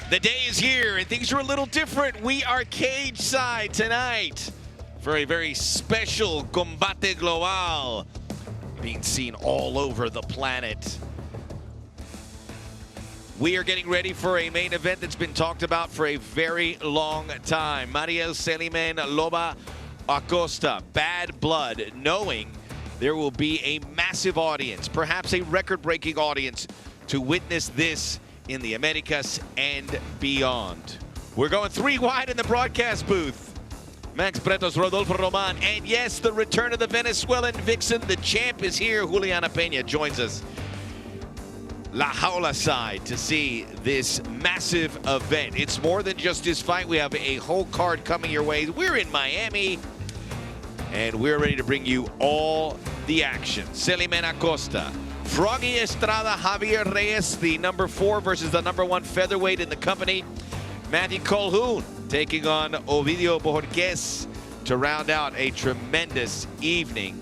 The day is here and things are a little different. We are cage side tonight for a very special Combate Global being seen all over the planet. We are getting ready for a main event that's been talked about for a very long time. Mariel, Celimen, Loba, Acosta, bad blood, knowing there will be a massive audience, perhaps a record-breaking audience, to witness this in the Americas and beyond. We're going three wide in the broadcast booth. Max Bretos, Rodolfo Roman, and yes, the return of the Venezuelan vixen, the champ is here. Juliana Peña joins us. La Jaula side to see this massive event. It's more than just this fight. We have a whole card coming your way. We're in Miami, and we're ready to bring you all the action. Celimen Acosta, Froggy Estrada, Javier Reyes, the number 4 versus the number 1 featherweight in the company. Matthew Colquhoun taking on Ovidio Bojorquez to round out a tremendous evening.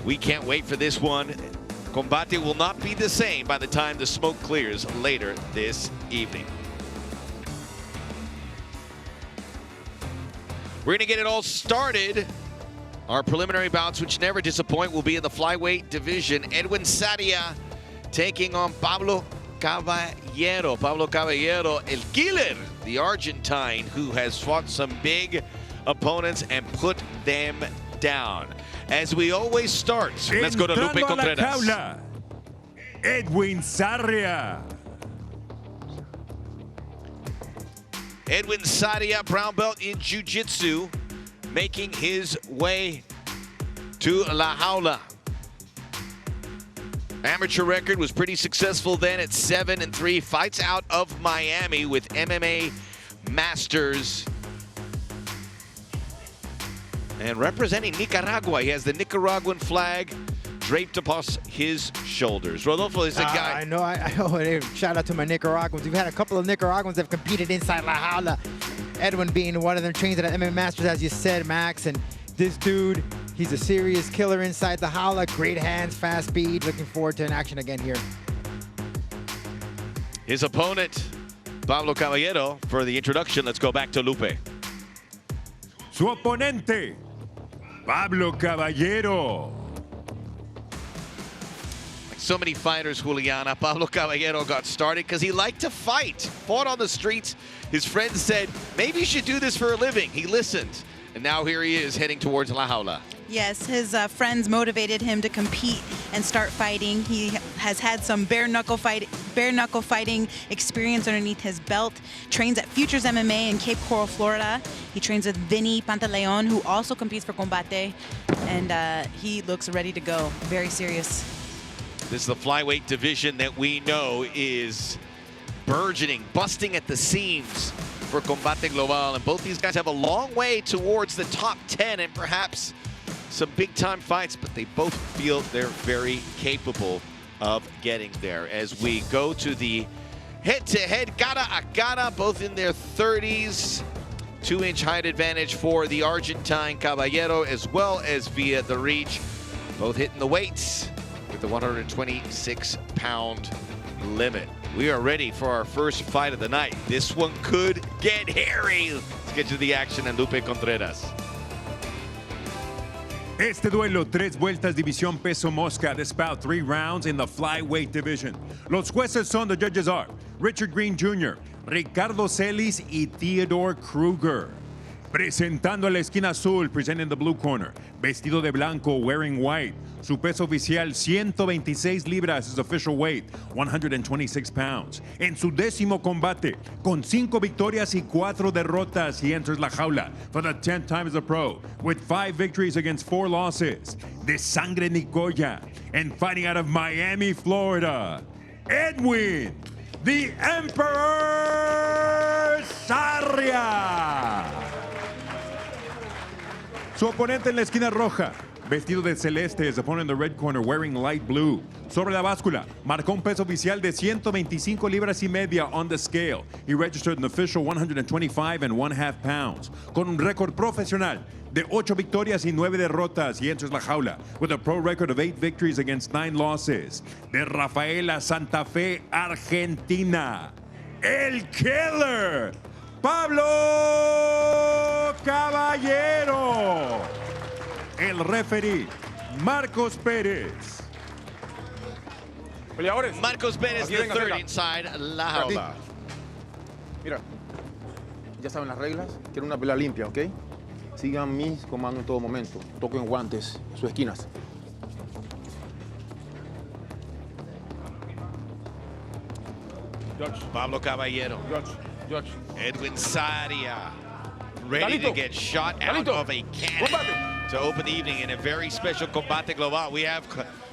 We can't wait for this one. Combate will not be the same by the time the smoke clears later this evening. We're going to get it all started. Our preliminary bouts, which never disappoint, will be in the flyweight division. Edwin Sarria taking on Pablo Caballero. Pablo Caballero, El Killer, the Argentine, who has fought some big opponents and put them down. As we always start, let's go to Lupe Contreras. Jaula, Edwin Sarria. Edwin Sarria, brown belt in Jiu-Jitsu, making his way to La Jaula. Amateur record was pretty successful then at 7-3. Fights out of Miami with MMA Masters. And representing Nicaragua, he has the Nicaraguan flag draped across his shoulders. Rodolfo is the guy. I know. Shout out to my Nicaraguans. We've had a couple of Nicaraguans that have competed inside La Jaula. Edwin being one of them, trains at MMA Masters, as you said, Max. And this dude, he's a serious killer inside the Jaula. Great hands, fast speed. Looking forward to an action again here. His opponent, Pablo Caballero, for the introduction. Let's go back to Lupe. Su oponente, Pablo Caballero. Like so many fighters, Juliana, Pablo Caballero got started because he liked to fight. Fought on the streets. His friends said, maybe you should do this for a living. He listened. And now here he is heading towards La Jaula. Yes, his friends motivated him to compete and start fighting. He has had some bare knuckle fighting experience underneath his belt. Trains at Futures MMA in Cape Coral, Florida. He trains with Vinny Pantaleon, who also competes for Combate, and he looks ready to go. Very serious. This is the flyweight division that we know is burgeoning, busting at the seams for Combate Global, and both these guys have a long way towards the top 10 and perhaps some big-time fights, but they both feel they're very capable of getting there. As we go to the head-to-head, cara-a-cara, both in their 30s. 2-inch height advantage for the Argentine Caballero, as well as via the reach. Both hitting the weights with the 126-pound limit. We are ready for our first fight of the night. This one could get hairy. Let's get to the action and Lupe Contreras. Este duelo, 3 vueltas, división peso mosca. This bout, 3 rounds in the flyweight division. Los jueces son, the judges are Richard Green Jr., Ricardo Celis y Theodore Kruger. Presentando a la esquina azul, presenting the blue corner, vestido de blanco, wearing white. Su peso oficial, 126 libras, his official weight, 126 pounds. En su 10º combate, con 5 victorias y 4 derrotas, he enters La Jaula for the 10th time as a pro, with 5 victories against 4 losses. De sangre Nicoya, and fighting out of Miami, Florida, Edwin, the Emperor Sarria. Su oponente en la esquina roja, vestido de celeste, his opponent in the red corner, wearing light blue. Sobre la báscula, marcó un peso oficial de 125 libras y media on the scale. He registered an official 125.5 pounds. Con un récord profesional de 8 victorias y 9 derrotas, he enters La Jaula with a pro record of 8 victories against 9 losses. De Rafaela, Santa Fe, Argentina, El Killer, Pablo Caballero. El referee, Marcos Pérez. Peleadores. Marcos Pérez, Aquí, the venga, third venga. inside La Aquí. Jaula. Mira, ya saben las reglas. Quiero una pelea limpia, ¿ok? Sigan mis comandos en todo momento. Toquen guantes en sus esquinas. Judge, Pablo Caballero. Judge. Edwin Sarria, ready to Galito. get shot out Galito. of a cannon Combate. to open the evening in a very special Combate Global. We have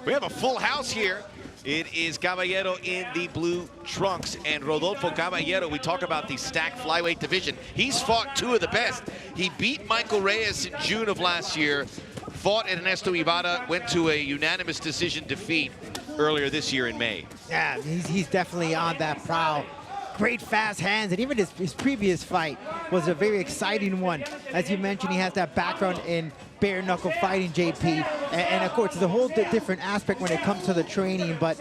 a full house here. It is Caballero in the blue trunks, and Rodolfo Caballero, we talk about the stacked flyweight division. He's fought two of the best. He beat Michael Reyes in June of last year, fought Ernesto Ibarra, went to a unanimous decision defeat earlier this year in May. Yeah, he's definitely on that prowl. Great fast hands, and even his previous fight was a very exciting one. As you mentioned, he has that background in bare knuckle fighting, JP, and of course, it's a whole different aspect when it comes to the training, but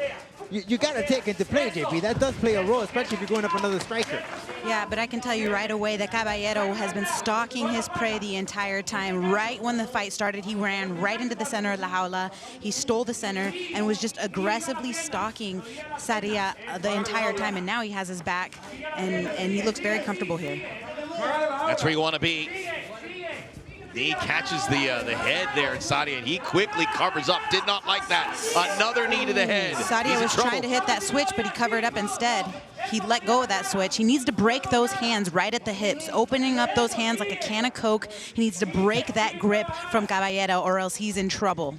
you got to take into play, JP. That does play a role, especially if you're going up another striker. Yeah, but I can tell you right away that Caballero has been stalking his prey the entire time. Right when the fight started, he ran right into the center of La Jaula. He stole the center and was just aggressively stalking Sarria the entire time, and now he has his back, and he looks very comfortable here. That's where you want to be. He catches the head there in Sarria, and he quickly covers up. Did not like that. Another knee to the head. Sarria was trying to hit that switch, but he covered up instead. He let go of that switch. He needs to break those hands right at the hips, opening up those hands like a can of Coke. He needs to break that grip from Caballero, or else he's in trouble.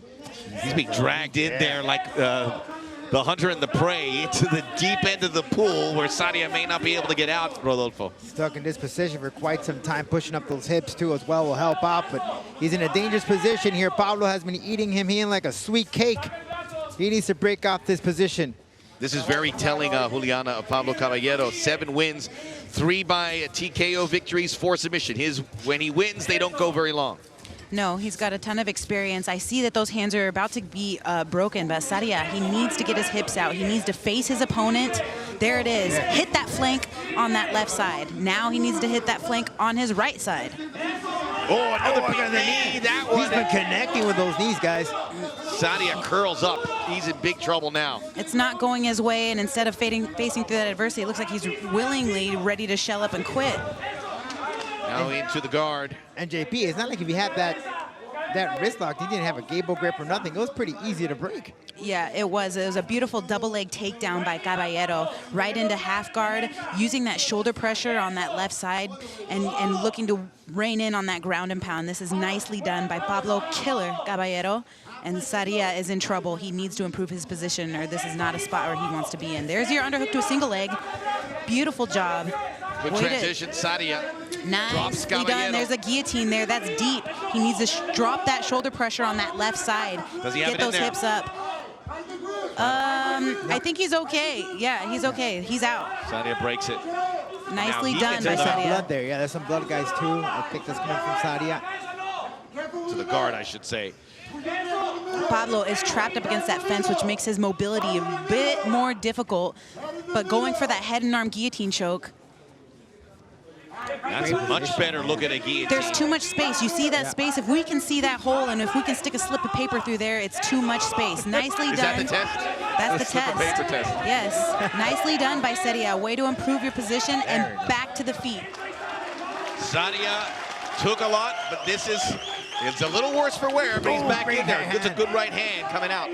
He's being dragged in there like the hunter and the prey to the deep end of the pool where Sarria may not be able to get out, Rodolfo. Stuck in this position for quite some time, pushing up those hips too as well will help out, but he's in a dangerous position here. Pablo has been eating him in like a sweet cake. He needs to break off this position. This is very telling, Juliana, of Pablo Caballero. 7 wins, 3 by TKO victories, 4 submission. When he wins, they don't go very long. No, he's got a ton of experience. I see that those hands are about to be broken, but Sarria, he needs to get his hips out. He needs to face his opponent. There it is. Hit that flank on that left side. Now he needs to hit that flank on his right side. Oh, another big knee. That one. He's been connecting with those knees, guys. Sarria curls up. He's in big trouble now. It's not going his way, and instead of facing through that adversity, it looks like he's willingly ready to shell up and quit. Now into the guard. And JP, it's not like if he had that wrist lock, he didn't have a gable grip or nothing. It was pretty easy to break. Yeah, it was. It was a beautiful double leg takedown by Caballero, right into half guard, using that shoulder pressure on that left side and looking to rein in on that ground and pound. This is nicely done by Pablo Killer Caballero. And Sarria is in trouble. He needs to improve his position, or this is not a spot where he wants to be in. There's your underhook to a single leg. Beautiful job. Good transition, Sarria. Nicely done. There's a guillotine there. That's deep. He needs to drop that shoulder pressure on that left side. Does he have Get it in those there? hips up. I think he's okay. Yeah, he's okay. He's out. Sarria breaks it. Nicely he done gets by it There's up. some Sarria. blood there. Yeah, there's some blood guys too. I think that's coming from Sarria. To the guard, I should say. Pablo is trapped up against that fence, which makes his mobility a bit more difficult. But going for that head and arm guillotine choke, That's a much better look at a guillotine. there's too much space. You see that space? If we can see that hole and if we can stick a slip of paper through there, it's too much space. Nicely Is done. that the test? That's the slip of test. paper test. Yes. Nicely done by Sarria. Way to improve your position and back to the feet. Sarria took a lot, but it's a little worse for wear, but he's back in there. It's a good right hand coming out.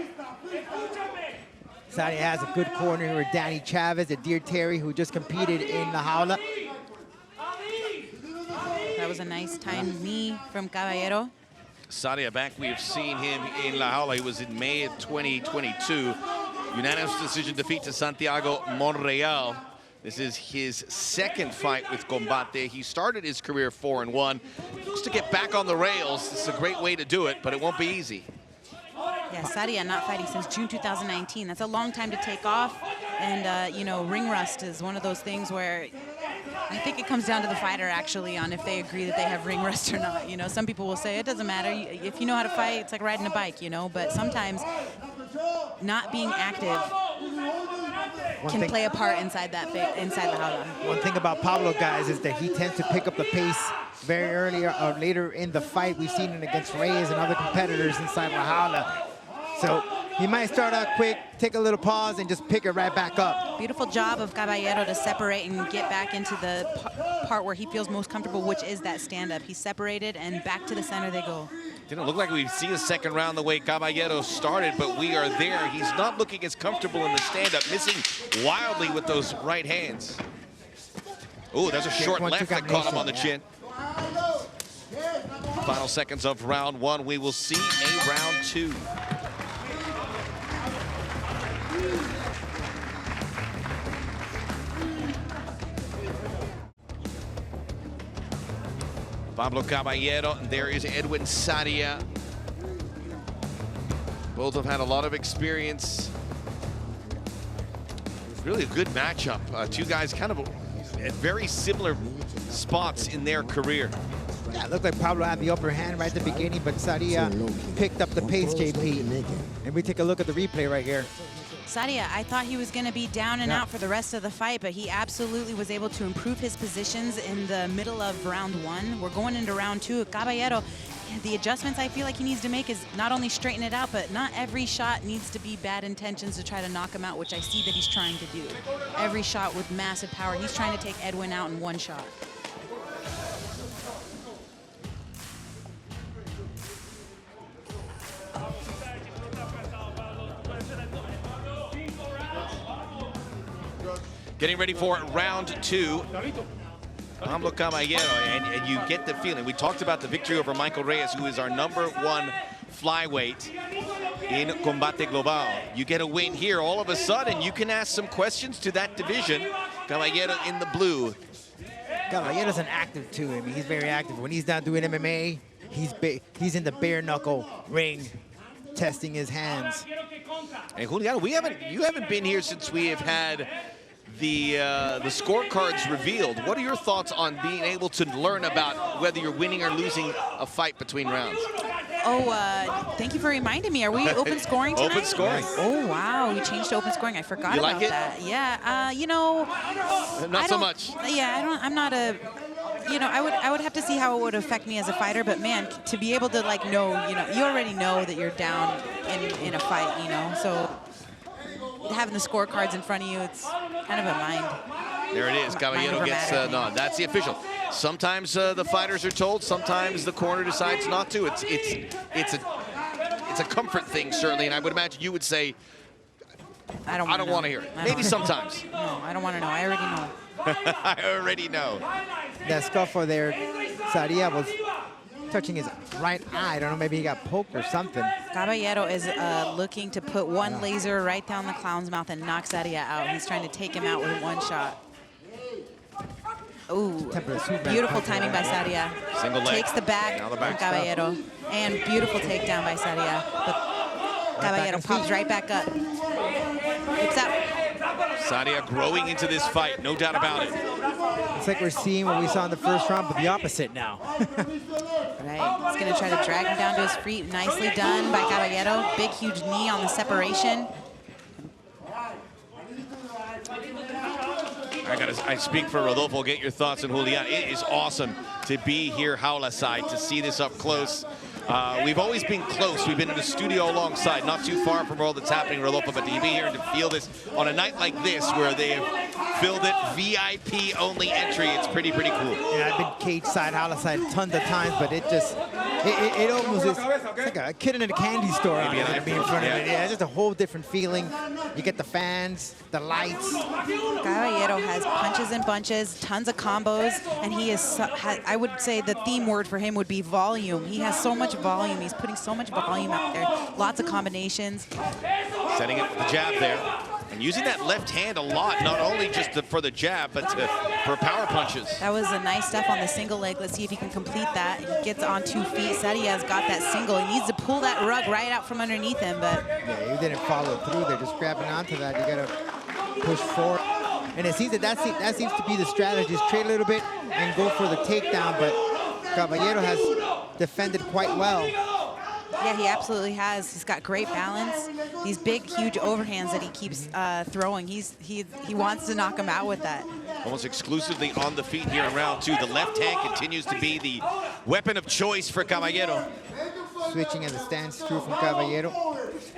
Sarria has a good corner here with Danny Chavez, a Deer Terry who just competed in La Jaula. That was a nice timed knee from Caballero. Sarria back, we have seen him in La Jaula. He was in May of 2022. Unanimous decision defeat to Santiago Monreal. This is his second fight with Combate. He started his career 4-1. Looks to get back on the rails. This is a great way to do it, but it won't be easy. Yeah, Sarria not fighting since June 2019. That's a long time to take off. And, you know, ring rust is one of those things where I think it comes down to the fighter, actually, on if they agree that they have ring rust or not. You know, some people will say it doesn't matter. If you know how to fight, it's like riding a bike, you know. But sometimes not being active can play a part inside that inside the jaula. One thing about Pablo, guys, is that he tends to pick up the pace very early or later in the fight. We've seen it against Reyes and other competitors inside la jaula. So he might start out quick, take a little pause, and just pick it right back up. Beautiful job of Caballero to separate and get back into the part where he feels most comfortable, which is that stand-up. He's separated, and back to the center they go. Didn't look like we'd see a second round the way Caballero started, but we are there. He's not looking as comfortable in the stand-up, missing wildly with those right hands. Oh, there's a short left that caught him on the chin. Final seconds of round one. We will see a round two. Pablo Caballero, and there is Edwin Sarria. Both have had a lot of experience. Really a good matchup. Two guys kind of at very similar spots in their career. Yeah, it looked like Pablo had the upper hand right at the beginning, but Sarria picked up the pace, JP. And we take a look at the replay right here. Sarria, I thought he was going to be down and out for the rest of the fight, but he absolutely was able to improve his positions in the middle of round one. We're going into round two. Caballero, the adjustments I feel like he needs to make is not only straighten it out, but not every shot needs to be bad intentions to try to knock him out, which I see that he's trying to do. Every shot with massive power. He's trying to take Edwin out in one shot. Getting ready for round two. Pablo Caballero, and you get the feeling. We talked about the victory over Michael Reyes, who is our #1 flyweight in Combate Global. You get a win here, all of a sudden, you can ask some questions to that division. Caballero in the blue. Caballero's an active too. I mean, he's very active. When he's not doing MMA, he's in the bare knuckle ring, testing his hands. Hey, Juliano, you haven't been here since we have had the scorecards revealed. What are your thoughts on being able to learn about whether you're winning or losing a fight between rounds? Oh, thank you for reminding me. Are we open scoring tonight? Open scoring. Oh, wow. We changed to open scoring. I forgot you about like it? that. Yeah, you know. Not so much. Yeah, I'm not a... You know, I would have to see how it would affect me as a fighter, but man, to be able to like know, you already know that you're down in a fight, so having the scorecards in front of you, it's kind of a mind. There it is. Caballero gets no. That's the official. Sometimes the fighters are told. Sometimes the corner decides not to. It's a comfort thing certainly, and I would imagine you would say, I don't want to hear it. Maybe sometimes. No, I don't want to know. I already know. I already know. That scuffle there, Sarria was touching his right eye. I don't know, maybe he got poked or something. Caballero is looking to put one laser right down the clown's mouth and knock Sarria out. He's trying to take him out with one shot. Ooh, beautiful timing by Sarria. Single leg. Takes the back from Caballero. And beautiful takedown by Sarria. But Caballero pops right back up. Looks out. Sarria growing into this fight, no doubt about it. It's like we're seeing what we saw in the first round, but the opposite now. Right, he's gonna try to drag him down to his feet. Nicely done by Caballero. Big, huge knee on the separation. I speak for Rodolfo. Get your thoughts on Julian. It is awesome to be here Jaula side, to see this up close. We've always been close. We've been in the studio alongside, not too far from all that's happening, Rodolfo, but to be here and to feel this on a night like this where they have filled it VIP only entry, it's pretty cool. Yeah, I've been cage side, Jaula side tons of times, but it just, it almost is like a kid in a candy store out there to be in front of it. Yeah, it's just a whole different feeling. You get the fans, the lights. Caballero has punches and bunches, tons of combos, and he is, I would say the theme word for him would be volume. He has so much volume. He's putting so much volume out there. Lots of combinations. Setting up the jab there. And using that left hand a lot, not only just for the jab, but for power punches. That was a nice stuff on the single leg. Let's see if he can complete that. He gets on 2 feet. Sarria's got that single. He needs to pull that rug right out from underneath him, but... Yeah, he didn't follow through there, just grabbing onto that. You gotta push forward. And it seems that seems to be the strategy, is trade a little bit and go for the takedown, but Caballero has defended quite well. Yeah, he absolutely has. He's got great balance. These big, huge overhands that he keeps throwing. He wants to knock him out with that. Almost exclusively on the feet here in round 2. The left hand continues to be the weapon of choice for Caballero. Switching as a stance through from Caballero.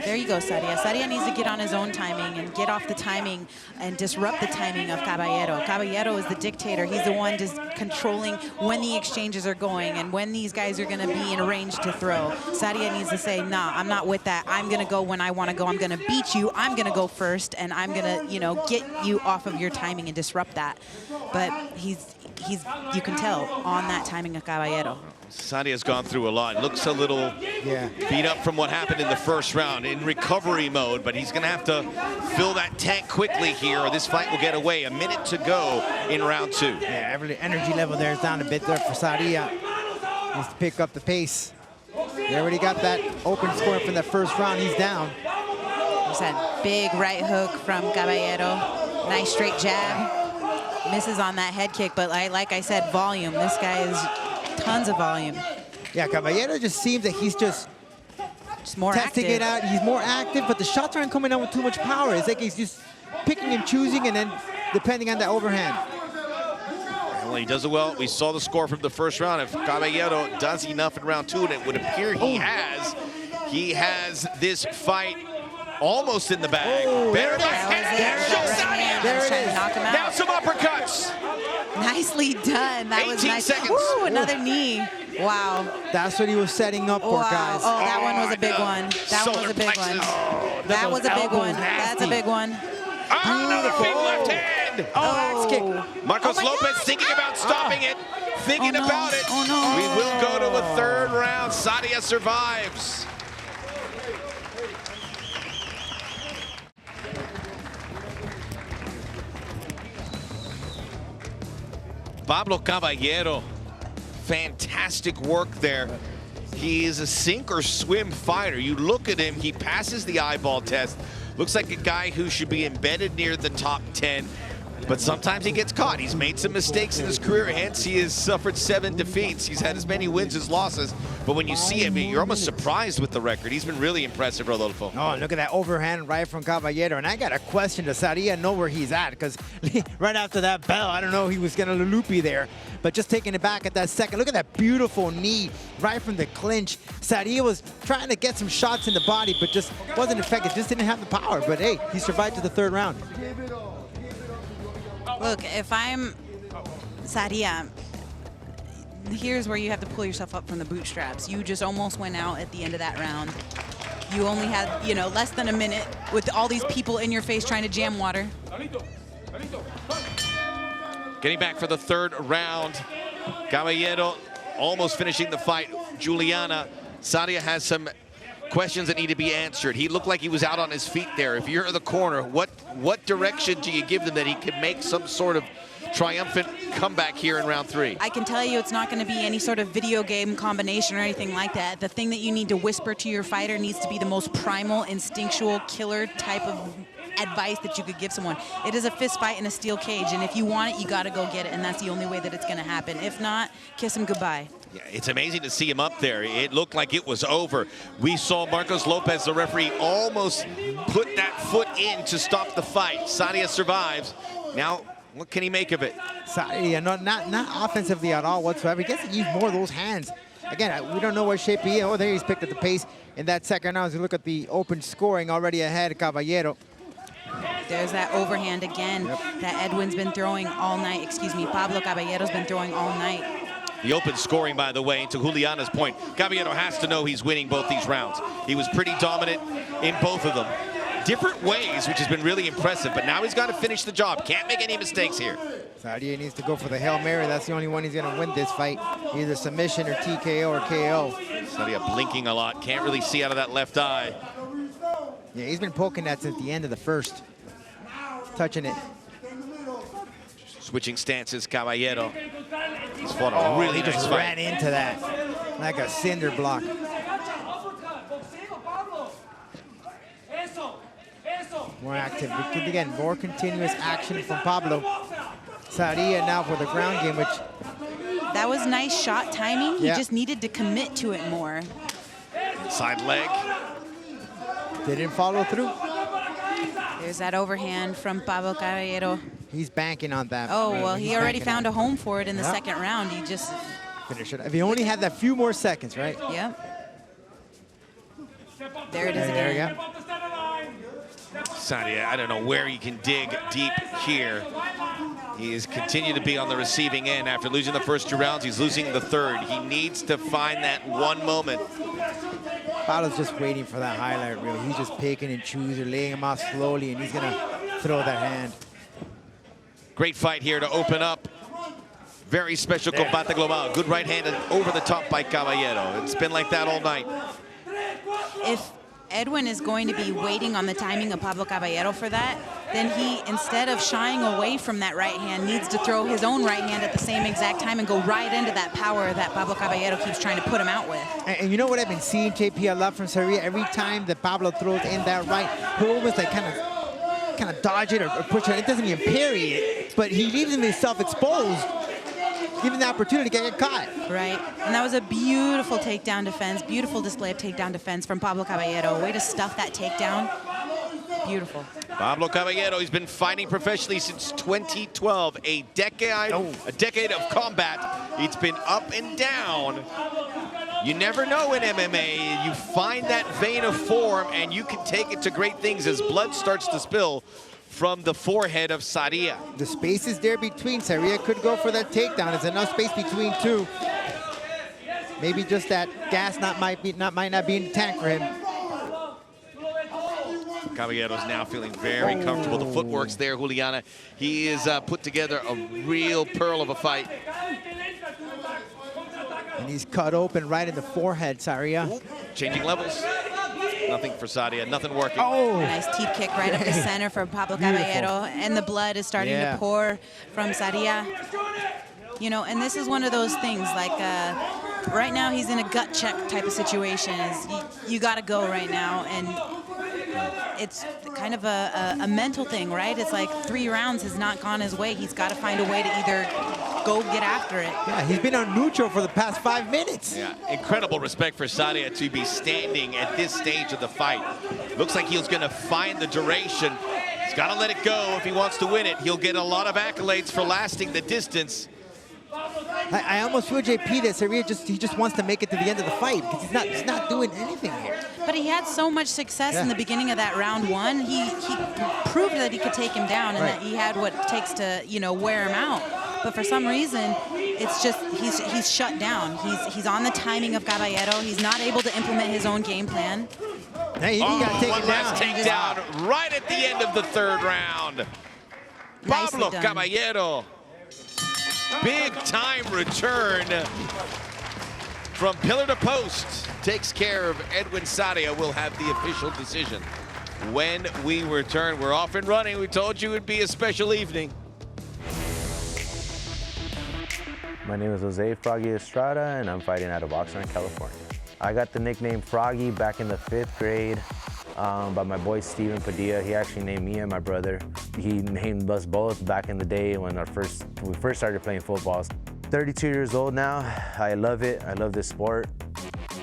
There you go, Sarria. Sarria needs to get on his own timing and get off the timing and disrupt the timing of Caballero. Caballero is the dictator. He's the one just controlling when the exchanges are going and when these guys are going to be in range to throw. Sarria needs to say, nah, I'm not with that. I'm going to go when I want to go. I'm going to beat you. I'm going to go first, and I'm going to, you know, get you off of your timing and disrupt that. But he's you can tell on that timing of Caballero. Sarria's gone through a lot. Looks a little beat up from what happened in the first round, in recovery mode, but he's going to have to fill that tank quickly here or this fight will get away. A minute to go in round 2. Yeah, every energy level there is down a bit there for Sarria. Needs to pick up the pace. He already got that open score from that first round. He's down. There's that big right hook from Caballero. Nice straight jab. Misses on that head kick, but like I said, volume. This guy is tons of volume. Yeah, Caballero just seems that he's just more testing active. it out. He's more active, but the shots aren't coming out with too much power. It's like he's just picking and choosing, and then depending on the overhand. Well, he does it well. We saw the score from the first round. If Caballero does enough in round 2, and it would appear he has this fight almost in the bag. There it is. There it is. Knock him out. Now some uppercuts. Nicely done. That was 18 nice. seconds. Ooh, another knee. Wow. That's what he was setting up for, guys. Oh, that one was a big one. That one was a big one. That was a big one. That's a big one. Another big left hand. Axe kick. Marcos Lopez thinking about stopping it. Thinking about it. Oh, no. We will go to a third round. Sarria survives. Pablo Caballero, fantastic work there. He is a sink or swim fighter. You look at him, he passes the eyeball test. Looks like a guy who should be embedded near the top 10, but sometimes he gets caught. He's made some mistakes in his career, hence he has suffered 7 defeats. He's had as many wins as losses, but when you see him, you're almost surprised with the record. He's been really impressive, Rodolfo. Oh, look at that overhand right from Caballero. And I got a question. Does Sarria know where he's at? Because right after that bell, I don't know, he was going to loopy there. But just taking it back at that second, look at that beautiful knee right from the clinch. Sarria was trying to get some shots in the body, but just wasn't effective. Just didn't have the power. But hey, he survived to the third round. Look, if I'm Sarria, here's where you have to pull yourself up from the bootstraps. You just almost went out at the end of that round. You only had, you know, less than a minute with all these people in your face trying to jam water. Getting back for the third round. Caballero almost finishing the fight. Giuliana. Sarria has some questions that need to be answered. He looked like he was out on his feet there. If you're in the corner, what direction do you give them that he can make some sort of triumphant comeback here in round 3? I can tell you it's not going to be any sort of video game combination or anything like that. The thing that you need to whisper to your fighter needs to be the most primal, instinctual, killer type of advice that you could give someone. It is a fist fight in a steel cage, and if you want it, you got to go get it, and that's the only way that it's going to happen. If not, kiss him goodbye. Yeah, it's amazing to see him up there. It looked like it was over. We saw Marcos Lopez, the referee, almost put that foot in to stop the fight. Sarria survives. Now, what can he make of it? Sarria, not offensively at all whatsoever. He gets to use more of those hands. Again, we don't know what shape he is. Oh, there he's picked up the pace in that second round. As you look at the open scoring, already ahead, Caballero. There's that overhand again that Edwin's been throwing all night. Excuse me, Pablo Caballero's been throwing all night. The open scoring, by the way, to Giuliana's point, Caballero has to know he's winning both these rounds. He was pretty dominant in both of them. Different ways, which has been really impressive, but now he's got to finish the job. Can't make any mistakes here. Sarria needs to go for the Hail Mary. That's the only one he's going to win this fight. Either submission or TKO or KO. Sarria blinking a lot. Can't really see out of that left eye. Yeah, he's been poking that since the end of the first. Touching it. Switching stances, Caballero. He's fought a really he just nice ran fight. into that like a cinder block. More active. Again, more continuous action from Pablo. Sarria now for the ground game, which... That was nice shot timing. He Yeah. just needed to commit to it more. Side leg. Didn't follow through. There's that overhand from Pablo Caballero. He's banking on that. Oh, well, He's he already banking found on a home for it in the Yeah. second round. He just, finish it. If he only had that few more seconds, right? yep. There it is There we again. go. Sarria, I don't know where he can dig deep here. He has continued to be on the receiving end. After losing the first 2 rounds, he's losing the third. He needs to find that one moment. Pablo's just waiting for that highlight reel. He's just picking and choosing, laying him out slowly, and he's going to throw that hand. Great fight here to open up. Very special Combate Global. Good right hand and over the top by Caballero. It's been like that all night. If Edwin is going to be waiting on the timing of Pablo Caballero for that, then he, instead of shying away from that right hand, needs to throw his own right hand at the same exact time and go right into that power that Pablo Caballero keeps trying to put him out with. And you know what I've been seeing, JP, a lot from Sarria? Every time that Pablo throws in that right, he'll almost like kind of dodge it or push it. It doesn't even parry it, but he leaves himself exposed, given the opportunity to get caught. Right, and that was a beautiful takedown defense, beautiful display of takedown defense from Pablo Caballero. Way to stuff that takedown. Beautiful. Pablo Caballero, he's been fighting professionally since 2012, a decade of combat. It's been up and down. You never know in MMA. You find that vein of form, and you can take it to great things as blood starts to spill from the forehead of Sarria. The space is there between. Sarria could go for that takedown. There's enough space between two. Maybe just that gas might not be in the tank for him. Caballero's now feeling very comfortable. The footwork's there, Juliana. He is put together a real pearl of a fight. And he's cut open right in the forehead, Sarria. Changing levels. Nothing for Sarria, nothing working. Oh! Nice teep kick right up the center for Pablo Caballero. And the blood is starting to pour from Sarria. You know, and this is one of those things, like right now he's in a gut check type of situation. You got to go right now. And it's kind of a mental thing, right? It's like 3 rounds has not gone his way. He's got to find a way to either go get after it. Yeah, he's been on neutral for the past 5 minutes. Yeah, incredible respect for Sarria to be standing at this stage of the fight. Looks like he's going to find the duration. He's got to let it go if he wants to win it. He'll get a lot of accolades for lasting the distance. I almost feel, JP, that Sarria just wants to make it to the end of the fight because he's not doing anything here. But he had so much success in the beginning of that round 1. He proved that he could take him down and that he had what it takes to, you know, wear him out. But for some reason, it's just he's shut down. He's on the timing of Caballero. He's not able to implement his own game plan. Hey, he got taken one down. last takedown right at the end of the 3rd round. Pablo done. Caballero. Big time return from pillar to post. Takes care of Edwin Sarria. Will have the official decision when we return. We're off and running. We told you it would be a special evening. My name is Jose Froggy Estrada, and I'm fighting out of Oxnard, California. I got the nickname Froggy back in the 5th grade by my boy Steven Padilla. He actually named me and my brother. He named us both back in the day when we first started playing football. 32 years old now. I love it. I love this sport.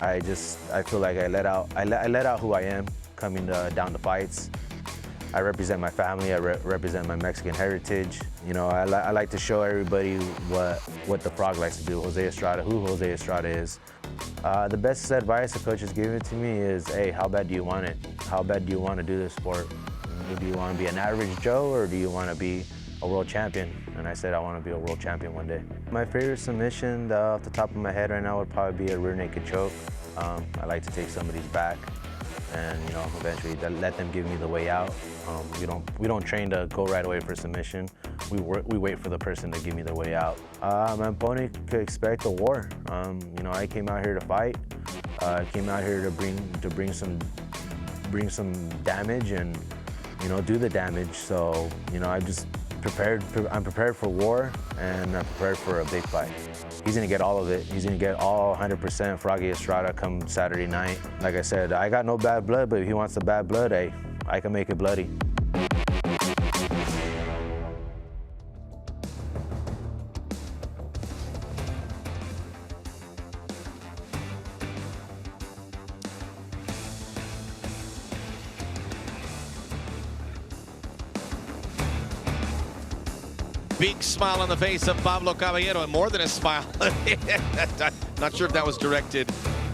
I feel like I let out who I am coming down to fights. I represent my family. I represent my Mexican heritage. You know, I like to show everybody what the Frog likes to do. Jose Estrada, who Jose Estrada is. The best advice the coach has given to me is, hey, how bad do you want it? How bad do you want to do this sport? Do you want to be an average Joe or do you want to be a world champion? And I said I want to be a world champion one day. My favorite submission off the top of my head right now would probably be a rear naked choke. I like to take somebody's back and, you know, eventually let them give me the way out. We don't train to go right away for submission. We wait for the person to give me the way out. My opponent could expect a war. You know, I came out here to fight. I came out here to bring some damage and, you know, do the damage. So, you know, I'm prepared for war and I'm prepared for a big fight. He's gonna get all of it. He's gonna get all 100% Froggy Estrada come Saturday night. Like I said, I got no bad blood, but if he wants the bad blood, hey, I can make it bloody. big smile on the face of Pablo Caballero, and more than a smile. Not sure if that was directed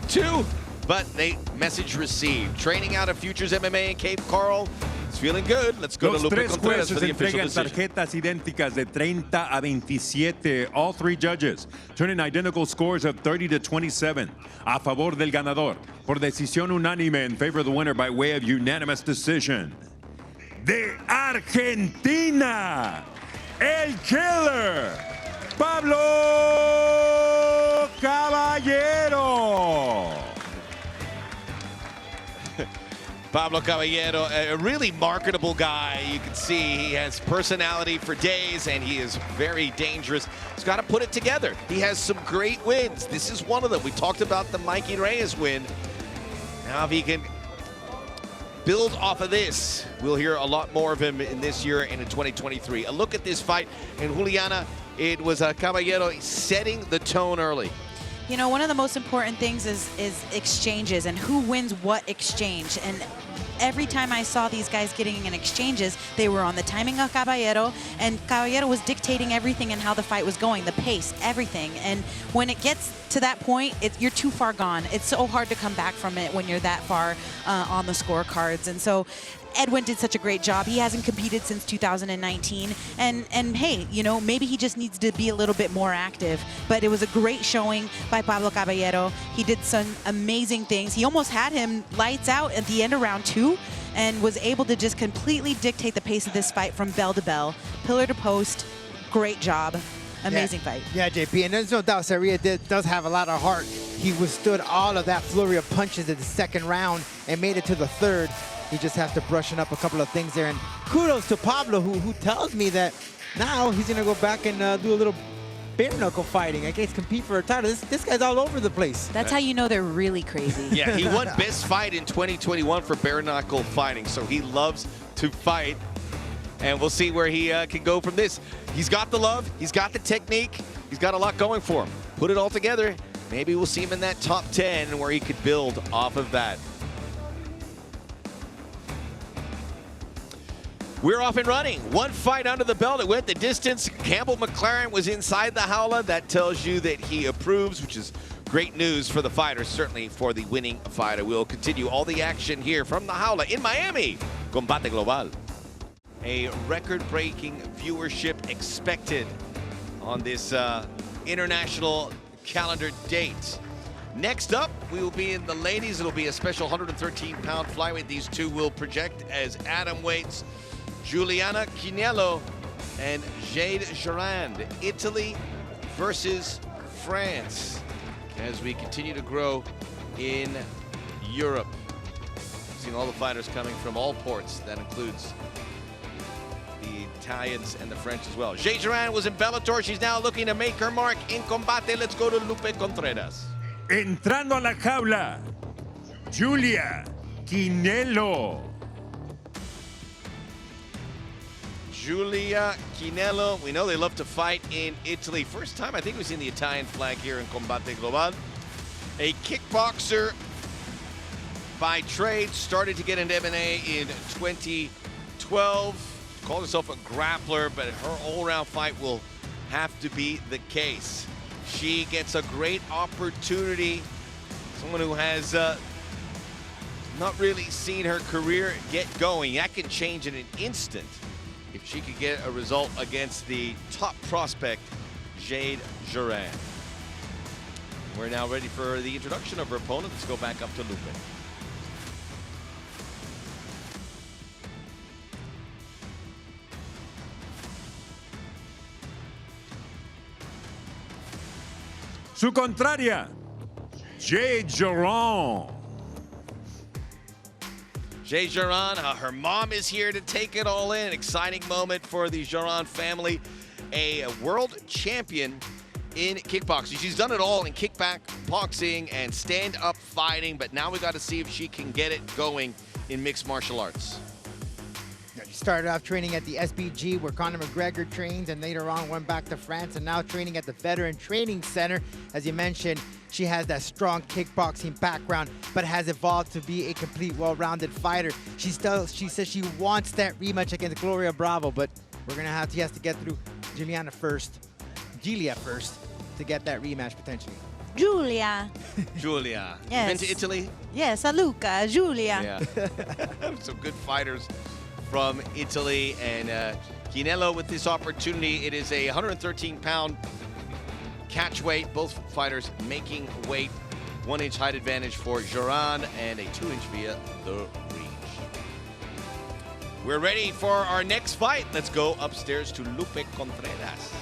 to, but they message received. Training out of Futures MMA in Cape Coral. It's feeling good. Let's go Los to Lupe tres Contreras for jueces the official entregan decision. tarjetas idénticas de 30 a 27. All three judges turning identical scores of 30 to 27 a favor del ganador por decisión unánime in favor of the winner by way of unanimous decision. De Argentina, el killer, Pablo Caballero. Pablo Caballero, a really marketable guy. You can see he has personality for days, and he is very dangerous. He's got to put it together. He has some great wins. This is one of them. We talked about the Mikey Reyes win. Now if he can build off of this, we'll hear a lot more of him in this year and in 2023. A look at this fight, and Juliana, it was Caballero setting the tone early. You know, one of the most important things is exchanges and who wins what exchange. And every time I saw these guys getting in exchanges, they were on the timing of Caballero, and Caballero was dictating everything and how the fight was going, the pace, everything. And when it gets to that point, you're too far gone. It's so hard to come back from it when you're that far on the scorecards. And so Edwin did such a great job. He hasn't competed since 2019. And hey, you know, maybe he just needs to be a little bit more active. But it was a great showing by Pablo Caballero. He did some amazing things. He almost had him lights out at the end of round 2 and was able to just completely dictate the pace of this fight from bell to bell, pillar to post. Great job. Amazing fight. Yeah, JP, and there's no doubt Sarria does have a lot of heart. He withstood all of that flurry of punches in the second round and made it to the third. He just has to brushing up a couple of things there. And kudos to Pablo, who tells me that now he's going to go back and do a little bare knuckle fighting. I guess compete for a title. This guy's all over the place. That's how you know they're really crazy. Yeah, he won best fight in 2021 for bare knuckle fighting, so he loves to fight. And we'll see where he can go from this. He's got the love, he's got the technique, he's got a lot going for him. Put it all together, maybe we'll see him in that top 10 where he could build off of that. We're off and running. One fight under the belt. It went the distance. Campbell McLaren was inside the howler. That tells you that he approves, which is great news for the fighter, certainly for the winning fighter. We'll continue all the action here from the howler in Miami. Combate Global. A record-breaking viewership expected on this international calendar date. Next up, we will be in the ladies. It'll be a special 113-pound flyweight. These two will project as atom weights. Giulia Chinello and Jade Jorand. Italy versus France as we continue to grow in Europe. Seeing all the fighters coming from all ports. That includes the Italians and the French as well. Jade Jorand was in Bellator. She's now looking to make her mark in Combate. Let's go to Lupe Contreras. Entrando a la jaula, Giulia Chinello. Giulia Chinello, we know they love to fight in Italy. First time I think we've seen the Italian flag here in Combate Global. A kickboxer by trade, started to get into MMA in 2012. Called herself a grappler, but her all-around fight will have to be the case. She gets a great opportunity. Someone who has not really seen her career get going. That can change in an instant if she could get a result against the top prospect, Jade Jorand. We're now ready for the introduction of her opponent. Let's go back up to Lupe. Su contraria, Jade Jorand. Jade Jorand, her mom is here to take it all in. An exciting moment for the Jorand family. A world champion in kickboxing. She's done it all in kickback, boxing, and stand-up fighting, but now we got to see if she can get it going in mixed martial arts. She started off training at the SBG where Conor McGregor trains, and later on went back to France and now training at the Veteran Training Center. As you mentioned, she has that strong kickboxing background, but has evolved to be a complete, well-rounded fighter. She says she wants that rematch against Gloria Bravo, but she has to get through Giulia first to get that rematch potentially. Giulia. Giulia. Yes. Been to Italy? Yes, a Luca, Giulia. Yeah. Some good fighters from Italy. And Chinello with this opportunity. It is a 113-pound catch weight. Both fighters making weight. 1-inch height advantage for Jorand and a 2-inch via the reach. We're ready for our next fight. Let's go upstairs to Lupe Contreras.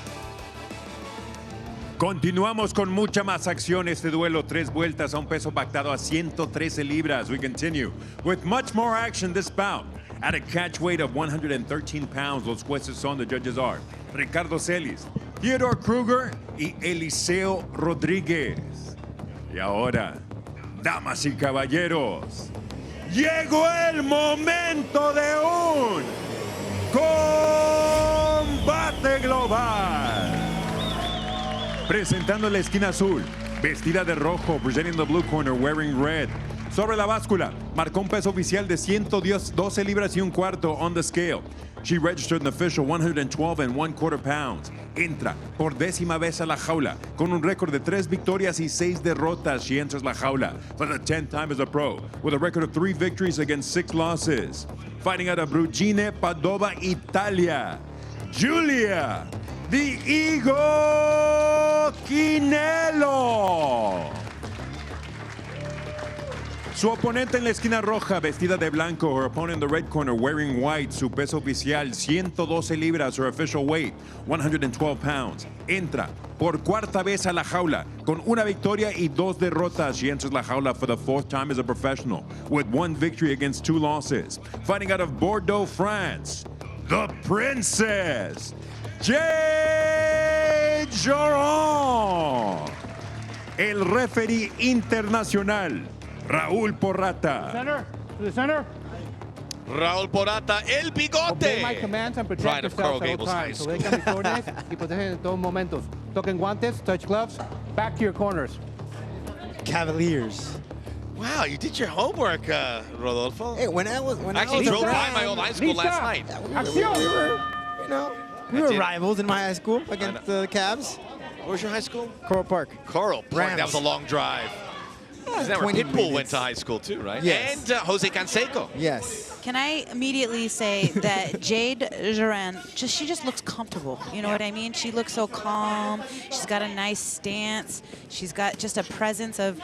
Continuamos con mucha más acción. Este duelo, 3 vueltas a un peso pactado a 113 libras. We continue with much more action this bout. At a catch weight of 113 pounds, los jueces son, the judges are Ricardo Celis, Theodore Kruger y Eliseo Rodríguez. Y ahora, damas y caballeros, llegó el momento de un combate global. Presentando la esquina azul, vestida de rojo, presenting the blue corner, wearing red. Sobre la báscula, marcó un peso oficial de 112 libras y un cuarto on the scale. She registered an official 112 and 1/4 pounds. Entra por 10ª vez a la jaula con un récord de 3 victorias y 6 derrotas. She enters la jaula for the 10th time as a pro with a record of 3 victories against 6 losses. Fighting out of Brugine, Padova, Italia, Giulia, the Eagle Chinello. Su oponente en la esquina roja, vestida de blanco. Her opponent in the red corner, wearing white. Su peso oficial, 112 libras. Her official weight, 112 pounds. Entra por 4ª vez a la jaula con una victoria y 2 derrotas. She enters la jaula for the 4th time as a professional with 1 victory against 2 losses. Fighting out of Bordeaux, France, the Princess, Jade Jorand. El referee internacional, Raúl Porrata. Center, to the center. Raúl Porrata, el Obey bigote. my commands and protect Pride of Coral yourselves at all Gables times. High So they can be coordinates y protegen en todos momentos. Toquen guantes, touch gloves, back to your corners. Cavaliers. Wow, you did your homework, Rodolfo. Hey, when I was Actually drove by around, my old high school last night. We were did. rivals in my high school against the Cavs. Where was your high school? Coral Park. Coral Park. Rams. That was a long drive. Isn't that where 20 Pitbull went minutes. to high school too, right? Yes. And Jose Canseco. Yes. Can I immediately say that Jade Jorand, she just looks comfortable. You know what I mean? She looks so calm. She's got a nice stance. She's got just a presence of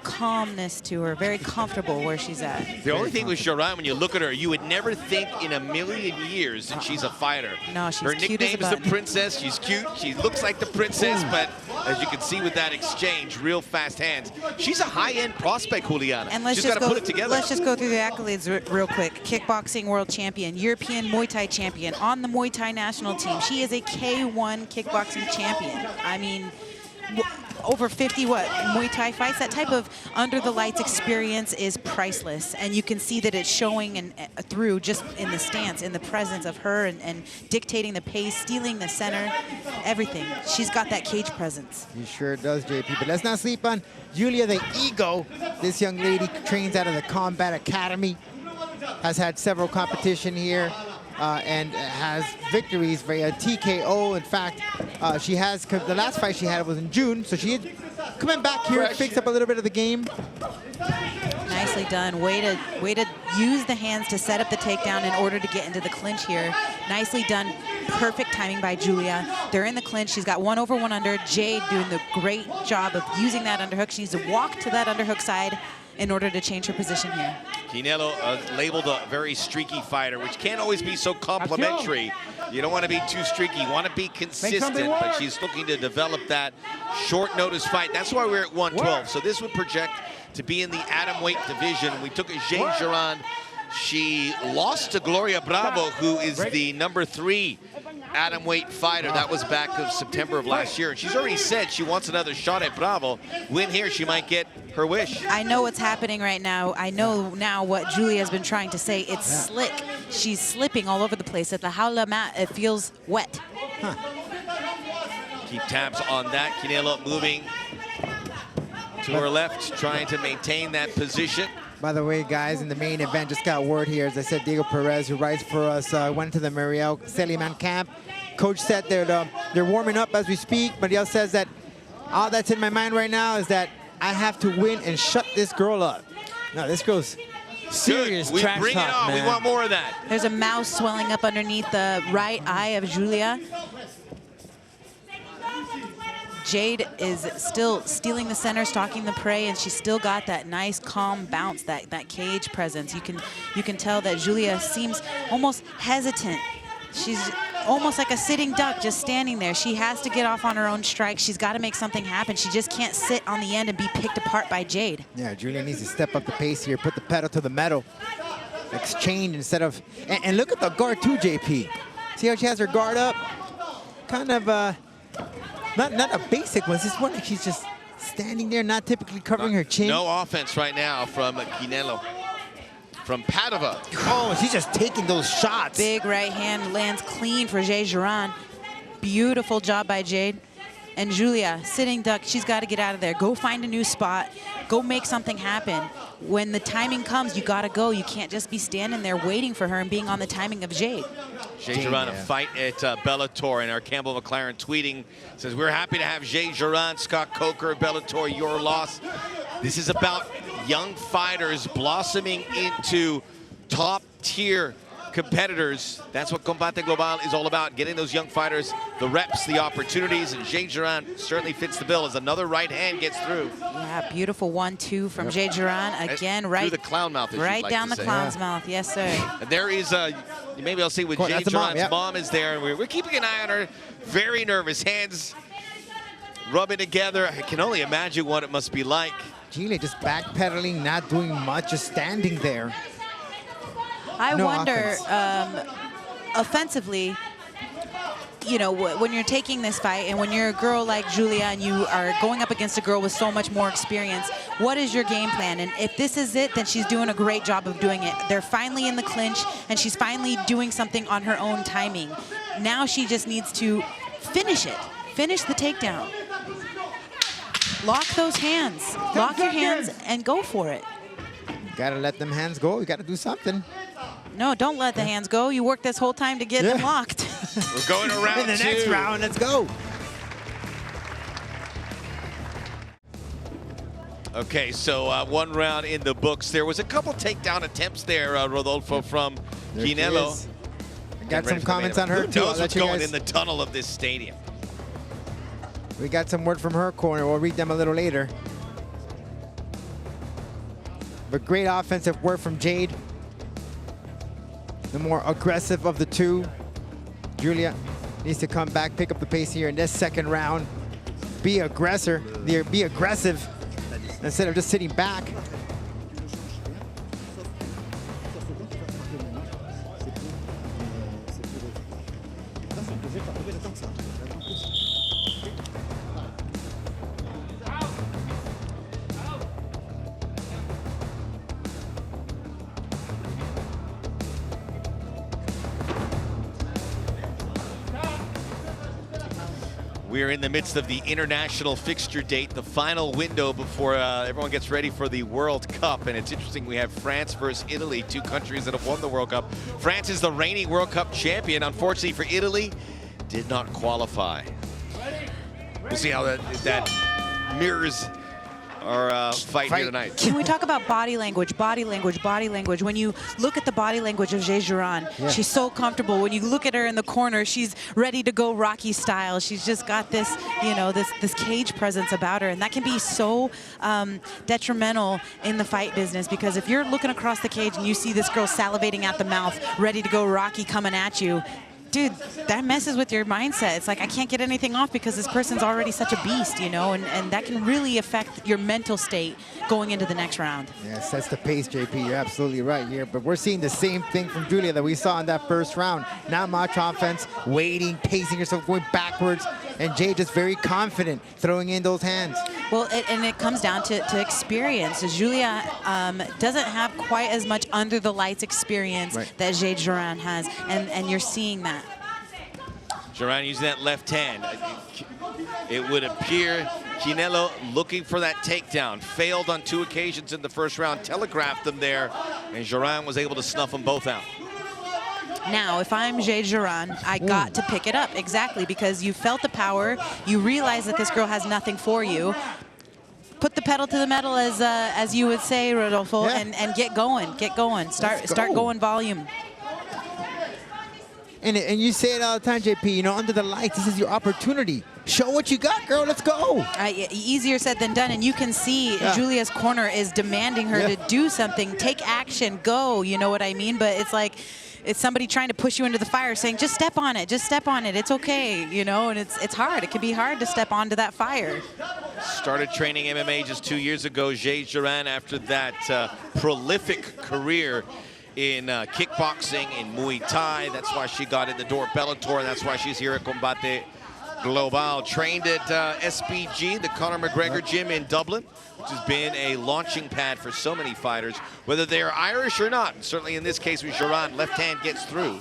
calmness to her. Very comfortable where she's at. The only thing with Jorand, when you look at her, you would never think in a million years that she's a fighter. No, she's her cute as a nickname is the button. Princess. She's cute. She looks like the princess, but as you can see with that exchange, real fast hands. She's a high-end prospect, Juliana. And let's She's just got to go. put it together. Let's just go through the accolades real quick. Kickboxing world champion, European Muay Thai champion, on the Muay Thai national team. She is a K1 kickboxing champion. I mean, over 50 Muay Thai fights. That type of under the lights experience is priceless, and you can see that it's showing and through just in the stance, in the presence of her, and dictating the pace, stealing the center, everything. She's got that cage presence. He sure does, JP. But let's not sleep on Giulia the Ego. This young lady trains out of the Combat Academy, has had several competition here, and has victories via TKO. In fact, she has, the last fight she had was in June, so she is coming back here, fix up a little bit of the game. Nicely done. Way to use the hands to set up the takedown in order to get into the clinch here. Nicely done. Perfect timing by Giulia. They're in the clinch. She's got 1 over 1 under. Jade doing the great job of using that underhook. She needs to walk to that underhook side in order to change her position here. Chinello labeled a very streaky fighter, which can't always be so complimentary. You don't want to be too streaky. You want to be consistent, but she's looking to develop that short notice fight. That's why we're at 112. So this would project to be in the atomweight division. We took a Jade Jorand. She lost to Gloria Bravo, who is the #3 atomweight fighter. That was back of September of last year. She's already said she wants another shot at Bravo. Win here, she might get her wish. I know what's happening right now. I know now what Giulia's been trying to say. It's slick. She's slipping all over the place. At the jaula mat, it feels wet. Keep tabs on that. Chinello moving to her left, trying to maintain that position. By the way, guys, in the main event, just got word here. As I said, Diego Perez, who writes for us, went to the Mariel Celimen camp. Coach said they're warming up as we speak. Mariel says that all that's in my mind right now is that I have to win and shut this girl up. No, this girl's serious Good. trash Bring talk, it on. man. We want more of that. There's a mouse swelling up underneath the right eye of Giulia. Jade is still stealing the center, stalking the prey, and she's still got that nice, calm bounce, that cage presence. You can tell that Giulia seems almost hesitant. She's almost like a sitting duck, just standing there. She has to get off on her own strike. She's got to make something happen. She just can't sit on the end and be picked apart by Jade. Yeah, Giulia needs to step up the pace here, put the pedal to the metal, exchange instead of... And look at the guard too, JP. See how she has her guard up? Kind of, not a basic one. This one, she's just standing there, not typically covering her chin. No offense right now from Chinello. From Padova. Oh, she's just taking those shots. Big right hand lands clean for Jade Jorand. Beautiful job by Jade. And Giulia, sitting duck, she's got to get out of there. Go find a new spot. Go make something happen. When the timing comes, you got to go. You can't just be standing there waiting for her and being on the timing of Jade. Jade Jorand, a fight at Bellator, and our Campbell McLaren tweeting, says, we're happy to have Jade Jorand, Scott Coker, Bellator, your loss. This is about young fighters blossoming into top-tier competitors. That's what Combate Global is all about, getting those young fighters the reps, the opportunities, and Jade Jorand certainly fits the bill as another right hand gets through. Yeah, beautiful 1-2 from Jade Jorand. Again, right through the clown mouth, right down the clown's mouth. Yes, sir. And there is maybe I'll see with Jade Jorand's mom is there, and we're keeping an eye on her. Very nervous, hands rubbing together. I can only imagine what it must be like. Giulia just backpedaling, not doing much, just standing there. I No wonder, offense. offensively, you know, when you're taking this fight and when you're a girl like Giulia and you are going up against a girl with so much more experience, what is your game plan? And if this is it, then she's doing a great job of doing it. They're finally in the clinch, and she's finally doing something on her own timing. Now she just needs to finish it. Finish the takedown. Lock those hands. Lock your hands and go for it. You gotta let them hands go. You gotta do something. No, don't let the hands go. You worked this whole time to get them locked. We're going to round In the next two. round, let's go. Okay, so 1 round in the books. There was a couple takedown attempts there, Rodolfo, from Chinello. I got some comments on her Who too. knows I'll let what's you going guys. in the tunnel of this stadium? We got some word from her corner. We'll read them a little later. But great offensive work from Jade. The more aggressive of the two. Giulia needs to come back, pick up the pace here in this second round. Be aggressive instead of just sitting back. We're in the midst of the international fixture date, the final window before everyone gets ready for the World Cup. And it's interesting, we have France versus Italy, 2 countries that have won the World Cup. France is the reigning World Cup champion. Unfortunately for Italy, did not qualify. We'll see how that mirrors our fight here tonight. Can we talk about body language, body language, body language? When you look at the body language of Jade Jorand, she's so comfortable. When you look at her in the corner, she's ready to go Rocky style. She's just got this, you know, this cage presence about her. And that can be so detrimental in the fight business, because if you're looking across the cage and you see this girl salivating at the mouth, ready to go Rocky coming at you, dude, that messes with your mindset. It's like, I can't get anything off because this person's already such a beast, you know, and that can really affect your mental state going into the next round. Yeah, it sets the pace, JP. You're absolutely right here. But we're seeing the same thing from Giulia that we saw in that first round. Not much offense, waiting, pacing herself, going backwards, and Jade just very confident throwing in those hands. Well, and it comes down to experience. Giulia doesn't have quite as much under the lights experience that Jade Jorand has, and you're seeing that. Jorand using that left hand. It would appear Chinello looking for that takedown. Failed on 2 occasions in the first round. Telegraphed them there. And Jorand was able to snuff them both out. Now, if I'm Jade Jorand, I got to pick it up. Exactly, because you felt the power. You realize that this girl has nothing for you. Put the pedal to the metal, as you would say, Rodolfo, and get going. Get going. Start going volume. And you say it all the time, JP, you know, under the lights, this is your opportunity. Show what you got, girl. Let's go. Easier said than done. And you can see Giulia's corner is demanding her to do something. Take action. Go. You know what I mean? But it's like, it's somebody trying to push you into the fire saying, just step on it. Just step on it. It's okay. You know, and it's hard. It can be hard to step onto that fire. Started training MMA just 2 years ago. Jade Jorand, after that prolific career in kickboxing, in Muay Thai. That's why she got in the door at Bellator, and that's why she's here at Combate Global. Trained at SBG, the Conor McGregor gym in Dublin, which has been a launching pad for so many fighters, whether they are Irish or not. And certainly in this case with Jorand, left hand gets through.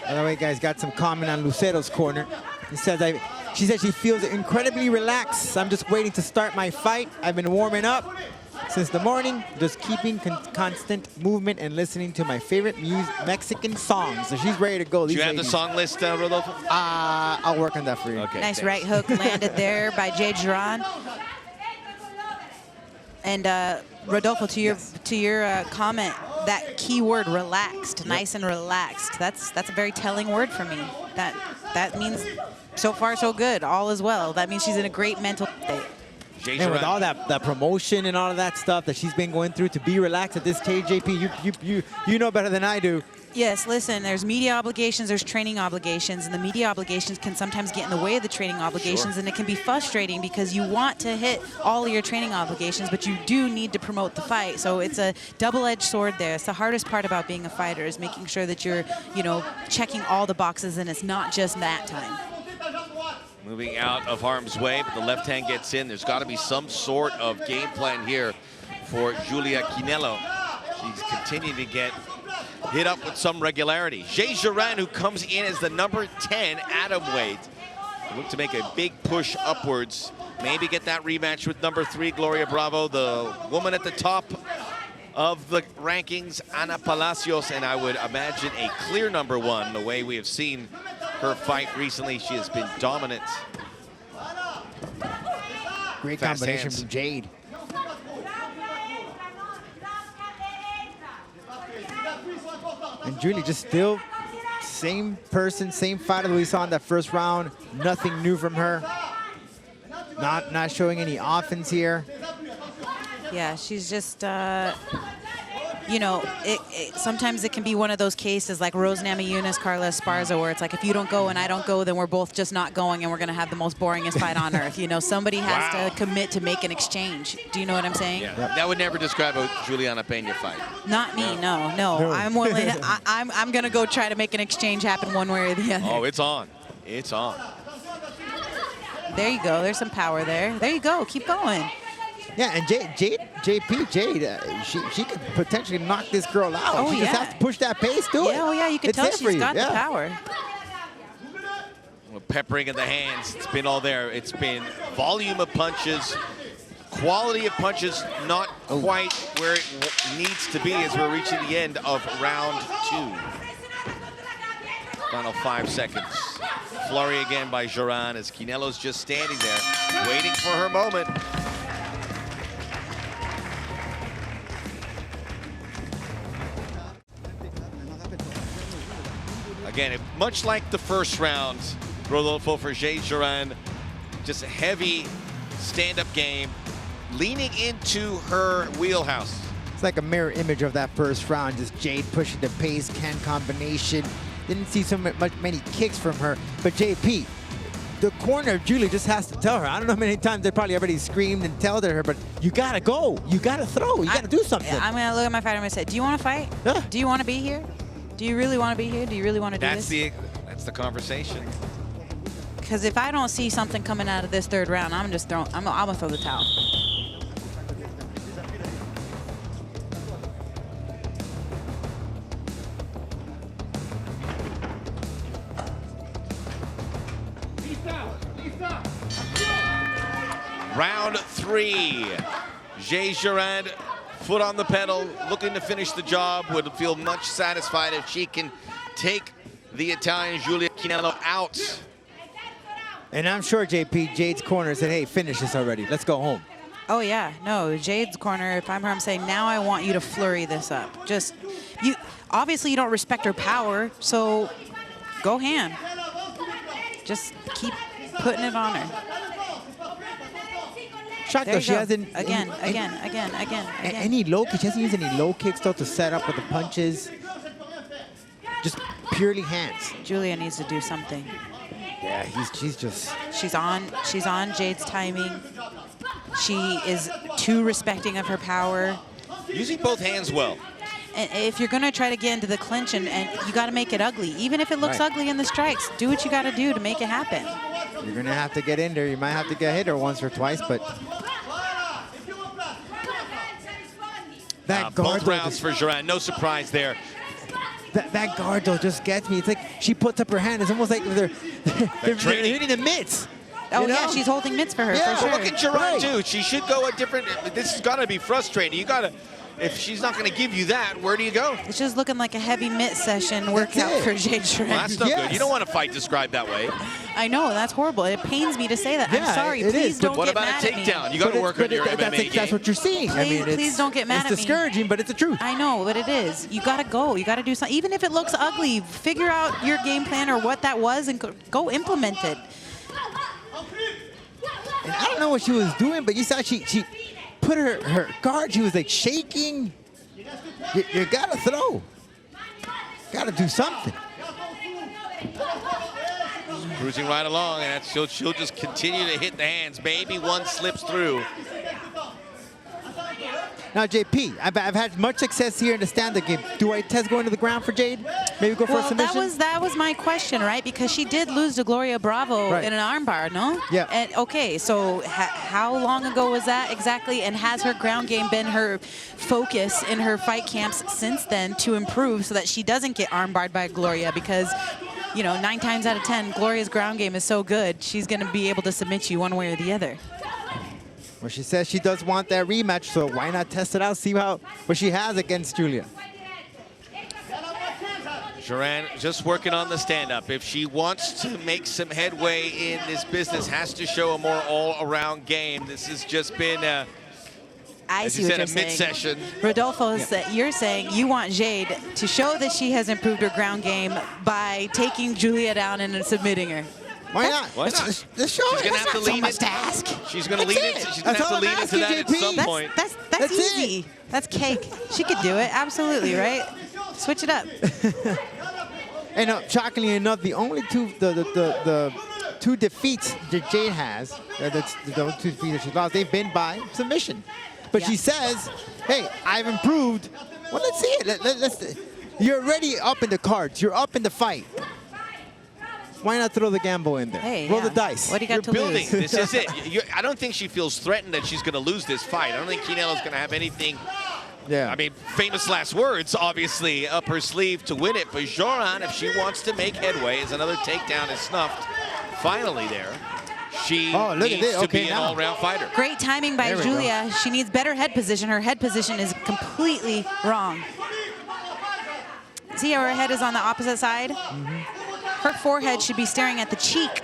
By the way, guys, got some comment on Lucero's corner. He says, she said she feels incredibly relaxed. I'm just waiting to start my fight. I've been warming up since the morning, just keeping constant movement and listening to my favorite Mexican songs. So she's ready to go. Do you have the song list, Rodolfo? I'll work on that for you. Okay, nice thanks. right hook landed there by Jade Jorand. And Rodolfo, to your comment, that key word relaxed, nice and relaxed. That's a very telling word for me. That means so far so good, all is well. That means she's in a great mental state. And with all that promotion and all of that stuff that she's been going through, to be relaxed at this stage, JP, you know better than I do. Yes, listen, there's media obligations, there's training obligations, and the media obligations can sometimes get in the way of the training obligations, and it can be frustrating because you want to hit all of your training obligations, but you do need to promote the fight. So it's a double-edged sword there. It's the hardest part about being a fighter, is making sure that you're, you know, checking all the boxes, and it's not just that time. Moving out of harm's way, but the left hand gets in. There's got to be some sort of game plan here for Giulia Chinello. She's continuing to get hit up with some regularity. Jade Jorand, who comes in as the number 10 atomweight, look to make a big push upwards. Maybe get that rematch with number 3, Gloria Bravo, the woman at the top of the rankings, Ana Palacios, and I would imagine a clear number 1, the way we have seen her fight recently. She has been dominant. Great Fast combination hands from Jade. And Giulia just still same person, same fighter that we saw in that first round. Nothing new from her. Not showing any offense here. Yeah, she's just, you know, sometimes it can be one of those cases like Rose Namajunas, Carla Esparza, where it's like, if you don't go and I don't go, then we're both just not going, and we're going to have the most boringest fight on earth. You know, somebody has to commit to make an exchange. Do you know what I'm saying? Yeah. That would never describe a Juliana Pena fight. Not me, no. I'm willing. I'm going to go try to make an exchange happen one way or the other. Oh, it's on. It's on. There you go. There's some power there. There you go. Keep going. Yeah, and Jade, she could potentially knock this girl out. Oh, she just has to push that pace, do it. Yeah, oh yeah, you can tell she's got the power. Well, peppering in the hands, it's been all there. It's been volume of punches, quality of punches, not quite where it needs to be as we're reaching the end of round 2. Final 5 seconds. Flurry again by Jorand as Chinello's just standing there, waiting for her moment. Again, much like the first round, Rodolfo, for Jade Jorand, just a heavy stand-up game, leaning into her wheelhouse. It's like a mirror image of that first round. Just Jade pushing the pace, can combination. Didn't see many kicks from her. But JP, the corner of Giulia just has to tell her. I don't know how many times they probably already screamed and told her, but you gotta go. You gotta throw. You gotta do something. I'm gonna look at my fighter and say, do you want to fight? Yeah. Do you want to be here? Do you really want to be here? Do you really want to do this? That's the conversation. Because if I don't see something coming out of this third round, I'm gonna throw the towel. Round 3. Jade Jorand, foot on the pedal, looking to finish the job. Would feel much satisfied if she can take the Italian Giulia Chinello out. And I'm sure, JP, Jade's corner said, hey, finish this already. Let's go home. Oh, yeah. No, Jade's corner, if I'm her, I'm saying, now I want you to flurry this up. Just, obviously you don't respect her power, so go hand. Just keep putting it on her. Shocked though, she hasn't... Again. Any low kicks? She hasn't used any low kicks, though, to set up with the punches. Just purely hands. Giulia needs to do something. Yeah, she's just... She's on Jade's timing. She is too respecting of her power. Using both hands well. And if you're going to try to get into the clinch, and you got to make it ugly. Even if it looks ugly in the strikes, do what you got to do to make it happen. You're going to have to get in there. You might have to get hit her once or twice, but... That guard both rounds for Jorand. No surprise there. That guard, though, just gets me. It's like she puts up her hand. It's almost like they're hitting the mitts. Oh, yeah, she's holding mitts for her, for sure. Well, look at Jorand, too. She should go a different... This has got to be frustrating. You got to... If she's not going to give you that, where do you go? It's just looking like a heavy mitt session workout for Jade Jorand. Well, that's not good. You don't want a fight described that way. I know, that's horrible. It pains me to say that. I'm sorry. Please don't get mad at me. What about a takedown? You got to work on your MMA game. That's what you're seeing. Please don't get mad at me. It's discouraging, but it's the truth. I know, but it is. You got to go. You got to do something. Even if it looks ugly, figure out your game plan or what that was and go implement it. And I don't know what she was doing, but you saw she put her guard. She was like shaking. You gotta throw. Gotta do something. Cruising right along, and she'll just continue to hit the hands. Maybe one slips through. Now, JP, I've had much success here in the stand-up game. Do I test going to the ground for Jade? Maybe go for a submission? That was my question, right? Because she did lose to Gloria Bravo in an armbar, no? Yeah. And okay, so how long ago was that exactly? And has her ground game been her focus in her fight camps since then to improve so that she doesn't get armbarred by Gloria? Because, you know, 9 times out of 10, Gloria's ground game is so good, she's going to be able to submit you one way or the other. Well, she says she does want that rematch, so why not test it out, see what she has against Giulia. Jorand just working on the stand-up. If she wants to make some headway in this business, has to show a more all-around game. This has just been, as you said, a mid-session. Rodolfo, you're saying you want Jade to show that she has improved her ground game by taking Giulia down and submitting her. Why not? Why not? Let's show She's gonna have to lean to ask. She's gonna lean into. She's gonna have to lean into that at some point. That's easy. That's cake. She could do it. Absolutely, right? Switch it up. And shockingly enough, the only two defeats that Jade has, the 2 defeats that she's lost, they've been by submission. But she says, "Hey, I've improved." Well, let's see it. You're already up in the cards. You're up in the fight. Why not throw the gamble in there? Hey, roll the dice. What do you got to building. lose? This is it. I don't think she feels threatened that she's going to lose this fight. I don't think Chinello's going to have anything. Yeah. I mean, famous last words, obviously, up her sleeve to win it. But Jorand, if she wants to make headway, as another takedown is snuffed, finally there, she needs to be an all-round fighter. Great timing by Giulia. She needs better head position. Her head position is completely wrong. See how her head is on the opposite side? Mm-hmm. Her forehead should be staring at the cheek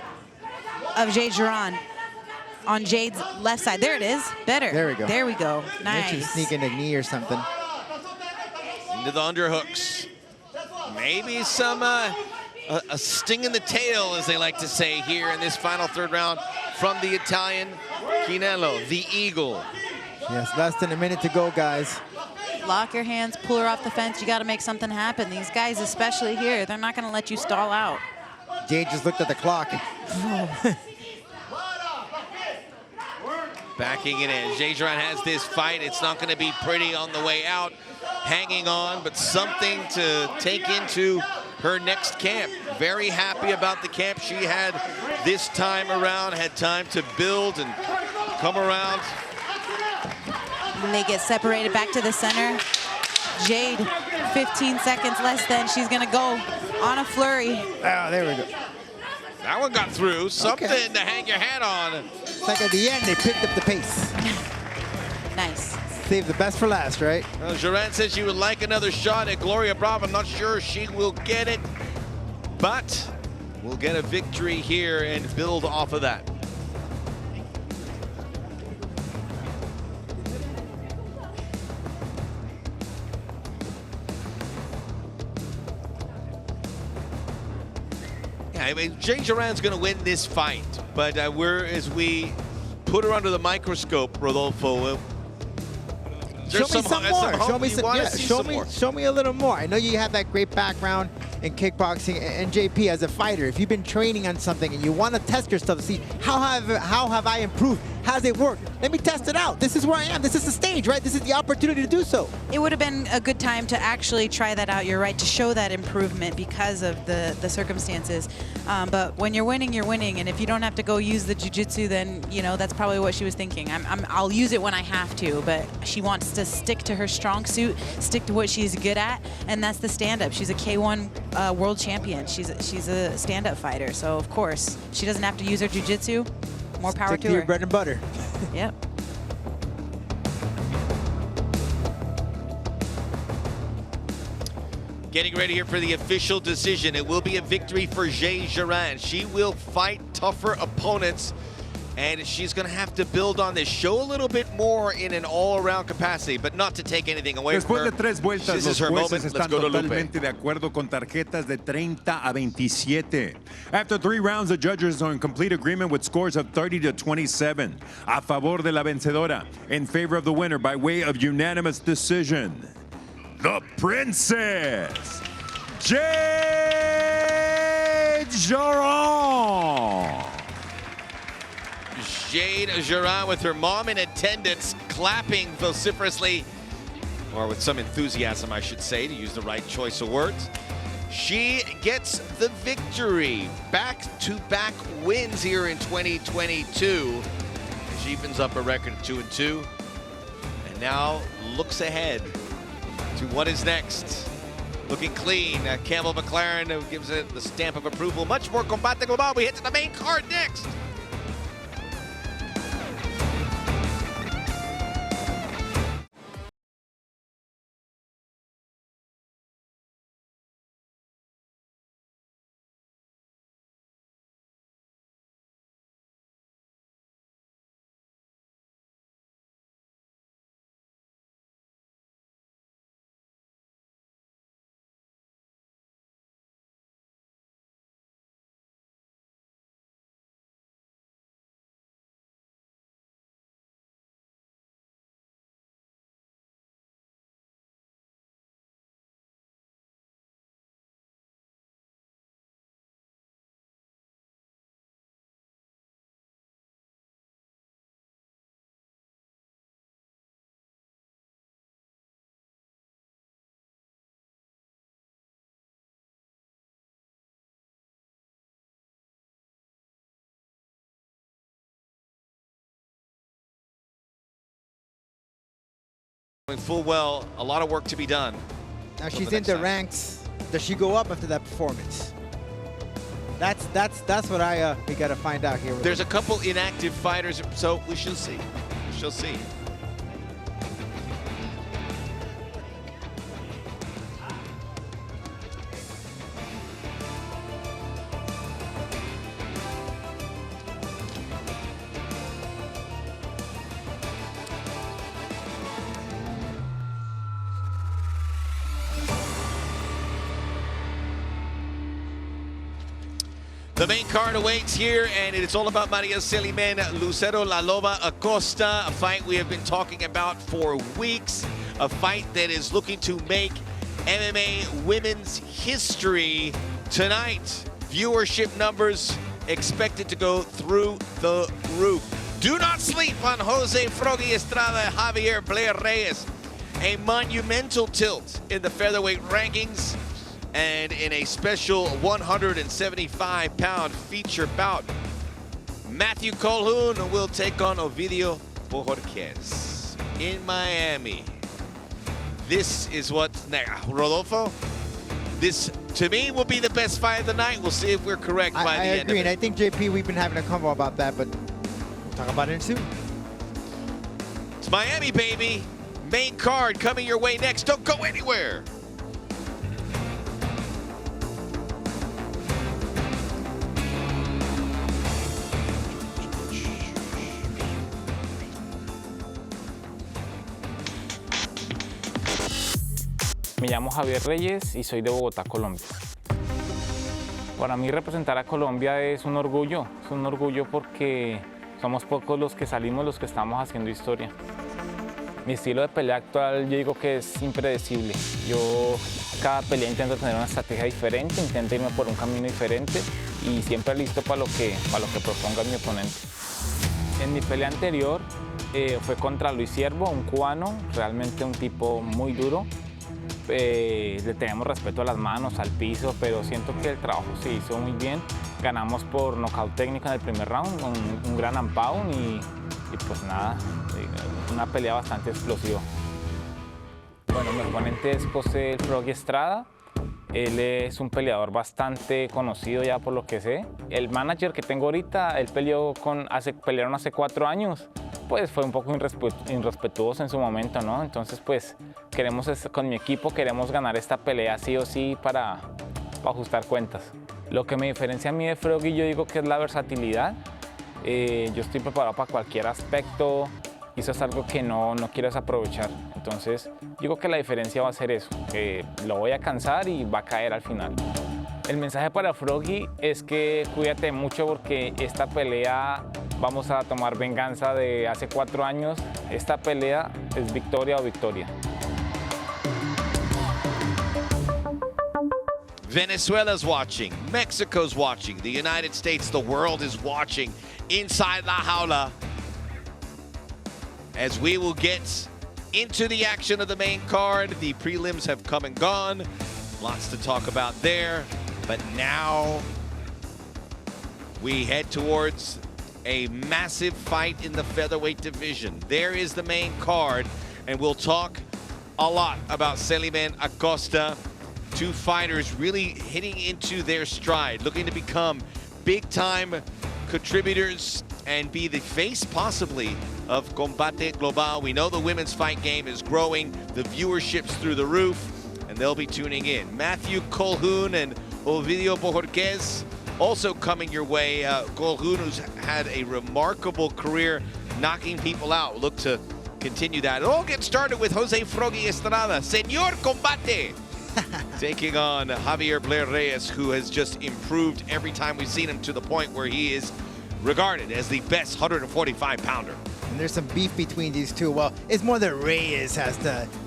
of Jade Jorand on Jade's left side. There it is. Better. There we go. There we go. Nice. Maybe sneak in a knee or something. Into the underhooks. Maybe some a sting in the tail, as they like to say here in this final 3rd round from the Italian Chinello, the Eagle. Yes, less than a minute to go, guys. Lock your hands, pull her off the fence. You got to make something happen. These guys, especially here, they're not going to let you stall out. Jade just looked at the clock. Backing it in. Jade Jorand has this fight. It's not going to be pretty on the way out. Hanging on, but something to take into her next camp. Very happy about the camp she had this time around. Had time to build and come around. And they get separated back to the center. Jade, 15 seconds less than. She's going to go on a flurry. Oh, there we go. That one got through. Something to hang your hat on. It's like at the end, they picked up the pace. Nice. Save the best for last, right? Well, Jorand says she would like another shot at Gloria Bravo. I'm not sure she will get it, but we'll get a victory here and build off of that. Yeah, I mean, Jade Jorand's going to win this fight, but as we put her under the microscope, Rodolfo, Show me some more. Show me some. Yeah, some more. Show me a little more. I know you have that great background in kickboxing and JP as a fighter. If you've been training on something and you want to test yourself to see how have I improved? How's it work? Let me test it out. This is where I am. This is the stage, right? This is the opportunity to do so. It would have been a good time to actually try that out. You're right, to show that improvement because of the circumstances. But when you're winning, you're winning. And if you don't have to go use the jiu-jitsu, then, you know, that's probably what she was thinking. I'll use it when I have to, but she wants to stick to her strong suit, stick to what she's good at, and that's the stand-up. She's a K1 world champion. She's a stand-up fighter. So, of course, she doesn't have to use her jiu-jitsu. More power Stick to to your her. bread and butter. Yep. Getting ready here for the official decision. It will be a victory for Jade Jorand. She will fight tougher opponents, and she's going to have to build on this. Show a little bit more in an all-around capacity, but not to take anything away from Después her. de 3 vueltas, This los is her jueces moment. Let's están go to Lupe. totalmente de acuerdo con tarjetas de 30 a 27. After 3 rounds, the judges are in complete agreement with scores of 30 to 27. A favor de la vencedora, in favor of the winner by way of unanimous decision. The Princess, Jade Jorand. Jade Jorand with her mom in attendance, clapping vociferously, or with some enthusiasm, I should say, to use the right choice of words. She gets the victory. Back-to-back wins here in 2022. She evens up a record of 2-2, and now looks ahead to what is next. Looking clean. Campbell McLaren gives it the stamp of approval. Much more Combate Global. We hit to the main card next. Full well, a lot of work to be done. Now she's in the ranks. Does she go up after that performance? That's what we gotta find out here. There's a couple inactive fighters, so we shall see. We shall see. The main card awaits here, and it's all about Mariel Celimen, Lucero La Loba Acosta, a fight we have been talking about for weeks, a fight that is looking to make MMA women's history tonight. Viewership numbers expected to go through the roof. Do not sleep on Jose Froggy Estrada, Javier Reyes. A monumental tilt in the featherweight rankings, and in a special 175-pound feature bout, Matthew Colquhoun will take on Ovidio Bojorquez in Miami. This is what's next. Rodolfo, this, to me, will be the best fight of the night. We'll see if we're correct by the end of it. I agree, and I think, JP, we've been having a convo about that, but We'll talk about it soon. It's Miami, baby. Main card coming your way next. Don't go anywhere. Me llamo Javier Reyes y soy de Bogotá, Colombia. Para mí representar a Colombia es un orgullo porque somos pocos los que salimos, los que estamos haciendo historia. Mi estilo de pelea actual yo digo que es impredecible. Yo cada pelea intento tener una estrategia diferente, intento irme por un camino diferente y siempre listo para lo que proponga mi oponente. En mi pelea anterior fue contra Luis Siervo, un cubano, realmente un tipo muy duro. Le tenemos respeto a las manos, al piso, pero siento que el trabajo se hizo muy bien. Ganamos por nocaut técnico en el primer round, un gran unpound y pues nada, una pelea bastante explosiva. Bueno, mi oponente es José Froggy Estrada. Él es un peleador bastante conocido ya por lo que sé. El manager que tengo ahorita, él pelearon hace 4 años. Pues fue un poco irrespetuoso en su momento, ¿no? Entonces, pues, con mi equipo queremos ganar esta pelea sí o sí para ajustar cuentas. Lo que me diferencia a mí de Froggy, yo digo que es la versatilidad. Yo estoy preparado para cualquier aspecto y eso es algo que no quiero desaprovechar. Entonces, digo que la diferencia va a ser eso, que lo voy a cansar y va a caer al final. El mensaje para Froggy es que cuídate mucho porque esta pelea vamos a tomar venganza de hace 4 años. Esta pelea es victoria o victoria. Venezuela's watching, Mexico's watching, the United States, the world is watching inside La Jaula as we will get into the action of the main card. The prelims have come and gone. Lots to talk about there. But now we head towards a massive fight in the featherweight division. There is the main card, and we'll talk a lot about Celimen, Acosta. 2 fighters really hitting into their stride, looking to become big-time contributors and be the face, possibly, of Combate Global. We know the women's fight game is growing, the viewership's through the roof, and they'll be tuning in. Matthew Colquhoun and Ovidio Bojorquez also coming your way. Colquhoun, who's had a remarkable career knocking people out, look to continue that. It all gets started with Jose Froggy Estrada, Señor Combate, taking on Javier Reyes, who has just improved every time we've seen him to the point where he is regarded as the best 145-pounder. And there's some beef between these two. Well, it's more that Reyes has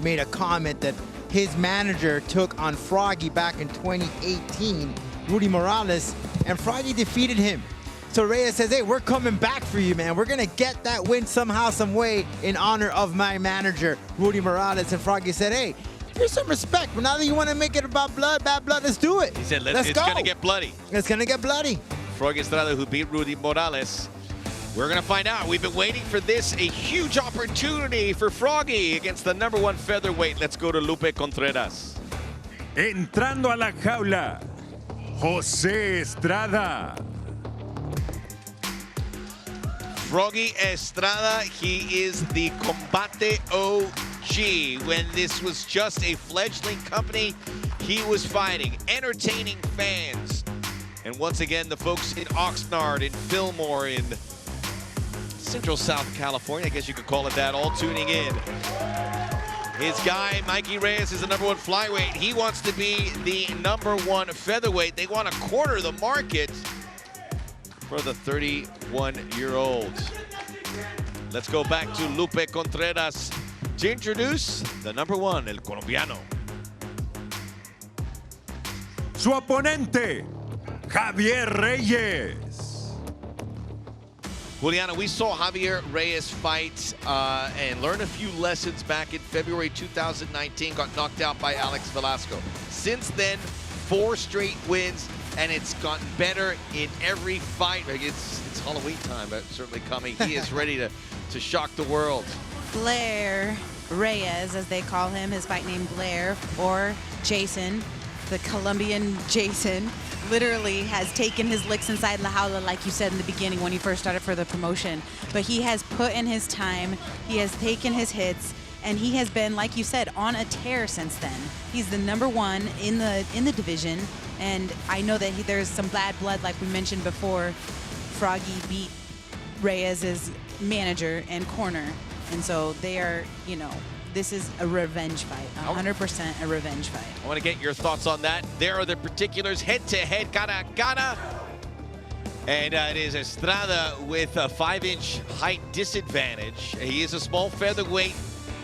made a comment that his manager took on Froggy back in 2018, Rudy Morales, and Froggy defeated him. So Reyes says, hey, we're coming back for you, man. We're going to get that win somehow, some way in honor of my manager, Rudy Morales. And Froggy said, hey, here's some respect. But now that you want to make it about blood, bad blood, let's do it. He said, let's it's go. going to get bloody. It's going to get bloody. Froggy Estrada, who beat Rudy Morales. We're going to find out. We've been waiting for this, a huge opportunity for Froggy against the #1 featherweight. Let's go to Lupe Contreras. Entrando a la jaula, José Estrada. Froggy Estrada, he is the Combate OG. When this was just a fledgling company, he was fighting, entertaining fans. And once again, the folks in Oxnard, in Fillmore, in Central South California, I guess you could call it that, all tuning in. His guy, Mikey Reyes, is the #1 flyweight. He wants to be the #1 featherweight. They want to corner the market for the 31-year-old. Let's go back to Lupe Contreras to introduce the #1, el colombiano. Su oponente, Javier Reyes. Juliana, we saw Javier Reyes fight and learn a few lessons back in February 2019, got knocked out by Alex Velasco. Since then, 4 straight wins, and it's gotten better in every fight. It's Halloween time, but certainly coming. He is ready to shock the world. Blair Reyes, as they call him, his fight name Blair, or Jason, the Colombian Jason. literally has taken his licks inside La Jaula, like you said in the beginning when he first started for the promotion. But he has put in his time, he has taken his hits, and he has been, like you said, on a tear since then. He's the #1 in the division, and I know that there's some bad blood, like we mentioned before. Froggy beat Reyes' manager and corner, and so they are, you know, this is a revenge fight, 100% a revenge fight. I want to get your thoughts on that. There are the particulars, head-to-head, cara. And it is Estrada with a 5-inch height disadvantage. He is a small featherweight,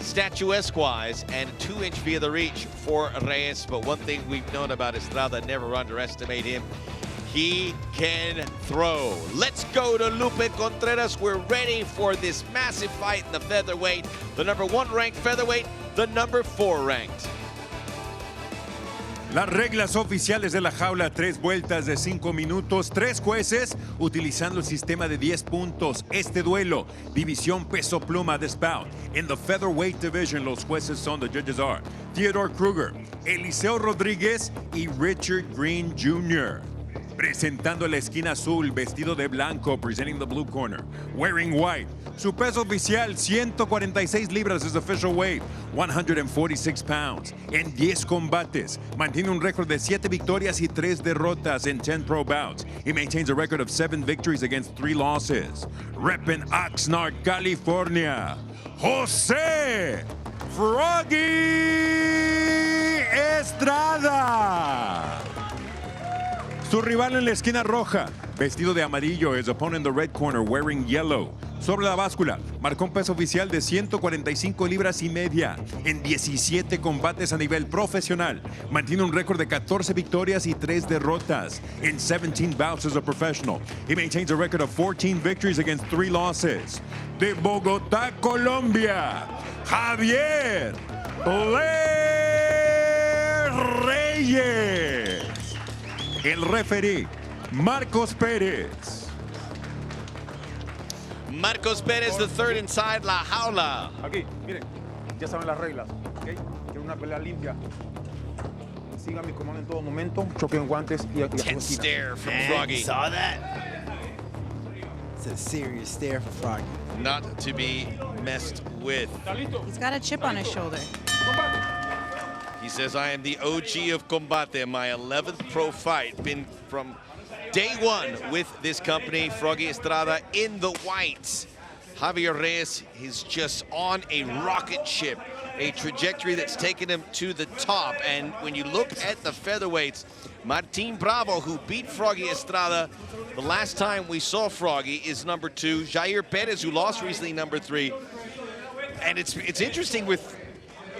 statuesque-wise, and 2-inch via the reach for Reyes. But one thing we've known about Estrada, never underestimate him. He can throw. Let's go to Lupe Contreras. We're ready for this massive fight in the featherweight. The #1 ranked featherweight, the #4 ranked. Las reglas oficiales de la jaula, 3 vueltas de 5 minutos, 3 jueces utilizando el sistema de 10 puntos. Este duelo, división peso pluma de Spout. In the featherweight division, los jueces son, the judges are Theodore Kruger, Eliseo Rodríguez y Richard Green Jr. Presentando la esquina azul, vestido de blanco, presenting the blue corner, wearing white. Su peso oficial, 146 libras, is official weight, 146 pounds. En 10 combates, mantiene un récord de 7 victorias y 3 derrotas en 10 pro bouts. He maintains a record of 7 victories against 3 losses. Reppin' Oxnard, California, José Froggy Estrada. Su rival en la esquina roja, vestido de amarillo, his opponent in the red corner, wearing yellow. Sobre la báscula, marcó un peso oficial de 145 libras y media en 17 combates a nivel profesional. Mantiene un récord de 14 victorias y 3 derrotas in 17 bouts as a professional. He maintains a record of 14 victories against 3 losses. De Bogotá, Colombia, Javier Reyes. El referee, Marcos Pérez. Marcos Pérez, the third inside La Jaula. Aquí, miren, ya saben las reglas, ¿ok? Quiero una pelea limpia. Sigan mi comando en todo momento, choquen guantes y Tense stare from Froggy. Saw that? It's a serious stare for Froggy. Not to be messed with. He's got a chip on his shoulder. He says, I am the OG of Combate, my 11th pro fight. Been from day 1 with this company. Froggy Estrada in the whites. Javier Reyes is just on a rocket ship, a trajectory that's taken him to the top. And when you look at the featherweights, Martin Bravo, who beat Froggy Estrada the last time we saw Froggy, is #2. Jair Perez, who lost recently, #3. And it's interesting with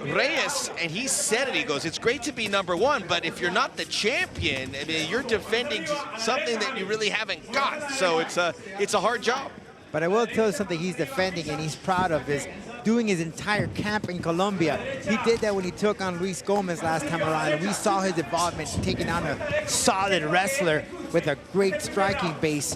Reyes, and he said it, he goes, it's great to be #1, but if you're not the champion, I mean, you're defending something that you really haven't got. So it's a hard job. But I will tell you something he's defending and he's proud of is doing his entire camp in Colombia. He did that when he took on Luis Gomez last time around, and we saw his involvement taking on a solid wrestler with a great striking base.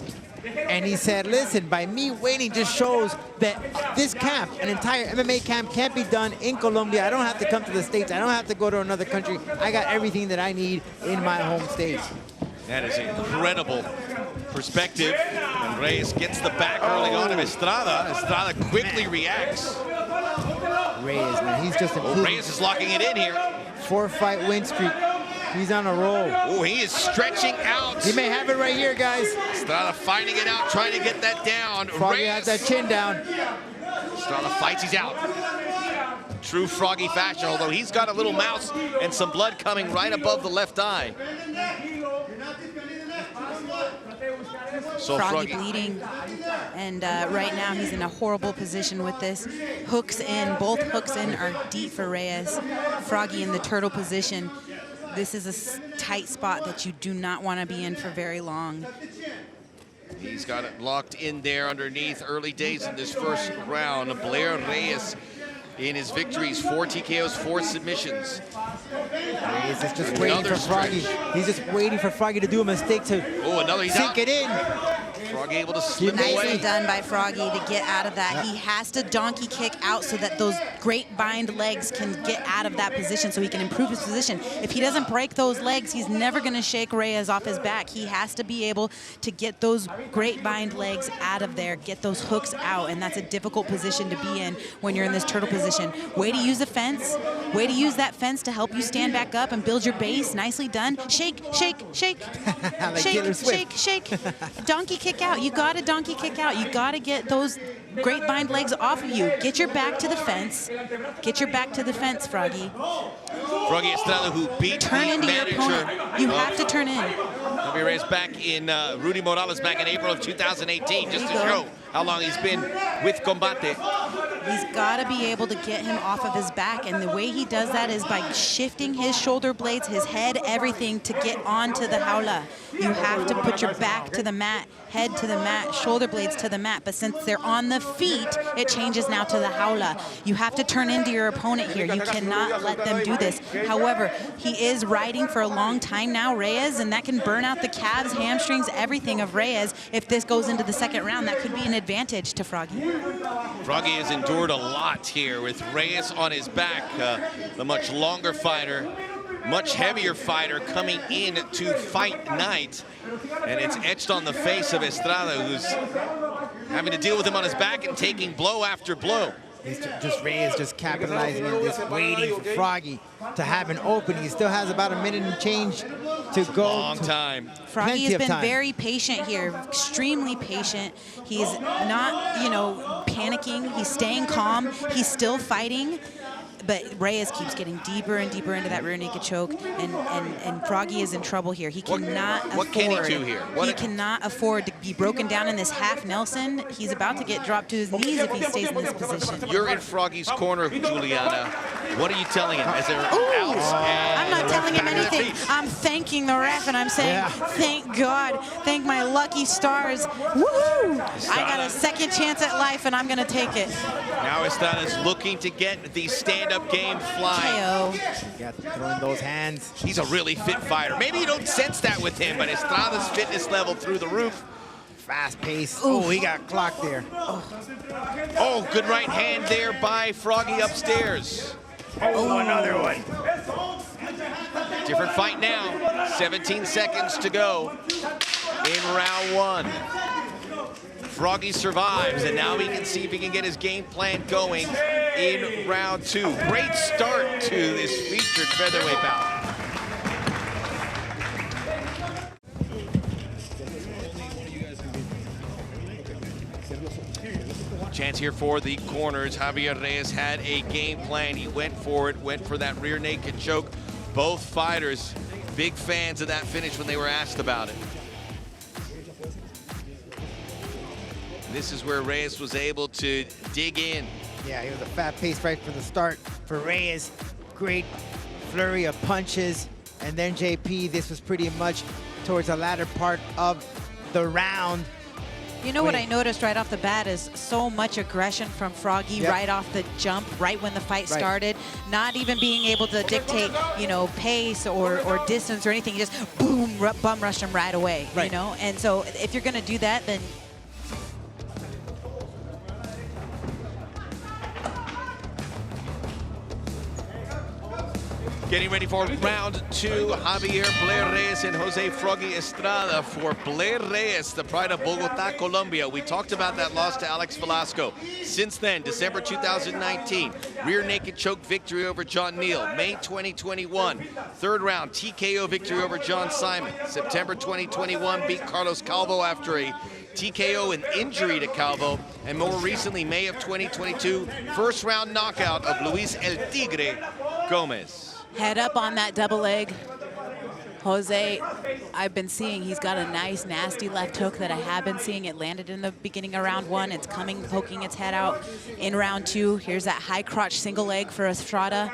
And he said, listen, by me waiting just shows that this camp, an entire MMA camp, can't be done in Colombia. I don't have to come to the States. I don't have to go to another country. I got everything that I need in my home state. That is incredible perspective. And Reyes gets the back early on of Estrada. Estrada quickly reacts. Reyes, man, he's just improved. Reyes is locking it in here. 4-fight win streak. He's on a roll. Oh, he is stretching out. He may have it right here, guys. Estrada fighting it out, trying to get that down. Froggy has that chin down. Estrada fights, he's out. True Froggy fashion, although he's got a little mouse and some blood coming right above the left eye. So Froggy bleeding, and right now he's in a horrible position with this. Hooks in, both hooks in are deep for Reyes. Froggy in the turtle position. This is a tight spot that you do not want to be in for very long. He's got it locked in there underneath. Early days in this first round. Blair Reyes in his victories, 4 TKOs, 4 submissions. Reyes is just waiting for Froggy. He's just waiting for Froggy to do a mistake to another, he's sink out. it in. Froggy able to slip away. Nicely done by Froggy to get out of that. He has to donkey kick out so that those great bind legs can get out of that position so he can improve his position. If he doesn't break those legs, he's never going to shake Reyes off his back. He has to be able to get those great bind legs out of there, get those hooks out, and that's a difficult position to be in when you're in this turtle position. Way to use the fence. Way to use that fence to help you stand back up and build your base. Nicely done. Shake, shake, shake. Like shake, shake, shake. Donkey kick out. You got to donkey kick out. You got to get those great bind legs off of you. Get your back to the fence. Get your back to the fence, Froggy. Froggy Estrada, who beat Turn the into your manager. opponent. You have to turn in. Javier Reyes back in Rudy Morales back in April of 2018, just to show how long he's been with Combate. He's got to be able to get him off of his back, and the way he does that is by shifting his shoulder blades, his head, everything to get onto the jaula. You have to put your back to the mat, head to the mat, shoulder blades to the mat, but since they're on the feet, it changes now to the jaula. You have to turn into your opponent here. You cannot let them do this. However, he is riding for a long time now, Reyes, and that can burn out the calves, hamstrings, everything of Reyes. If this goes into the second round, that could be an advantage to Froggy. Froggy has endured a lot here with Reyes on his back, the much longer fighter, much heavier fighter coming in to fight night, and it's etched on the face of Estrada, who's having to deal with him on his back and taking blow after blow. He's just Reyes just capitalizing on this, waiting for Froggy to have an opening. He still has about a minute and change to go. Long time. Froggy has been very patient here, extremely patient. He's not, you know, panicking. He's staying calm. He's still fighting. But Reyes keeps getting deeper and deeper into that rear naked choke, and Froggy is in trouble here. He cannot afford. What can he do here? He cannot afford to be broken down in this half Nelson. He's about to get dropped to his knees if he stays in this position. You're in Froggy's corner, Giuliana. What are you telling him? Is there I'm not telling him anything. I'm thanking the ref, and I'm saying, thank God, thank my lucky stars. Woo! I got a second chance at life, and I'm going to take it. Now Estrada's looking to get the stand-up game flying. KO. You got to throw in those hands. He's a really fit fighter. Maybe you don't sense that with him, but Estrada's fitness level through the roof. Fast pace. Oh, he got clocked there. Oh, good right hand there by Froggy upstairs. Oh, another one. Different fight now. 17 seconds to go in round one. Froggy survives, and now we can see if he can get his game plan going in round two. Great start to this featured featherweight bout. Chance here for the corners. Javier Reyes had a game plan. He went for it, went for that rear naked choke. Both fighters, big fans of that finish when they were asked about it. This is where Reyes was able to dig in. Yeah, he was a fat pace right from the start for Reyes. Great flurry of punches. And then JP, this was pretty much towards the latter part of the round. You know what I noticed right off the bat is so much aggression from Froggy right off the jump, right when the fight started. Not even being able to dictate, you know, pace or distance or anything. You just boom, bum rush him right away, you know? And so if you're going to do that, then getting ready for round two, Javier Blair Reyes and Jose Froggy Estrada. For Blair Reyes, the pride of Bogota, Colombia. We talked about that loss to Alex Velasco. Since then, December 2019, rear naked choke victory over John Neal. May 2021, third round TKO victory over John Simon. September 2021, beat Carlos Calvo after a TKO and injury to Calvo, and more recently, May of 2022, first round knockout of Luis El Tigre Gomez. head up on that double leg. Jose, I've been seeing he's got a nice, nasty left hook that I have been seeing. It landed in the beginning of round one. It's coming, poking its head out in round two. Here's that high crotch single leg for Estrada.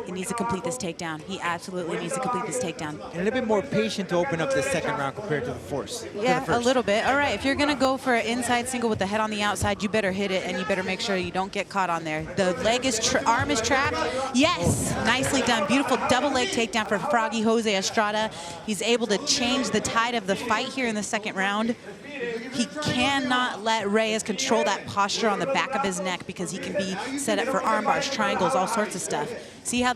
He needs to complete this takedown. He absolutely needs to complete this takedown. And a little bit more patient to open up the second round compared to the first. Yeah, a little bit. All right, if you're gonna go for an inside single with the head on the outside, you better hit it, and you better make sure you don't get caught on there. The leg is, arm is trapped. Yes, nicely done. Beautiful double leg takedown for Froggy Jose Estrada. He's able to change the tide of the fight here in the second round. He cannot let Reyes control that posture on the back of his neck because he can be set up for arm bars, triangles, all sorts of stuff. See how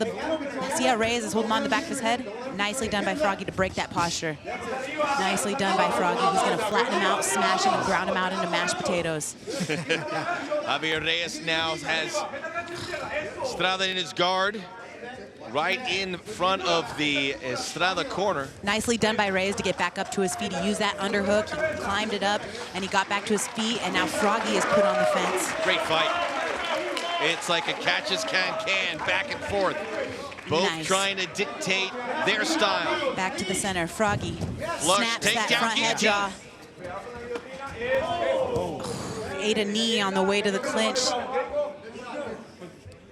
Reyes is holding on the back of his head? Nicely done by Froggy to break that posture. Nicely done by Froggy. He's going to flatten him out, smash him, and ground him out into mashed potatoes. Javier Reyes now has Estrada in his guard, right in front of the Estrada corner. Nicely done by Reyes to get back up to his feet. He used that underhook, he climbed it up, and he got back to his feet, and now Froggy is put on the fence. Great fight. It's like a catch-as-can, back and forth. Both trying to dictate their style. Back to the center, Froggy Flush, snaps take that down front head guillotine. jaw. Ate a knee on the way to the clinch.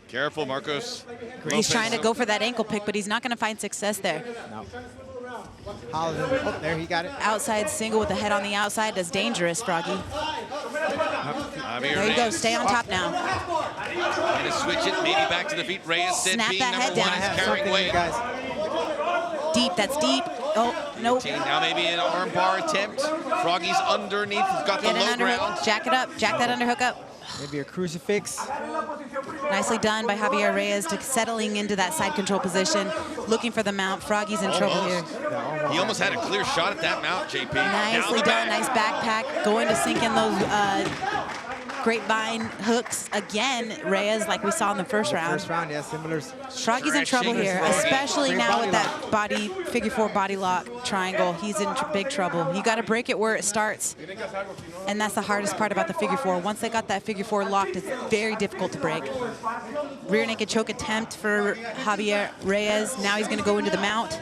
Careful, Marcos. He's trying to go for that ankle pick, but he's not going to find success there. No. Oh, there, he got it. Outside single with the head on the outside. That's dangerous, Froggy. There you go. Stay on top now. Trying to switch it, maybe back to the feet. Reyes said Snap being that number head one down. is carrying weight. Deep, that's deep. Oh, nope. Now maybe an arm bar attempt. Froggy's underneath. He's got the Get an low underhook. ground. Jack it up. Jack that underhook up. Maybe a crucifix. Nicely done by Javier Reyes to settling into that side control position, looking for the mount. Froggy's in trouble here. He almost had a clear shot at that mount, JP. Nicely done, nice backpack. Going to sink in those grapevine hooks again, Reyes, like we saw in the first round. First round, yeah, similar. Froggy's in trouble here, especially now with that figure four body lock triangle. He's in big trouble. You got to break it where it starts, and that's the hardest part about the figure four. Once they got that figure four locked, it's very difficult to break. Rear naked choke attempt for Javier Reyes. Now he's going to go into the mount.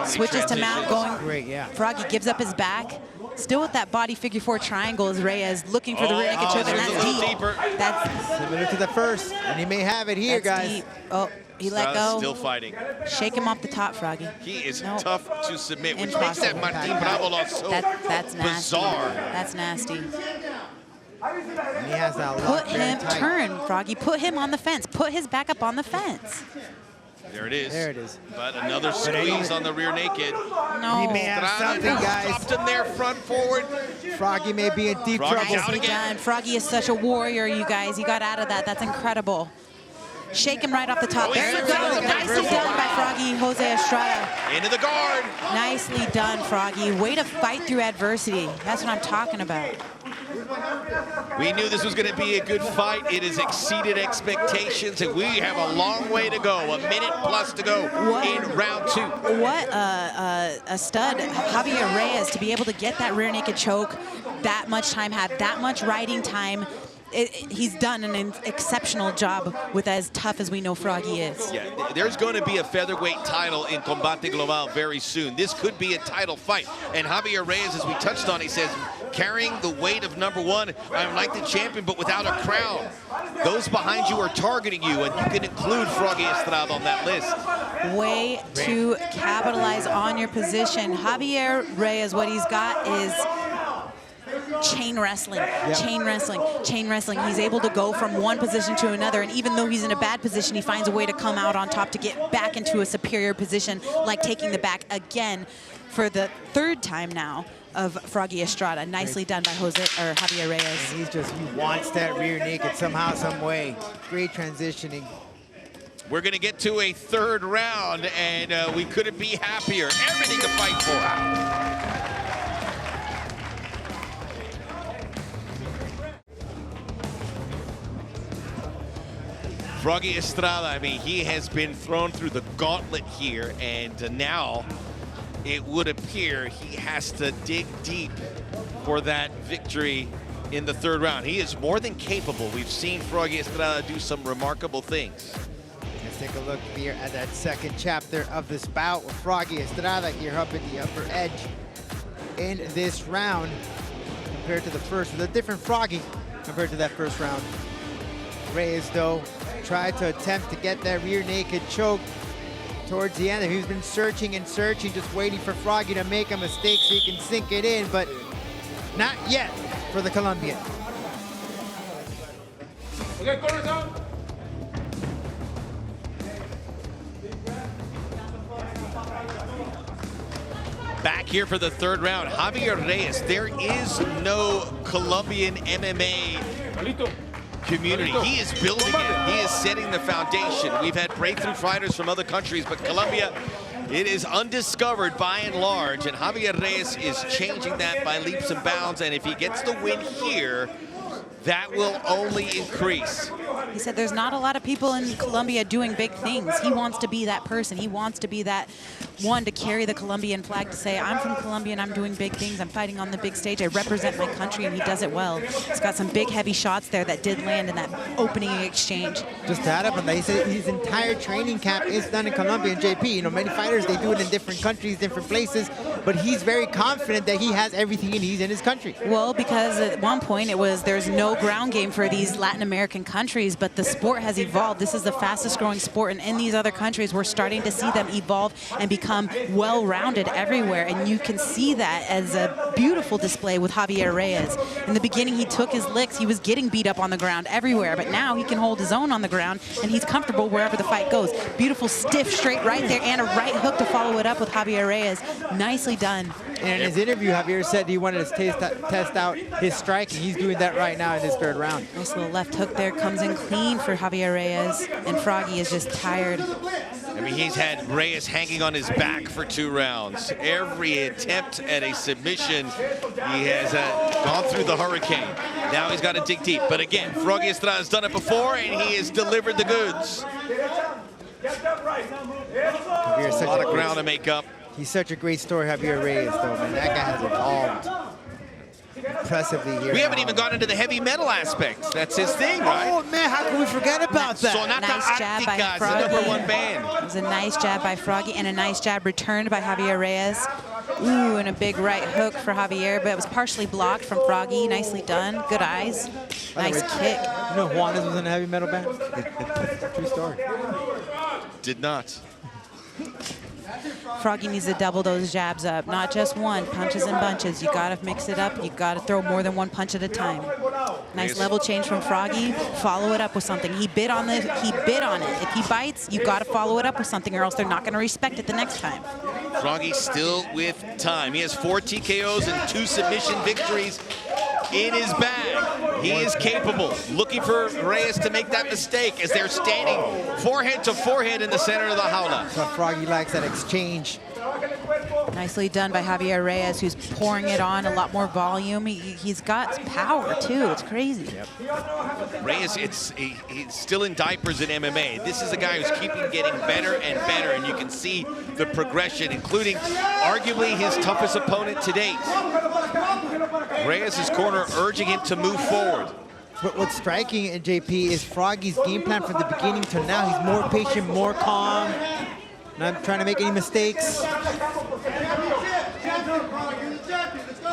Switches to mount, going. Great, yeah. Froggy gives up his back. Still with that body figure four triangle is Reyes looking for the rear naked choke, and that's deep. That's similar to the first, and he may have it here, guys. Deep. Oh, he let go. Still fighting. Shake him off the top, Froggy. He is tough to submit, which Impossible. makes that Martin Bravo loss so that's nasty. bizarre. That's nasty. And he has that lock Put him, turn, Froggy. Put him on the fence. Put his back up on the fence. There it is. There it is. But another squeeze on the rear naked. No. He may have something, guys. Stopped him there, front forward. Froggy may be in deep trouble. Nicely done. Froggy is such a warrior, you guys. He got out of that. That's incredible. Shake him right off the top. There you go. Nicely done by Froggy Jose Estrada. Into the guard. Nicely done, Froggy. Way to fight through adversity. That's what I'm talking about. We knew this was going to be a good fight. It has exceeded expectations, and we have a long way to go. A minute plus to go in round two. What a stud, Javier Reyes, to be able to get that rear naked choke, that much time, have that much riding time. He's done an exceptional job with as tough as we know Froggy is. Yeah, there's going to be a featherweight title in Combate Global very soon. This could be a title fight. And Javier Reyes, as we touched on, he says, carrying the weight of number one, I'm like the champion, but without a crown. Those behind you are targeting you, and you can include Froggy Estrada on that list. Way to capitalize on your position. Javier Reyes, what he's got is chain wrestling, chain wrestling, chain wrestling. He's able to go from one position to another, and even though he's in a bad position, he finds a way to come out on top to get back into a superior position, like taking the back again for the third time now of Froggy Estrada. Nicely done by Javier Reyes. And he wants that rear naked somehow, some way. Great transitioning. We're going to get to a third round, and we couldn't be happier. Everything to fight for. Froggy Estrada, I mean, he has been thrown through the gauntlet here, and now it would appear he has to dig deep for that victory in the third round. He is more than capable. We've seen Froggy Estrada do some remarkable things. Let's take a look here at that second chapter of this bout with Froggy Estrada here up at the upper edge in this round compared to the first, with a different Froggy compared to that first round. Reyes, though, tried to attempt to get that rear naked choke towards the end. He's been searching and searching, just waiting for Froggy to make a mistake so he can sink it in, but not yet for the Colombian. Okay, corner down. Back here for the third round, Javier Reyes. There is no Colombian MMA community. He is building it. He is setting the foundation. We've had breakthrough fighters from other countries, but Colombia, it is undiscovered by and large, and Javier Reyes is changing that by leaps and bounds, and if he gets the win here, that will only increase. He said there's not a lot of people in Colombia doing big things. He wants to be that person. He wants to be that one to carry the Colombian flag, to say, I'm from Colombia and I'm doing big things. I'm fighting on the big stage. I represent my country, and he does it well. He's got some big, heavy shots there that did land in that opening exchange. Just to add up on that, he said his entire training camp is done in Colombia and JP. You know, many fighters, they do it in different countries, different places, but he's very confident that he has everything he needs in his country. Well, because at one point it was there's no ground game for these Latin American countries, but the sport has evolved. This is the fastest growing sport, and in these other countries, we're starting to see them evolve and become well-rounded everywhere, and you can see that as a beautiful display with Javier Reyes. In the beginning, he took his licks. He was getting beat up on the ground everywhere, but now he can hold his own on the ground, and he's comfortable wherever the fight goes. Beautiful, stiff, straight right there, and a right hook to follow it up with Javier Reyes. Nicely done. And in his interview, Javier said he wanted to test out his striking. He's doing that right now in this third round. Nice little left hook there, comes in clean for Javier Reyes, and Froggy is just tired. I mean, he's had Reyes hanging on his back for 2 rounds. Every attempt at a submission, he has gone through the hurricane. Now he's got to dig deep. But again, Froggy Estrada has done it before, and he has delivered the goods. A lot of ground to make up. He's such a great story, Javier Reyes, though, man. That guy has evolved impressively here. We haven't even gone into the heavy metal aspects. That's his thing, right? Oh, man, how can we forget about that? Sonata Nice jab by Arctica, Froggy. the #1 band. It was a nice jab by Froggy and a nice jab returned by Javier Reyes. Ooh, and a big right hook for Javier, but it was partially blocked from Froggy. Nicely done. Good eyes. Nice kick. You know Juanes was in a heavy metal band? True story. Did not. Froggy needs to double those jabs up, not just one, punches and bunches. You gotta mix it up. You gotta throw more than one punch at a time. Nice level change from Froggy. Follow it up with something. He bid on it. If he bites, you gotta follow it up with something, or else they're not gonna respect it the next time. Froggy still with time. He has 4 TKOs and 2 submission victories in his bag. He is capable. Looking for Reyes to make that mistake as they're standing forehead to forehead in the center of the jaula. So Froggy likes that exchange. Nicely done by Javier Reyes, who's pouring it on, a lot more volume. He's got power, too. It's crazy. Reyes, he's still in diapers in MMA. This is a guy who's getting better and better, and you can see the progression, including arguably his toughest opponent to date. Reyes' corner urging him to move forward. But what's striking in JP is Froggy's game plan from the beginning to now. He's more patient, more calm, not trying to make any mistakes.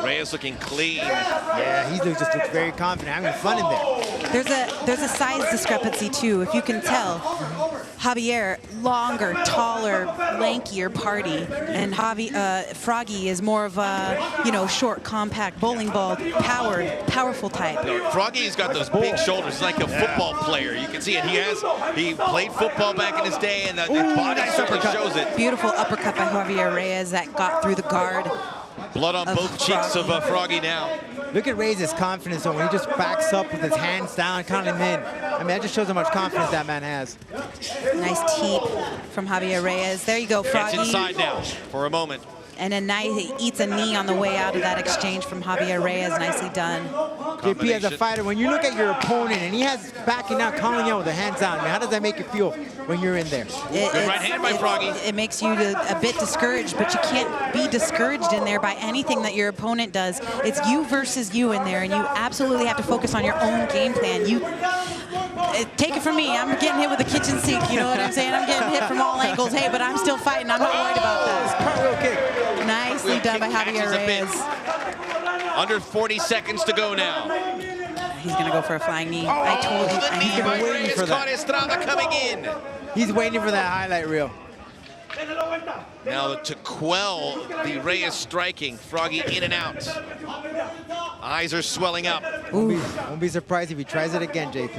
Reyes looking clean. Yeah, he just looks very confident, having fun in there. There's a size discrepancy too, if you can tell. Javier, longer, taller, lankier party, and Froggy is more of a, short, compact, bowling ball, powerful type. Froggy's got those big shoulders, like a football player. You can see it. He played football back in his day, and the body certainly shows it. Beautiful uppercut by Javier Reyes that got through the guard. Blood on both cheeks of Froggy now. Look at Reyes' confidence, though, when he just backs up with his hands down, count him in. I mean, that just shows how much confidence that man has. Nice teep from Javier Reyes. There you go, Froggy. Gets inside now for a moment. And he eats a knee on the way out of that exchange from Javier Reyes. Nicely done. JP, as a fighter, when you look at your opponent and he has backing out, calling out with the hands down, how does that make you feel when you're in there? Good right hand by Froggy. It makes you a bit discouraged, but you can't be discouraged in there by anything that your opponent does. It's you versus you in there, and you absolutely have to focus on your own game plan. Take it from me, I'm getting hit with a kitchen sink, you know what I'm saying? I'm getting hit from all angles, hey, but I'm still fighting, I'm not worried about that. Cartwheel kick. Nicely done by Javier Reyes. Under 40 seconds to go now. he's going to go for a flying knee. I told you. The knee by Reyes caught Estrada coming in. He's waiting for that highlight reel. Now to quell the Reyes striking, Froggy in and out. Eyes are swelling up. Won't be surprised if he tries it again, JP.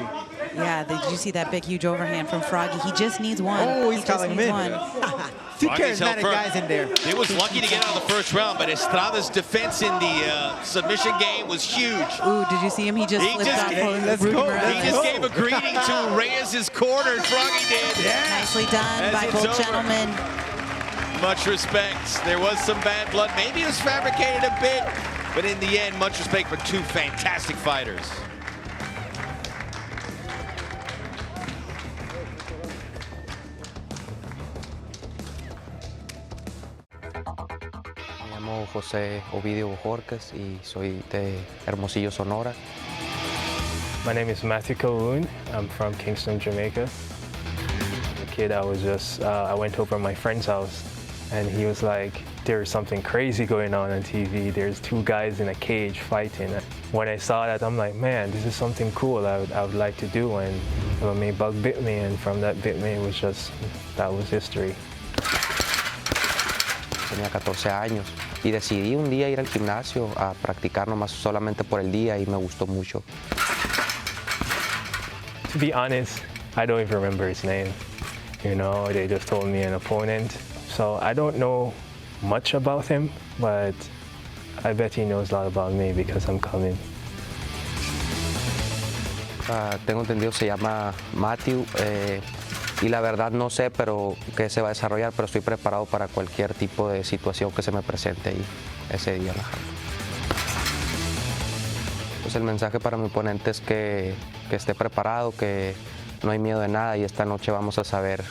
Yeah, did you see that big, huge overhand from Froggy? He just needs one. Oh, he's calling him in. Two Froggy's held charismatic firm. guys in there. He was lucky to get out of the first round, but Estrada's defense in the submission game was huge. Ooh, did you see him? He just flipped off. He just gave a greeting to Reyes' corner, Froggy did. Nicely done by both gentlemen. Much respect. There was some bad blood. Maybe it was fabricated a bit, but in the end, much respect for two fantastic fighters. Me llamo José Ovidio Bojorquez y soy de Hermosillo, Sonora. My name is Matthew Colquhoun. I'm from Kingston, Jamaica. As a kid, I went over to my friend's house, and he was like, there's something crazy going on TV. There's two guys in a cage fighting. When I saw that, I'm like, man, this is something cool I would like to do. And my bug bit me, and from that bit me, that was history. Tenía 14 años y decidí un día ir al gimnasio a practicar nomás solamente por el día y me gustó mucho. To be honest, I don't even remember his name. You know, they just told me an opponent. So I don't know much about him, but I bet he knows a lot about me because I'm coming. Tengo entendido se llama Matthew y la verdad no sé pero qué se va a desarrollar, pero estoy preparado para cualquier tipo de situación que se me presente ahí ese día en la jaula. Pues el mensaje para mi oponente es que esté preparado, que no hay miedo de nada y esta noche vamos a saber,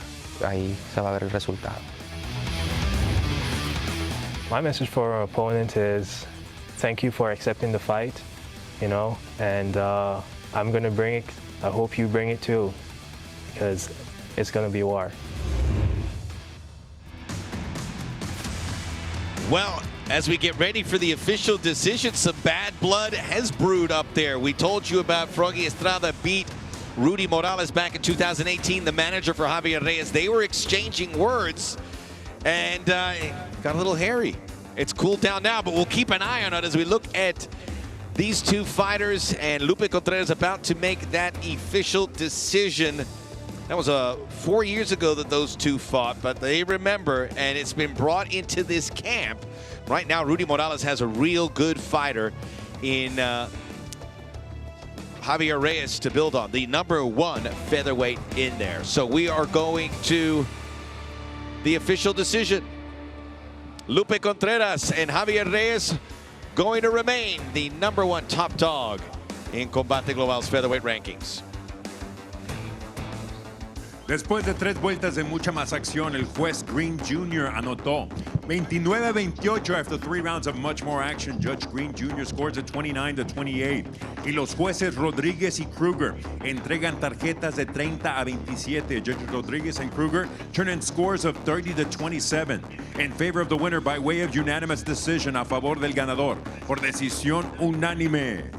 ahí se va a ver el resultado. My message for our opponent is thank you for accepting the fight, you know, and I'm going to bring it. I hope you bring it too, because it's going to be war. Well, as we get ready for the official decision, some bad blood has brewed up there. We told you about Froggy Estrada beat Rudy Morales back in 2018, the manager for Javier Reyes. They were exchanging words, and got a little hairy. It's cooled down now, but we'll keep an eye on it as we look at these two fighters, and Lupe Contreras about to make that official decision. That was 4 years ago that those two fought, but they remember, and it's been brought into this camp. Right now, Rudy Morales has a real good fighter in Javier Reyes to build on, the #1 featherweight in there. So we are going to the official decision. Lupe Contreras and Javier Reyes going to remain the #1 top dog in Combate Global's featherweight rankings. Después de 3 vueltas de mucha más acción, el juez Green Jr. anotó 29-28 after 3 rounds of much more action. Judge Green Jr. scores at 29-28. Y los jueces Rodríguez y Kruger entregan tarjetas de 30-27. Judges Rodríguez and Kruger turn in scores of 30-27 in favor of the winner by way of unanimous decision a favor del ganador por decisión unánime.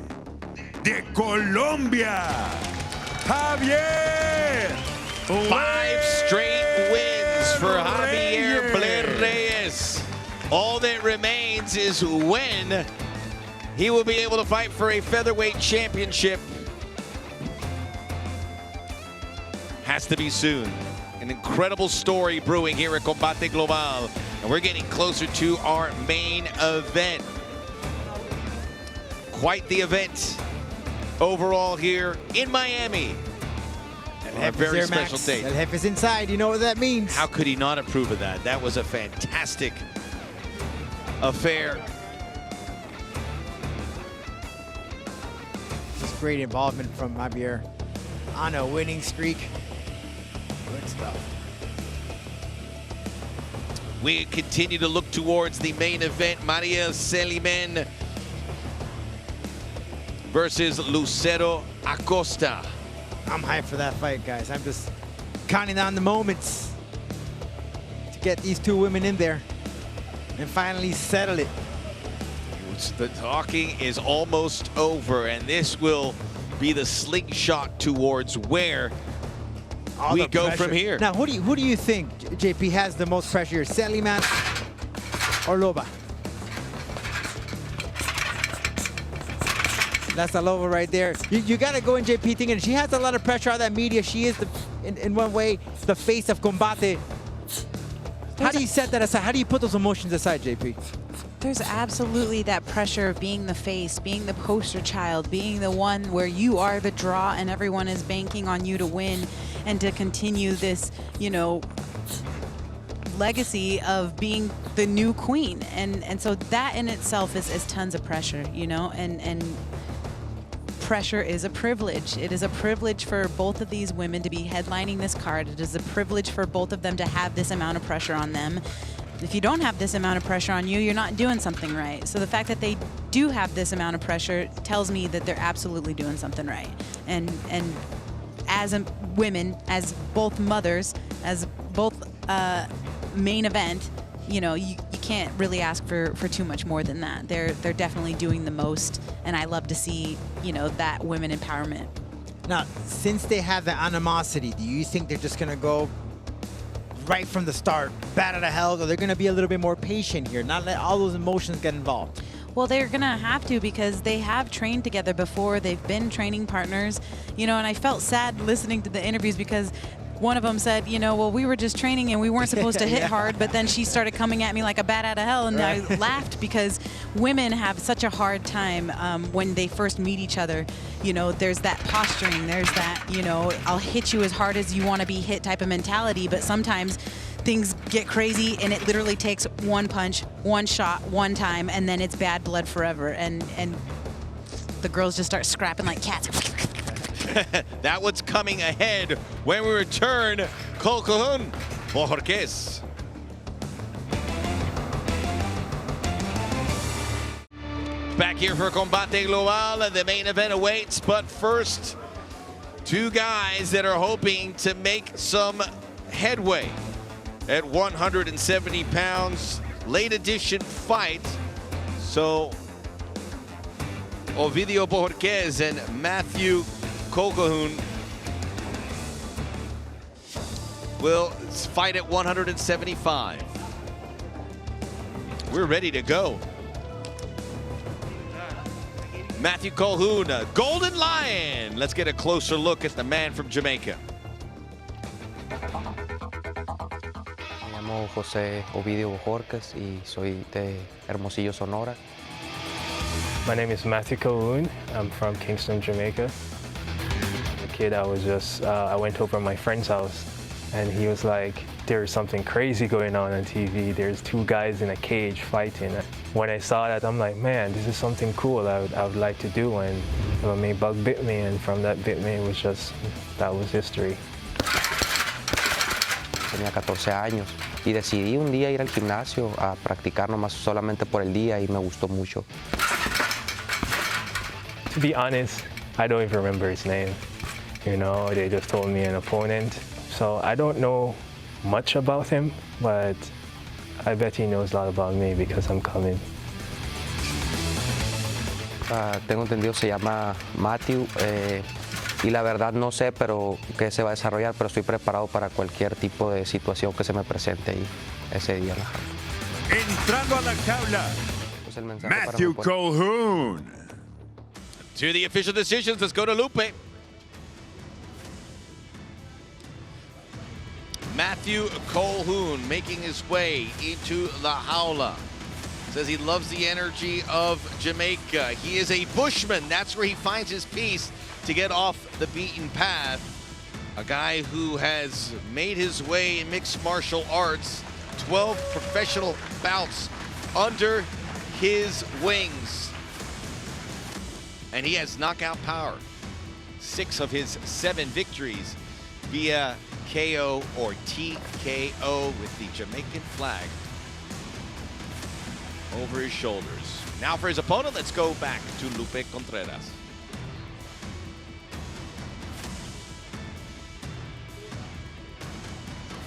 De Colombia, Javier! 5 straight wins for Javier Reyes. All that remains is when he will be able to fight for a featherweight championship. Has to be soon. An incredible story brewing here at Combate Global. And we're getting closer to our main event. Quite the event overall here in Miami. A very special date. El Jefe's inside, you know what that means. How could he not approve of that? That was a fantastic affair. Just great involvement from Javier on a winning streak. Good stuff. We continue to look towards the main event. Mariel Celimen versus Lucero Acosta. I'm hyped for that fight, guys. I'm just counting down the moments to get these two women in there and finally settle it. The talking is almost over, and this will be the slingshot towards where All we the go pressure. from here. Now, who do you think, JP, has the most pressure here, Celimen or Loba? That's the Loba right there. You got to go in, JP, thinking she has a lot of pressure on that media. She is, in one way, the face of Combate. How do you set that aside? How do you put those emotions aside, JP? There's absolutely that pressure of being the face, being the poster child, being the one where you are the draw and everyone is banking on you to win and to continue this, you know, legacy of being the new queen. And so that in itself is tons of pressure, you know, and pressure is a privilege. It is a privilege for both of these women to be headlining this card. It is a privilege for both of them to have this amount of pressure on them. If you don't have this amount of pressure on you, you're not doing something right. So the fact that they do have this amount of pressure tells me that they're absolutely doing something right. And as women, as both mothers, as both main event, you know, you can't really ask for too much more than that. They're definitely doing the most, and I love to see, you know, that women empowerment. Now, since they have the animosity, do you think they're just gonna go right from the start, bat out of hell, or they're gonna be a little bit more patient here, not let all those emotions get involved? Well, they're gonna have to, because they have trained together before. They've been training partners, you know, and I felt sad listening to the interviews because one of them said, you know, well, we were just training and we weren't supposed to hit hard, but then she started coming at me like a bat out of hell, and I laughed because women have such a hard time when they first meet each other. You know, there's that posturing, there's that, you know, I'll hit you as hard as you want to be hit type of mentality, but sometimes things get crazy and it literally takes one punch, one shot, one time, and then it's bad blood forever, and the girls just start scrapping like cats. That what's coming ahead when we return. Colquhoun, Bojorquez. Back here for Combate Global, the main event awaits, but first, two guys that are hoping to make some headway at 170 pounds, late edition fight. So, Ovidio Bojorquez and Matthew Colquhoun will fight at 175. We're ready to go. Matthew Colquhoun, Golden Lion. Let's get a closer look at the man from Jamaica. Me llamo José Ovidio Bojorquez y soy de Hermosillo, Sonora. My name is Matthew Colquhoun. I'm from Kingston, Jamaica. As a kid, I went over to my friend's house, and he was like, there's something crazy going on TV. There's two guys in a cage fighting. When I saw that, I'm like, man, this is something cool I would like to do. And my bug bit me, and from that bit me, that was history. Tenía 14 años y decidí un día ir al gimnasio a practicar nomás solamente por el día y me gustó mucho. To be honest, I don't even remember his name. You know, they just told me an opponent. So I don't know much about him, but I bet he knows a lot about me because I'm coming. Tengo entendido se llama Matthew y la verdad no sé pero qué se va a desarrollar, pero estoy preparado para cualquier tipo de situación que se me presente ahí ese día. Entrando a la jaula, Matthew Colquhoun. To the official decisions, let's go to Lupe. Matthew Colquhoun making his way into the jaula. Says he loves the energy of Jamaica. He is a bushman. That's where he finds his peace to get off the beaten path. A guy who has made his way in mixed martial arts, 12 professional bouts under his wings. And he has knockout power. 6 of his 7 victories via KO or TKO with the Jamaican flag over his shoulders. Now for his opponent, let's go back to Lupe Contreras.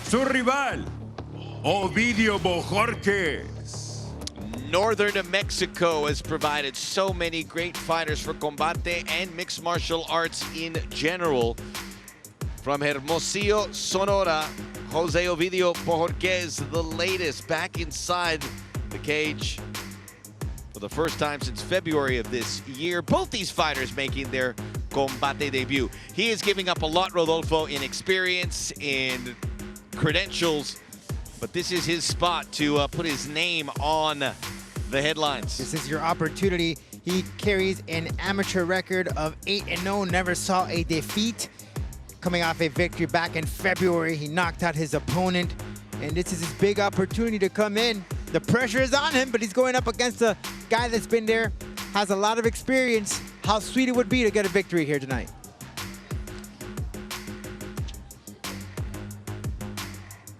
Su rival, Ovidio Bojorquez. Northern Mexico has provided so many great fighters for Combate and mixed martial arts in general. From Hermosillo, Sonora, Jose Ovidio Bojorquez, the latest, back inside the cage for the first time since February of this year. Both these fighters making their Combate debut. He is giving up a lot, Rodolfo, in experience, in credentials, but this is his spot to put his name on the headlines. This is your opportunity. He carries an amateur record of 8-0, never saw a defeat. Coming off a victory back in February, he knocked out his opponent, and this is his big opportunity to come in. The pressure is on him, but he's going up against a guy that's been there, has a lot of experience. How sweet it would be to get a victory here tonight.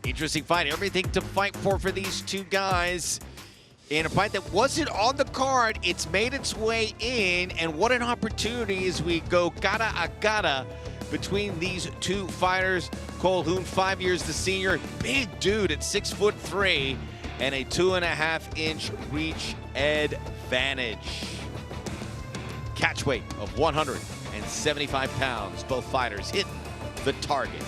Interesting fight, everything to fight for these two guys. In a fight that wasn't on the card, it's made its way in, and what an opportunity as we go cara a cara between these two fighters. Colquhoun, 5 years the senior, big dude at 6'3", and a 2.5-inch reach advantage. Catch weight of 175 pounds. Both fighters hitting the target.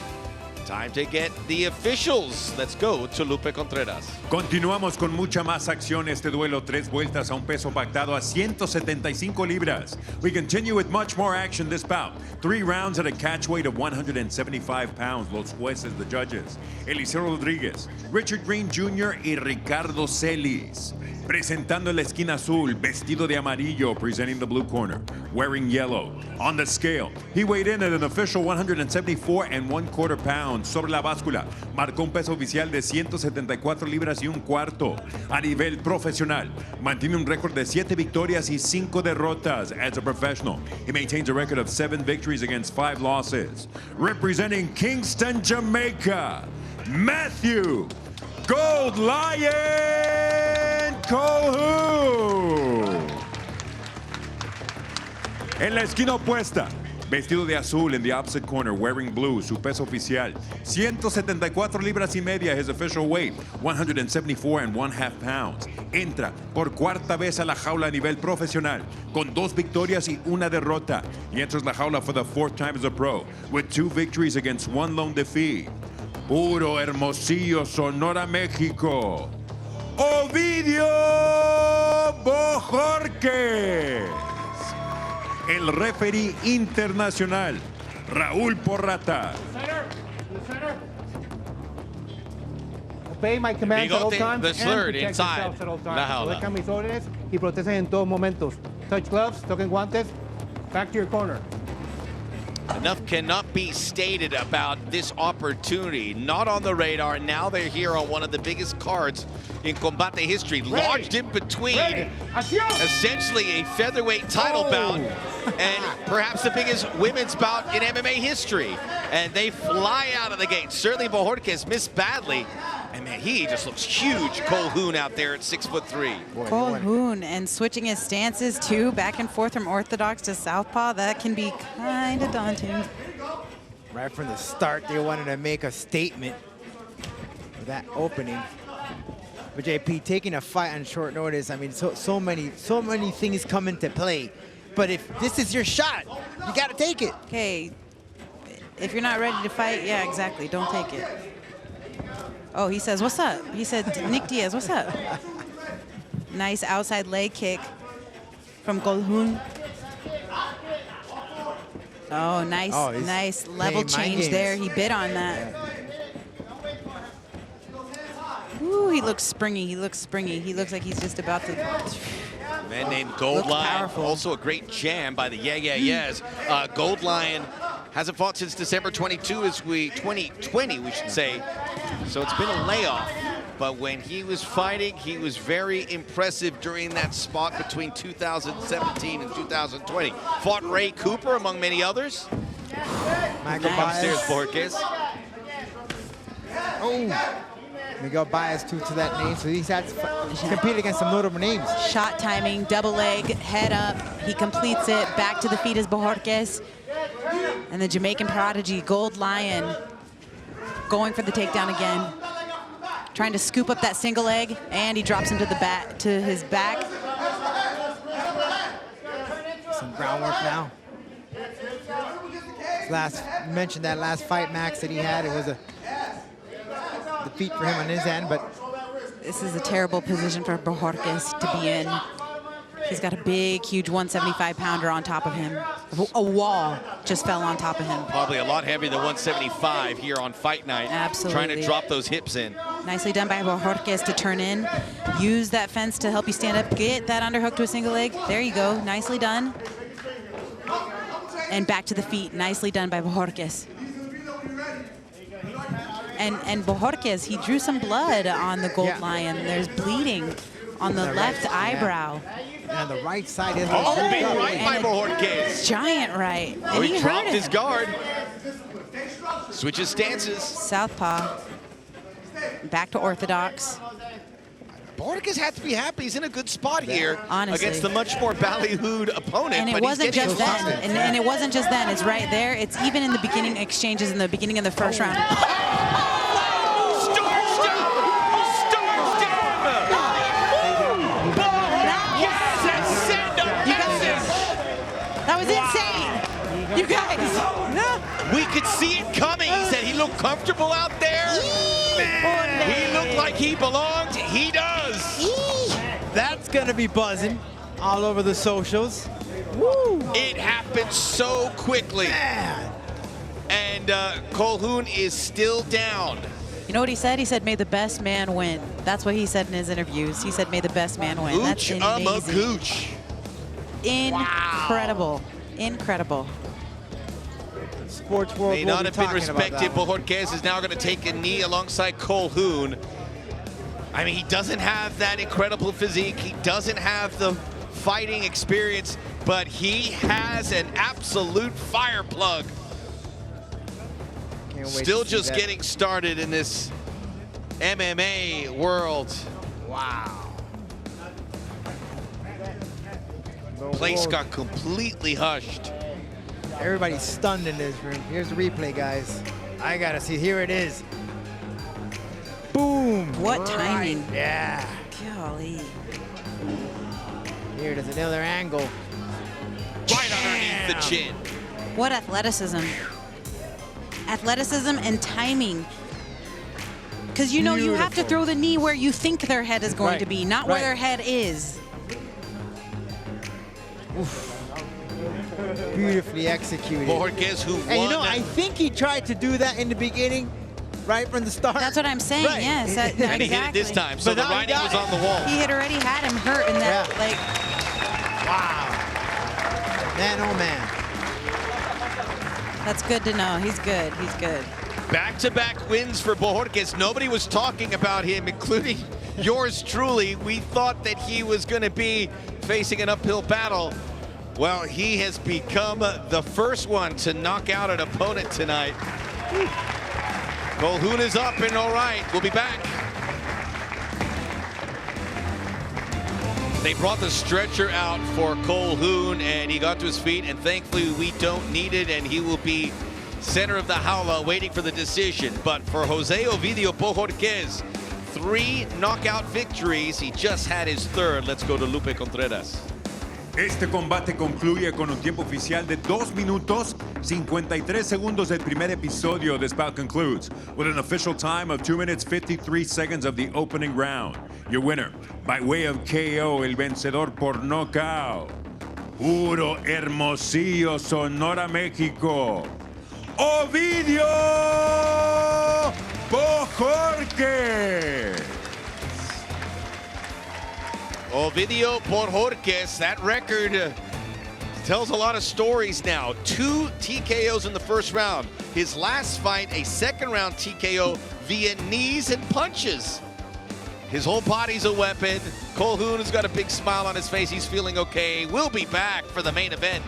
Time to get the officials. Let's go to Lupe Contreras. Continuamos con mucha más acción. Este duelo, 3 vueltas a un peso pactado a 175 libras. We continue with much more action this bout. 3 rounds at a catch weight of 175 pounds. Los jueces, the judges. Eliseo Rodríguez, Richard Green Jr. y Ricardo Celis. Presentando la esquina azul, vestido de amarillo, presenting the blue corner, wearing yellow. On the scale, he weighed in at an official 174 1/4 pounds. Sobre la báscula, marcó un peso oficial de 174 libras y un cuarto. A nivel profesional, mantiene un récord de 7 victorias y 5 derrotas. As a professional, he maintains a record of 7 victories against 5 losses. Representing Kingston, Jamaica, Matthew Gold Lion Colquhoun. En la esquina opuesta, vestido de azul in the opposite corner, wearing blue, su peso oficial, 174 libras y media, his official weight, 174 1/2 pounds. Entra por cuarta vez a la jaula a nivel profesional, con 2 victorias y 1 derrota. He enters la jaula for the 4th time as a pro, with 2 victories against 1 lone defeat. Puro Hermosillo, Sonora, México, Ovidio Bojorquez. El referee internacional, Raúl Porrata. Obey my commands at all Bigote times the and third protect inside yourselves at all la times. jaula. Obedezcan mis órdenes y protegen en todos momentos. Touch gloves, toquen guantes, back to your corner. Enough cannot be stated about this opportunity. Not on the radar. Now they're here on one of the biggest cards in Combate history. Lodged in between essentially a featherweight title bout and perhaps the biggest women's bout in MMA history. And they fly out of the gate. Certainly Bojorquez missed badly. And man, he just looks huge. Colquhoun out there at 6'3". Colquhoun, and switching his stances too, back and forth from orthodox to southpaw, that can be kind of daunting. Right from the start, they wanted to make a statement with that opening. But JP, taking a fight on short notice, I mean, so many things come into play. But if this is your shot, you got to take it. Okay, if you're not ready to fight, yeah, exactly, don't take it. Oh, he says, what's up? He said, Nick Diaz, what's up? Nice outside leg kick from Colquhoun. Oh, nice, nice level change there. He bit on that. Ooh, he looks springy. He looks springy. He looks like he's just about to. Man named Gold Lion. Also a great jam by the Yes. Gold Lion hasn't fought since December 2020, we should say. So it's been a layoff. But when he was fighting, he was very impressive during that spot between 2017 and 2020. Fought Ray Cooper, among many others. Michael Upstairs, Baez. Bojorquez. Oh, Miguel Baez to that name, so he's had to compete against some notable names. Shot timing, double leg, head up. He completes it. Back to the feet is Bojorquez. And the Jamaican prodigy, Gold Lion, going for the takedown again. trying to scoop up that single leg, and he drops him to his back. Some groundwork now. You mentioned that last fight, Max, that he had. It was a defeat for him on his end, but this is a terrible position for Bojorquez to be in. He's got a big, huge 175-pounder on top of him. A wall just fell on top of him. Probably a lot heavier than 175 here on fight night. Absolutely. Trying to drop those hips in. Nicely done by Bojorquez to turn in. Use that fence to help you stand up. Get that underhook to a single leg. There you go. Nicely done. And back to the feet. Nicely done by Bojorquez. And Bojorquez, he drew some blood on the gold lion. There's bleeding on the left eyebrow. And the right side is big right by Bojorquez. Giant right. Oh, he dropped his guard. Switches stances. Southpaw. Back to orthodox. Bojorquez has to be happy. He's in a good spot here. Honestly. Against the much more ballyhooed opponent. And it wasn't just then. And it wasn't just then. It's right there. It's even in the beginning exchanges in the beginning of the first round. That was insane. You guys. We could see it coming. He said he looked comfortable out there. He looked like he belonged. He does. That's going to be buzzing all over the socials. Woo. It happened so quickly. Man. And Colquhoun is still down. You know what he said? He said, may the best man win. That's what he said in his interviews. He said, may the best man win. That's amazing. Gooch. Incredible. Wow. Incredible. Sports world may not have been respected. Bojorquez is now going to take a knee alongside Colquhoun. I mean, he doesn't have that incredible physique. He doesn't have the fighting experience, but he has an absolute fire plug. Still just getting started in this MMA world. Wow. Place got completely hushed. Everybody's stunned in this room. Here's the replay, guys. I gotta see. Here it is. Boom. What timing. Yeah. Golly. Here it is, another angle. Right underneath the chin. What athleticism. Athleticism and timing. Because you know you have to throw the knee where you think their head is going to be, not where their head is. Oof. Beautifully executed. Bojorquez, who won. And you know, I think he tried to do that in the beginning, right from the start. That's what I'm saying, yes. And exactly. he hit it this time, so the writing was on the wall. He had already had him hurt in that, like... Wow. Man, oh man. That's good to know. He's good. He's good. Back-to-back wins for Bojorquez. Nobody was talking about him, including yours truly. We thought that he was going to be facing an uphill battle. Well, he has become the first one to knock out an opponent tonight. Colquhoun is up and all right. We'll be back. They brought the stretcher out for Colquhoun, and he got to his feet, and thankfully we don't need it, and he will be center of the jaula waiting for the decision. But for Jose Ovidio Bojorquez, 3 knockout victories. He just had his 3rd. Let's go to Lupe Contreras. Este combate concluye con un tiempo oficial de 2 minutos 53 segundos. El primer episodio. This bout concludes with an official time of 2 minutes 53 seconds of the opening round. Your winner, by way of KO, el vencedor por nocaut. Puro Hermosillo, Sonora, México. Ovidio Bojorquez. Ovidio Bojorquez, that record tells a lot of stories now. 2 TKOs in the first round. His last fight, a second-round TKO via knees and punches. His whole body's a weapon. Colquhoun has got a big smile on his face. He's feeling okay. We'll be back for the main event.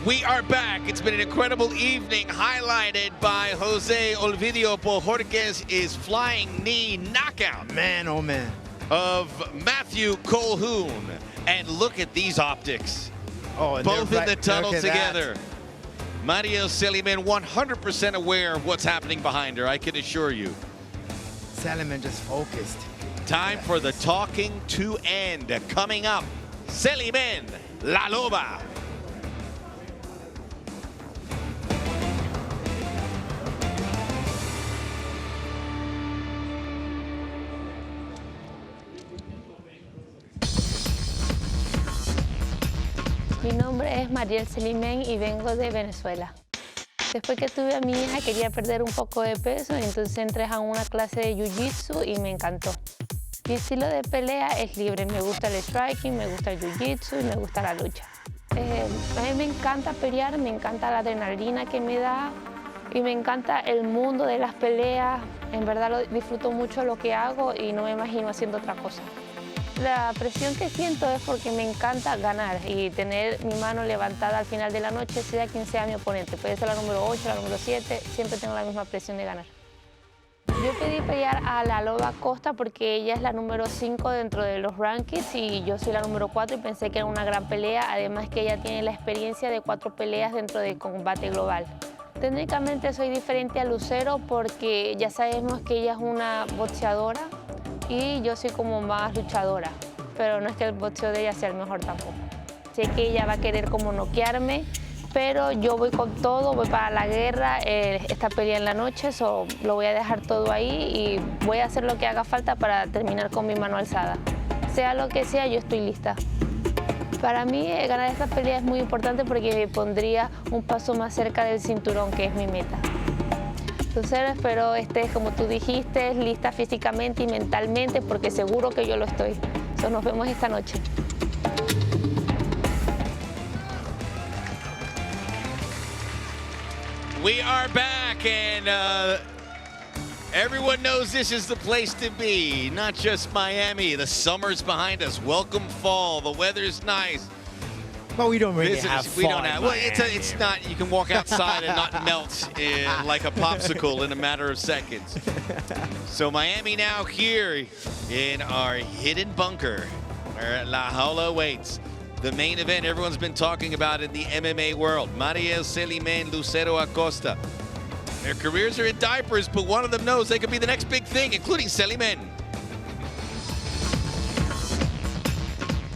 We are back. It's been an incredible evening highlighted by Jose Ovidio Bojorquez's flying knee knockout. Man, oh man. Of Matthew Colquhoun. And look at these optics. Oh, both in the tunnel together. Mariel Celimen 100% aware of what's happening behind her, I can assure you. Celimen just focused. Time for the talking to end. Coming up, Celimen, La Loba. Mi nombre es Mariel Celimen y vengo de Venezuela. Después que tuve a mi hija quería perder un poco de peso, entonces entré a una clase de Jiu-Jitsu y me encantó. Mi estilo de pelea es libre, me gusta el striking, me gusta el Jiu-Jitsu y me gusta la lucha. A mí me encanta pelear, me encanta la adrenalina que me da y me encanta el mundo de las peleas. En verdad disfruto mucho lo que hago y no me imagino haciendo otra cosa. La presión que siento es porque me encanta ganar y tener mi mano levantada al final de la noche, sea quien sea mi oponente. Puede ser la número 8, la número 7, siempre tengo la misma presión de ganar. Yo pedí pelear a la Loba Acosta porque ella es la número 5 dentro de los rankings y yo soy la número 4 y pensé que era una gran pelea, además que ella tiene la experiencia de 4 peleas dentro de combate global. Técnicamente soy diferente a Lucero porque ya sabemos que ella es una boxeadora y yo soy como más luchadora, pero no es que el boxeo de ella sea el mejor tampoco. Sé que ella va a querer como noquearme, pero yo voy con todo, voy para la guerra, esta pelea en la noche, lo voy a dejar todo ahí y voy a hacer lo que haga falta para terminar con mi mano alzada. Sea lo que sea, yo estoy lista. Para mí ganar esta pelea es muy importante porque me pondría un paso más cerca del cinturón, que es mi meta. Lucero, espero estés, como tú dijiste, lista físicamente y mentalmente, porque seguro que yo lo estoy. Nos vemos esta noche. We are back, and everyone knows this is the place to be. Not just Miami. The summer's behind us. Welcome fall. The weather's nice. But we don't really have fall. We don't have. Well, it's not. You can walk outside and not melt like a popsicle in a matter of seconds. So Miami now here in our hidden bunker, where La Jaula waits. The main event everyone's been talking about in the MMA world. Mariel Celimen, Lucero Acosta. Their careers are in diapers, but one of them knows they could be the next big thing, including Celimen.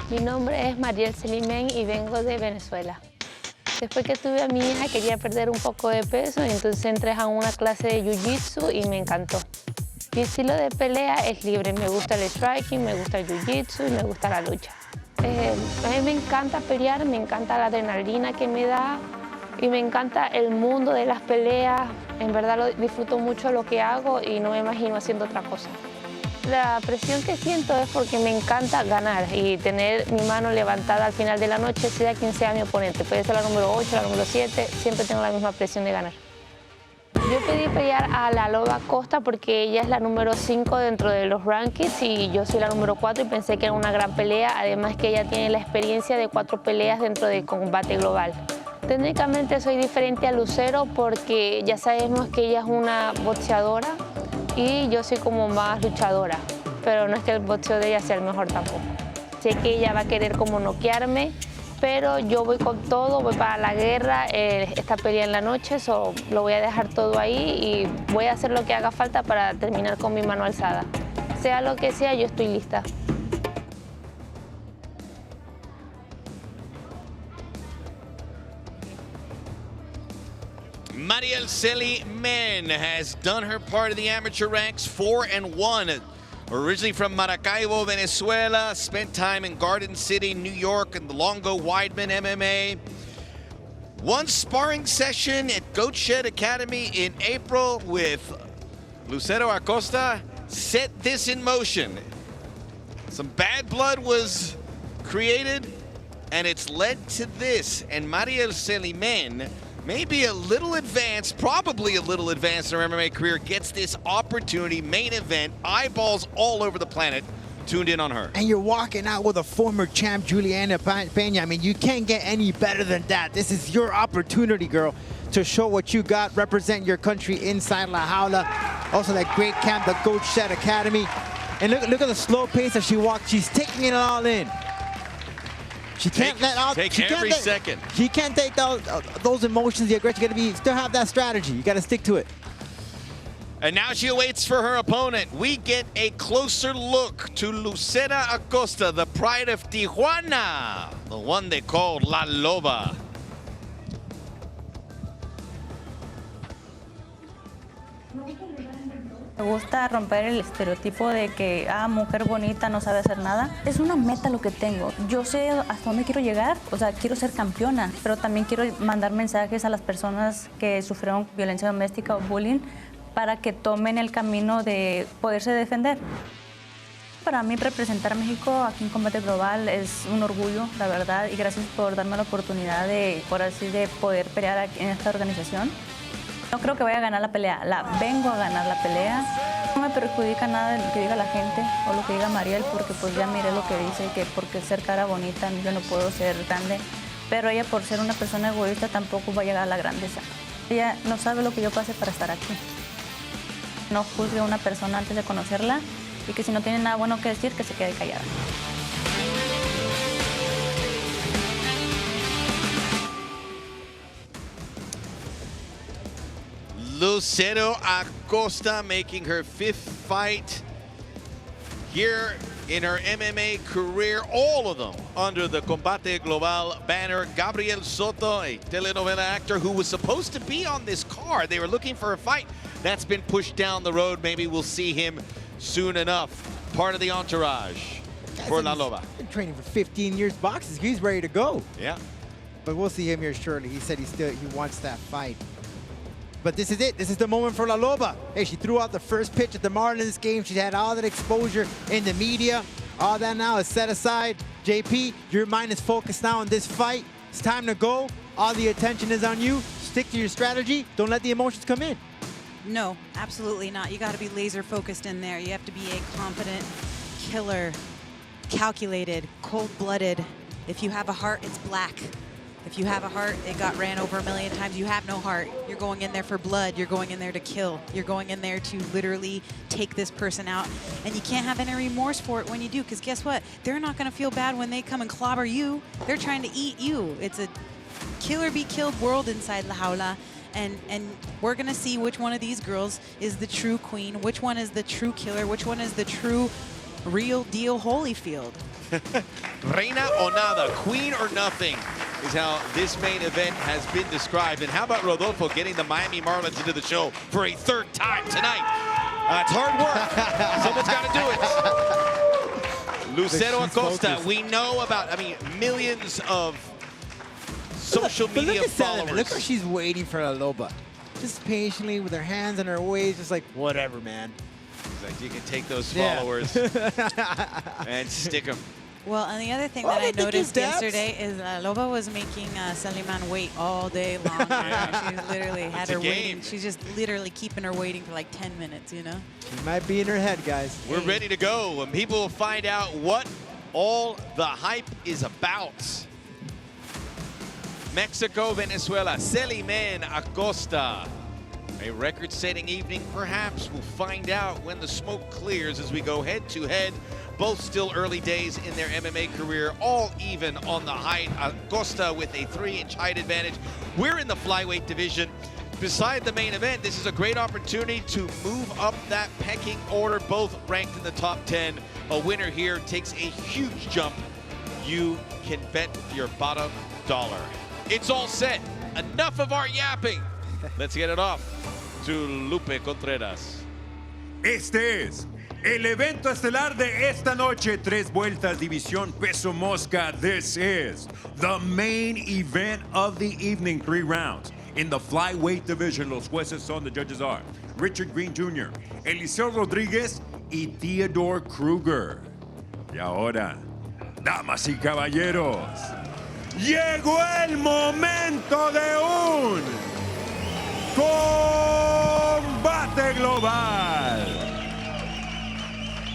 Mi nombre es Mariel Celimen y vengo de Venezuela. Después que tuve a mi hija quería perder un poco de peso, entonces entré a una clase de Jiu-Jitsu y me encantó. Mi estilo de pelea es libre, me gusta el striking, me gusta el Jiu-Jitsu y me gusta la lucha. A mí me encanta pelear, me encanta la adrenalina que me da y me encanta el mundo de las peleas. En verdad disfruto mucho lo que hago y no me imagino haciendo otra cosa. La presión que siento es porque me encanta ganar y tener mi mano levantada al final de la noche, sea quien sea mi oponente. Puede ser la número 8, la número 7, siempre tengo la misma presión de ganar. Yo pedí pelear a la Loba Acosta porque ella es la número 5 dentro de los rankings y yo soy la número 4 y pensé que era una gran pelea, además que ella tiene la experiencia de 4 peleas dentro de combate global. Técnicamente soy diferente a Lucero porque ya sabemos que ella es una boxeadora y yo soy como más luchadora, pero no es que el boxeo de ella sea el mejor tampoco. Sé que ella va a querer como noquearme, pero yo voy con todo, voy para la guerra, esta pelea en la noche, lo voy a dejar todo ahí y voy a hacer lo que haga falta para terminar con mi mano alzada. Sea lo que sea, yo estoy lista. Mariel Celimen has done her part of the amateur ranks, 4-1. Originally from Maracaibo, Venezuela, spent time in Garden City, New York, and the Longo Weidman MMA. One sparring session at Goat Shed Academy in April with Lucero Acosta set this in motion. Some bad blood was created, and it's led to this. And Mariel Celimen, maybe a little advanced, probably a little advanced in her MMA career, gets this opportunity, main event, eyeballs all over the planet, tuned in on her. And you're walking out with a former champ, Juliana Peña. I mean, you can't get any better than that. This is your opportunity, girl, to show what you got, represent your country inside La Jaula. Also that great camp, the Goat Shed Academy. And look at the slow pace as she walks. She's taking it all in. She can't let out. Take every second. She can't take those emotions, the aggression. You gotta still have that strategy. You gotta stick to it. And now she awaits for her opponent. We get a closer look to Lucera Acosta, the pride of Tijuana, the one they called La Loba. Me gusta romper el estereotipo de que, mujer bonita no sabe hacer nada. Es una meta lo que tengo. Yo sé hasta dónde quiero llegar, o sea, quiero ser campeona, pero también quiero mandar mensajes a las personas que sufrieron violencia doméstica o bullying para que tomen el camino de poderse defender. Para mí representar a México aquí en Combate Global es un orgullo, la verdad, y gracias por darme la oportunidad de, por así, de poder pelear aquí en esta organización. No creo que vaya a ganar la pelea, vengo a ganar la pelea. No me perjudica nada lo que diga la gente o lo que diga Mariel, porque pues ya miré lo que dice, que porque ser cara bonita yo no puedo ser grande, pero ella por ser una persona egoísta tampoco va a llegar a la grandeza. Ella no sabe lo que yo pasé para estar aquí. No juzgue a una persona antes de conocerla y que si no tiene nada bueno que decir, que se quede callada. Lucero Acosta making her 5th fight here in her MMA career, all of them under the Combate Global banner. Gabriel Soto, a telenovela actor who was supposed to be on this card. They were looking for a fight. That's been pushed down the road. Maybe we'll see him soon enough. Part of the entourage for La Loba. He's been training for 15 years boxing. He's ready to go. Yeah. But we'll see him here shortly. He said he wants that fight. But this is it. This is the moment for La Loba. Hey, she threw out the first pitch at the Marlins game. She's had all that exposure in the media. All that now is set aside. JP, your mind is focused now on this fight. It's time to go. All the attention is on you. Stick to your strategy. Don't let the emotions come in. No, absolutely not. You got to be laser focused in there. You have to be a confident killer, calculated, cold-blooded. If you have a heart, it's black. If you have a heart, it got ran over a million times. You have no heart. You're going in there for blood. You're going in there to kill. You're going in there to literally take this person out. And you can't have any remorse for it when you do, because guess what? They're not going to feel bad when they come and clobber you. They're trying to eat you. It's a kill-or-be-killed world inside La Jaula. And we're going to see which one of these girls is the true queen, which one is the true killer, which one is the true real deal Holyfield. Reina o nada, queen or nothing is how this main event has been described. And how about Rodolfo getting the Miami Marlins into the show for a 3rd time tonight? It's hard work. Someone's got to do it. Lucero Acosta, we know about, millions of social media followers. Look how she's waiting for La Loba. Just patiently with her hands on her waist, just like, whatever, man. Like you can take those followers and stick them. Well, and the other thing that I noticed yesterday is Loba was making Celimen wait all day long. She literally had her waiting. She's just literally keeping her waiting for like 10 minutes, you know? She might be in her head, guys. We're ready to go, and people will find out what all the hype is about. Mexico, Venezuela, Celimen, Acosta. A record-setting evening, perhaps. We'll find out when the smoke clears as we go head-to-head. Both still early days in their MMA career, all even on the height. Acosta with a 3-inch height advantage. We're in the flyweight division. Beside the main event, this is a great opportunity to move up that pecking order, both ranked in the top 10. A winner here takes a huge jump. You can bet your bottom dollar. It's all set. Enough of our yapping. Let's get it off to Lupe Contreras. Este es el evento estelar de esta noche. 3 vueltas, división peso mosca. This is the main event of the evening. 3 rounds. In the flyweight division, los jueces son, the judges are Richard Green Jr., Eliseo Rodríguez y Theodore Kruger. Y ahora, damas y caballeros, llegó el momento de un Combate Global.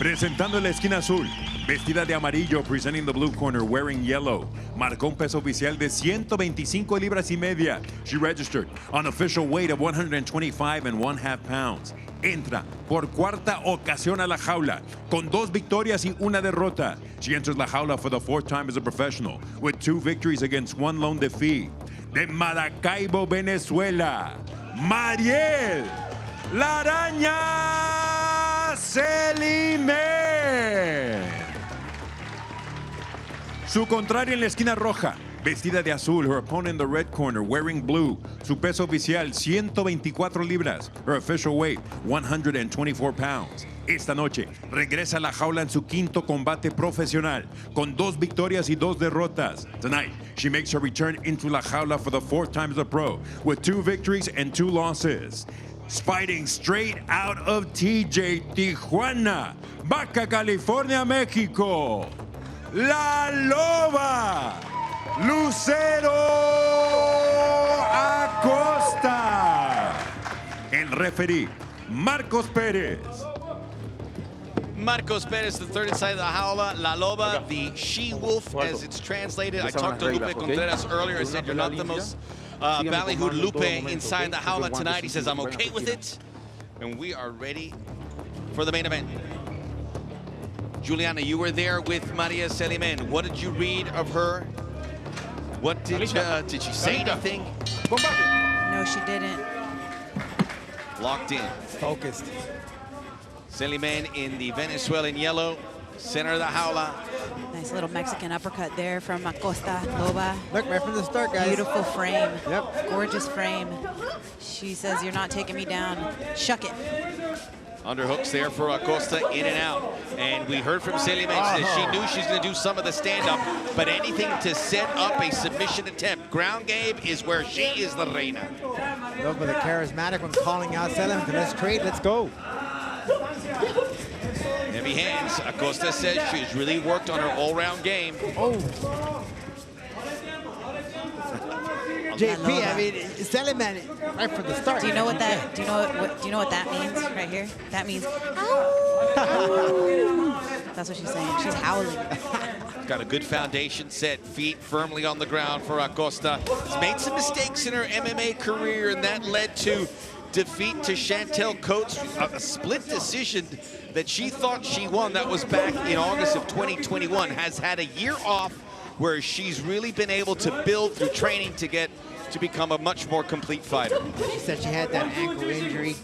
Presentando en la esquina azul, vestida de amarillo, presenting the blue corner, wearing yellow. Marcó un peso oficial de 125 libras y media. She registered an official weight of 125.5 pounds. Entra por cuarta ocasión a la jaula, con 2 victorias y 1 derrota. She enters la jaula for the 4th time as a professional, with 2 victories against 1 lone defeat. De Maracaibo, Venezuela, Mariel, la araña Celimen. Su contraria en la esquina roja, vestida de azul, her opponent in the red corner, wearing blue. Su peso oficial, 124 libras. Her official weight, 124 pounds. Esta noche, regresa a la jaula en su 5º combate profesional, con 2 victorias y 2 derrotas. Tonight, she makes her return into la jaula for the 4th time as a pro, with 2 victories and 2 losses. Fighting straight out of TJ, Tijuana, Baja California, Mexico, La Loba, Lucero Acosta. El referee, Marcos Pérez. Marcos Perez, the third inside the jaula. La Loba, the she-wolf, as it's translated. I talked to Lupe Contreras earlier. I said, you're not the most ballyhooed Lupe inside the jaula tonight. He says, I'm okay with it. And we are ready for the main event. Juliana, you were there with Maria Celimen. What did you read of her? What did she say anything? No, she didn't. Locked in. Focused. Celimen in the Venezuelan yellow, center of the jaula. Nice little Mexican uppercut there from Acosta, Loba. Look, right from the start, guys. Beautiful frame. Yep. Gorgeous frame. She says, you're not taking me down. Shuck it. Underhooks there for Acosta, in and out. And we heard from Celimen that she knew she's going to do some of the stand-up, but anything to set up a submission attempt. Ground game is where she is the reina. Look for the charismatic one calling out Celimen. Let's trade, let's go. Heavy hands. Acosta says she's really worked on her all-round game. Oh. JP, I mean, Celimen right from the start. Do you know what that? Do you know what that means right here? That means. That's what she's saying. She's howling. Got a good foundation set, feet firmly on the ground for Acosta. She's made some mistakes in her MMA career, and that led to defeat to Chantel Coates, a split decision that she thought she won. That was back in August of 2021. Has had a year off where she's really been able to build through training to get to become a much more complete fighter. She said she had that ankle injury.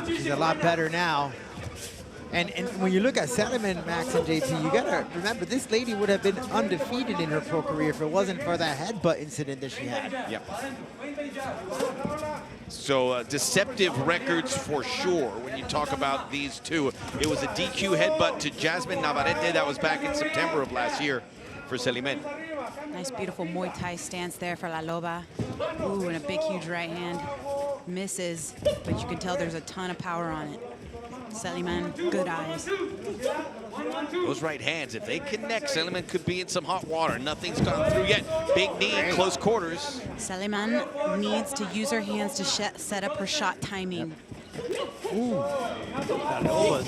She's a lot better now. And when you look at Celimen, Max and JP, you gotta remember this lady would have been undefeated in her pro career if it wasn't for that headbutt incident that she had. Yep. So deceptive records for sure when you talk about these two. It was a DQ headbutt to Jasmine Navarrete. That was back in September of last year for Celimen. Nice, beautiful Muay Thai stance there for La Loba. Ooh, and a big, huge right hand. Misses, but you can tell there's a ton of power on it. Celimen, good eyes. Those right hands, if they connect, Celimen could be in some hot water. Nothing's gone through yet. Big knee, close quarters. Celimen needs to use her hands to set up her shot timing. Ooh.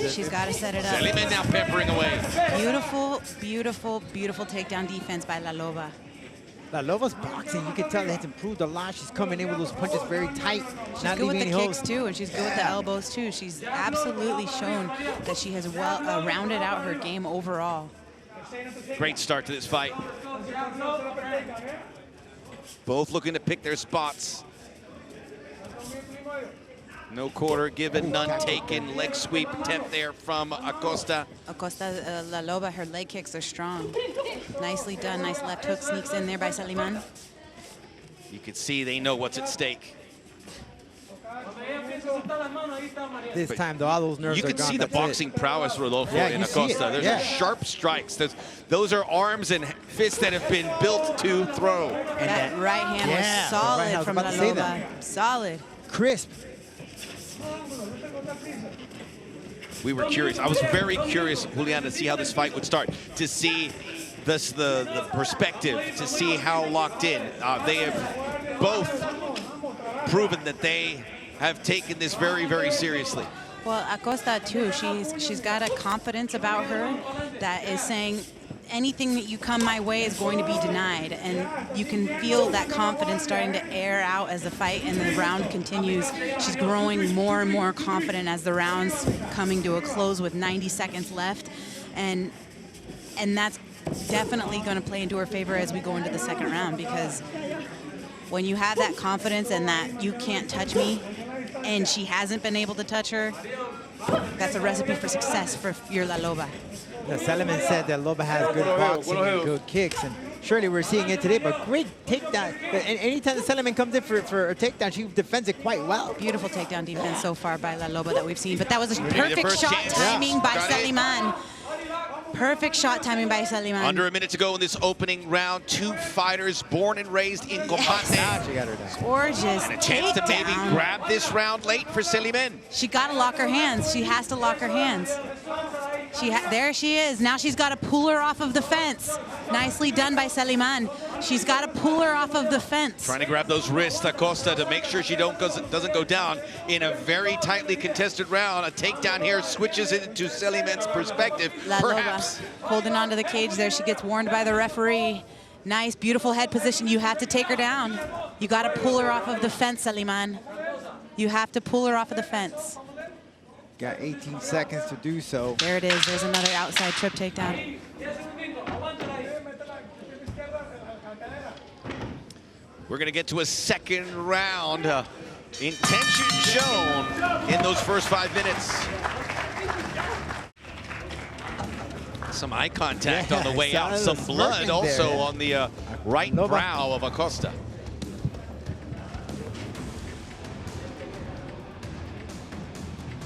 She's got to set it up. Celimen now peppering away. Beautiful, beautiful, beautiful takedown defense by La Loba. La Loba's boxing, you can tell it's improved a lot. She's coming in with those punches very tight. She's good with the kicks too, and she's good with the elbows too. She's absolutely shown that she has rounded out her game overall. Great start to this fight. Both looking to pick their spots. No quarter given, none taken. Leg sweep attempt there from Acosta. Acosta, La Loba, her leg kicks are strong. Nicely done. Nice left hook sneaks in there by Celimen. You can see they know what's at stake. This time, though, all those nerves You are can gone. see the That's boxing prowess, Rodolfo, Yeah, in you see Acosta. it. There's sharp strikes. Those are arms and fists that have been built to throw. And that right hand was solid from La Loba. Solid. Crisp. We were curious. I was very curious, Julian, to see how this fight would start, to see the perspective, to see how locked in. They have both proven that they have taken this very, very seriously. Well, Acosta too, she's got a confidence about her that is saying anything that you come my way is going to be denied, and you can feel that confidence starting to air out as the fight and the round continues. She's growing more and more confident as the round's coming to a close with 90 seconds left, and that's definitely going to play into her favor as we go into the second round, because when you have that confidence and that you can't touch me, and she hasn't been able to touch her, that's a recipe for success for your La Loba. Yeah, Celimen said that Loba has good boxing and good kicks, and surely we're seeing it today, but great takedown. And anytime the Celimen comes in for a takedown, she defends it quite well. Beautiful takedown defense so far by La Loba that we've seen, but that was a perfect shot timing by Celimen. Perfect shot timing by Celimen. Under a minute to go in this opening round. Two fighters born and raised in Combate. She got her down. Gorgeous And a chance to maybe grab this round late for Celimen. She got to lock her hands. She has to lock her hands. There she is. Now she's got to pull her off of the fence. Nicely done by Celimen. She's got to pull her off of the fence. Trying to grab those wrists, Acosta, to make sure she doesn't go down in a very tightly contested round. A takedown here switches it into Celimen's perspective, perhaps. Loba holding onto the cage there. She gets warned by the referee. Nice, beautiful head position. You have to take her down. You got to pull her off of the fence, Celimen. You have to pull her off of the fence. Got 18 seconds to do so. There it is. There's another outside trip takedown. We're going to get to a second round. Intention shown in those first 5 minutes. Some eye contact on the way out. Some blood also on the right brow of Acosta.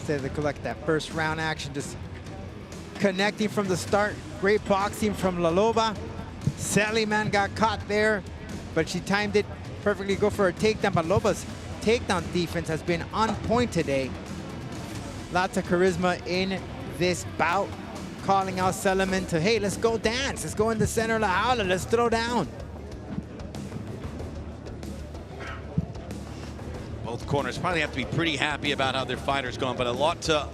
Said to collect that first round action, just connecting from the start. Great boxing from La Loba. Celimen got caught there, but she timed it perfectly. Go for a takedown, but Loba's takedown defense has been on point today. Lots of charisma in this bout. Calling out Celimen to, hey, let's go dance. Let's go in the center of the jaula. Let's throw down. Both corners probably have to be pretty happy about how their fighter's gone, but a lot to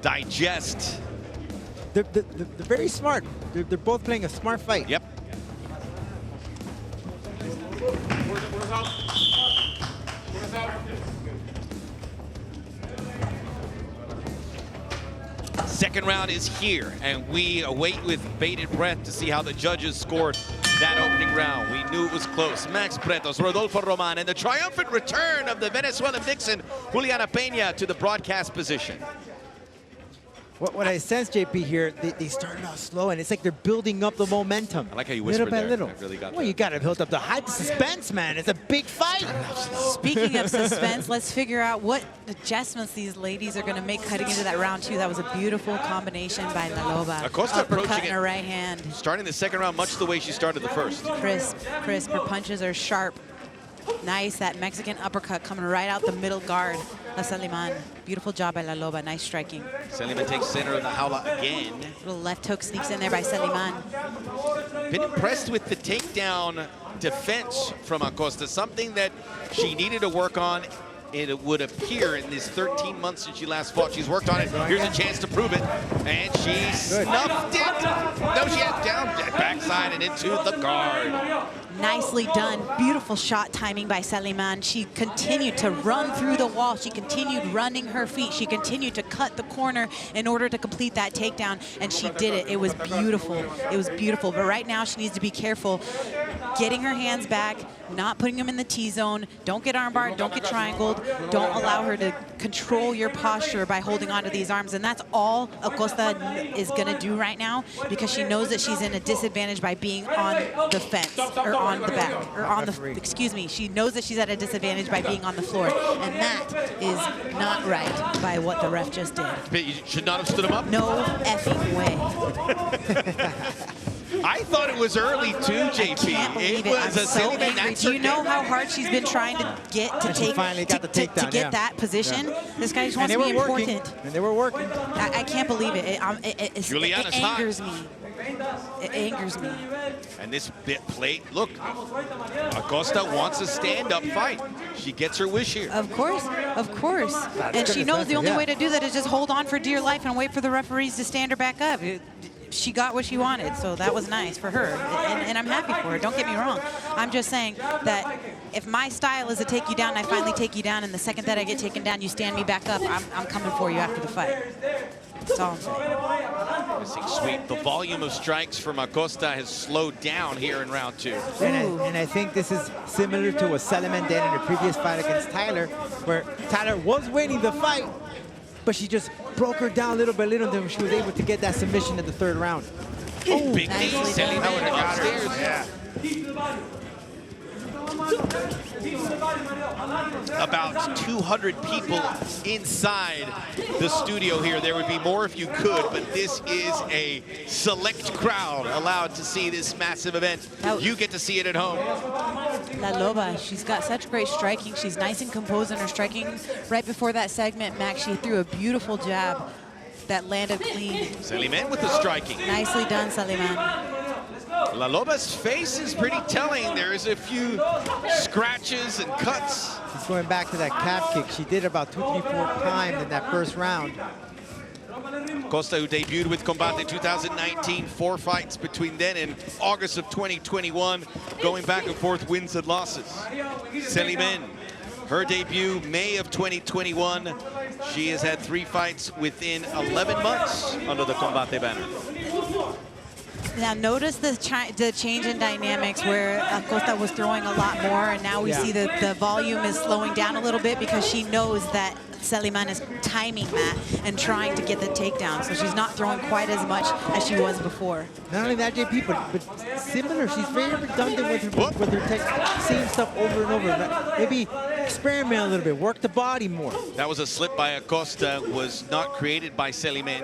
digest. They're very smart. They're both playing a smart fight. Yep. Second round is here, and we await with bated breath to see how the judges scored that opening round. We knew it was close. Max Pretos, Rodolfo Roman, and the triumphant return of the Venezuelan vixen, Juliana Peña, to the broadcast position. What I sense, JP, here, they started off slow, and it's like they're building up the momentum. I like how you whispered little by there. little. I really got well, that. you got to build up the hype, the suspense, man. It's a big fight. Speaking of suspense, let's figure out what adjustments these ladies are going to make cutting into that round two. That was a beautiful combination by La Loba. Acosta approaching in her right hand. Starting the second round much the way she started the first. Crisp. Her punches are sharp. Nice, that Mexican uppercut coming right out the middle guard of Celimen. Beautiful job by La Loba, nice striking. Celimen takes center of the jaula again. Little left hook sneaks in there by Celimen. Been impressed with the takedown defense from Acosta, something that she needed to work on. It would appear in these 13 months since she last fought. She's worked on it. Here's a chance to prove it. And she snuffed it. No, she had down backside and into the guard. Nicely done. Beautiful shot timing by Celimen. She continued to run through the wall. She continued running her feet. She continued to cut the corner in order to complete that takedown, and she did it. It was beautiful. It was beautiful. But right now she needs to be careful getting her hands back, not putting them in the T-zone. Don't get armbarred. Don't get triangled. Don't allow her to control your posture by holding onto these arms. And that's all Acosta is going to do right now, because she knows that she's in a disadvantage by being on the fence, or on the back, or on the, excuse me. She knows that she's at a disadvantage by being on the floor. And that is not right by what the ref just did. You should not have stood him up? No effing way. I thought it was early too, JP. Can't believe it. I'm so angry. Do you know how hard she's been trying to get to take finally got the takedown, to get that position? This guy just wants to be important. And they were working. I can't believe it. It angers me. It angers me. And this bit plate, look, Acosta wants a stand-up fight. She gets her wish here. Of course, of course. And she knows the only way to do that is just hold on for dear life and wait for the referees to stand her back up. She got what she wanted, so that was nice for her. And I'm happy for her, don't get me wrong. I'm just saying that if my style is to take you down, I finally take you down, and the second that I get taken down, you stand me back up, I'm coming for you after the fight. That's all I'm saying. Missing sweep. The volume of strikes from Acosta has slowed down here in round 2. And I think this is similar to what Celimen did in the previous fight against Tyler, where Tyler was winning the fight, but she just broke her down little by little until she was able to get that submission in the 3rd round. Oh, big knee. Celimen upstairs. Yeah. About 200 people inside the studio here. There would be more if you could, but this is a select crowd allowed to see this massive event. You get to see it at home. La Loba, she's got such great striking. She's nice and composed in her striking. Right before that segment, Max, she threw a beautiful jab that landed clean. Celimen with the striking. Nicely done, Celimen. La Loba's face is pretty telling. There's a few scratches and cuts. She's going back to that calf kick. She did about 2, 3, 4 times in that 1st round. Acosta, who debuted with Combate 2019, 4 fights between then and August of 2021, going back and forth, wins and losses. Celimen, her debut May of 2021. She has had 3 fights within 11 months under the Combate banner. Now notice the change in dynamics where Acosta was throwing a lot more, and now we see that the volume is slowing down a little bit because she knows that Celimen is timing that and trying to get the takedown. So she's not throwing quite as much as she was before. Not only that, JP, but similar. She's very redundant with her same stuff over and over. Maybe experiment a little bit, work the body more. That was a slip by Acosta, was not created by Celimen.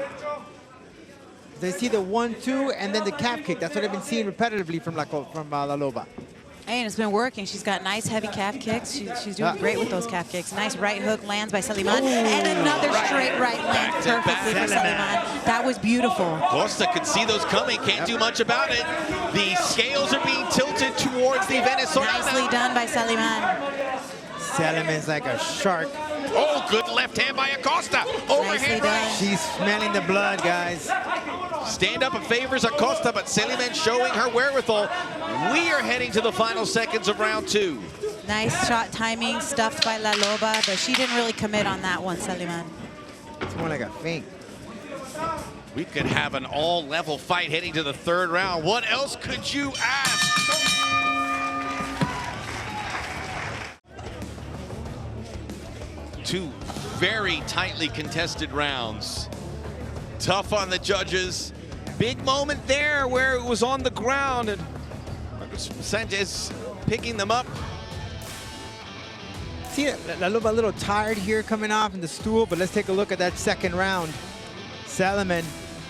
They see the 1-2 and then the calf kick. That's what I've been seeing repetitively from La Loba. And it's been working. She's got nice heavy calf kicks. She's doing great with those calf kicks. Nice right hook lands by Celimen. And another straight right lands perfectly for Celimen. That was beautiful. Acosta could see those coming, can't do much about it. The scales are being tilted towards the Venezuelan. Nicely done by Celimen. Celimen's like a shark. Oh, good left hand by Acosta. Overhand right. She's smelling the blood, guys. Stand up favors Acosta, but Celimen showing her wherewithal. We are heading to the final seconds of round 2. Nice shot timing, stuffed by La Loba, but she didn't really commit on that one, Celimen. It's more like a feint. We could have an all-level fight heading to the 3rd round. What else could you ask? Two very tightly contested rounds. Tough on the judges. Big moment there where it was on the ground and Sanchez picking them up. See, La Loba a little tired here coming off in the stool, but let's take a look at that 2nd round. Celimen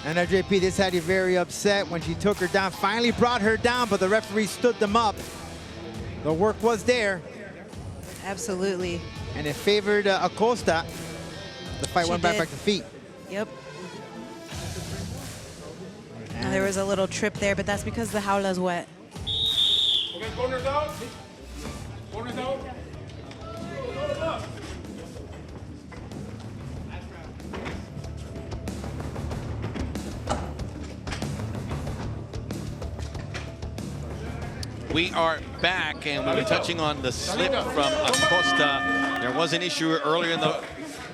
and JP, this had you very upset when she took her down. Finally brought her down, but the referee stood them up. The work was there. Absolutely. And it favored Acosta. The fight went back to feet. Yep. And there was a little trip there, but that's because the jaula's wet. Okay, corners out. Corners out. We are back, and we were touching on the slip from Acosta. There was an issue earlier in the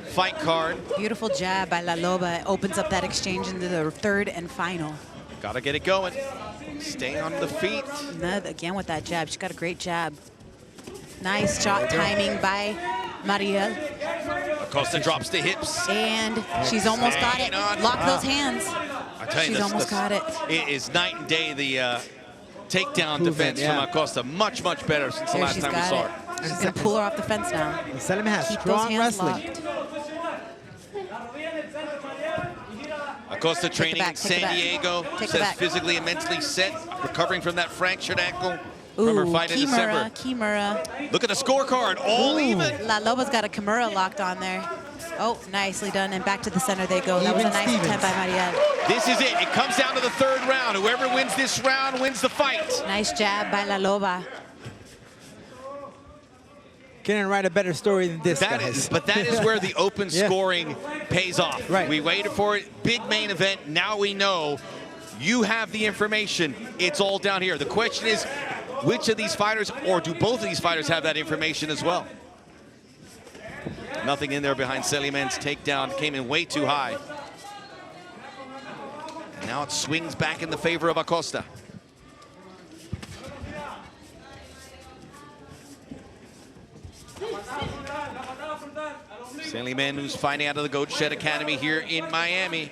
fight card. Beautiful jab by La Loba. It opens up that exchange into the 3rd and final. Gotta get it going. Staying on the feet. Again with that jab. She's got a great jab. Nice shot timing by Mariel. Acosta drops the hips. And she's almost got it. Lock those hands. I tell you, she's almost got it. It is night and day, the takedown defense from Acosta. Much, much better since the last time we saw her. She's going to pull her off the fence now. Celimen has strong wrestling. Locked. Acosta training in San Diego, Take says physically and mentally set, recovering from that fractured ankle from her fight in December. Kimura. Look at the scorecard, all even. La Loba's got a Kimura locked on there. Oh, nicely done, and back to the center they go. That was a nice attempt by Mariel. This is it. It comes down to the third round. Whoever wins this round wins the fight. Nice jab by La Loba. Couldn't write a better story than this, But that is where the open scoring pays off. Right. We waited for it. Big main event. Now we know. You have the information. It's all down here. The question is, which of these fighters, or do both of these fighters have that information as well? Nothing in there behind Celimen's takedown. Came in way too high. And now it swings back in the favor of Acosta. Celimen, who's fighting out of the Goat Shed Academy here in Miami.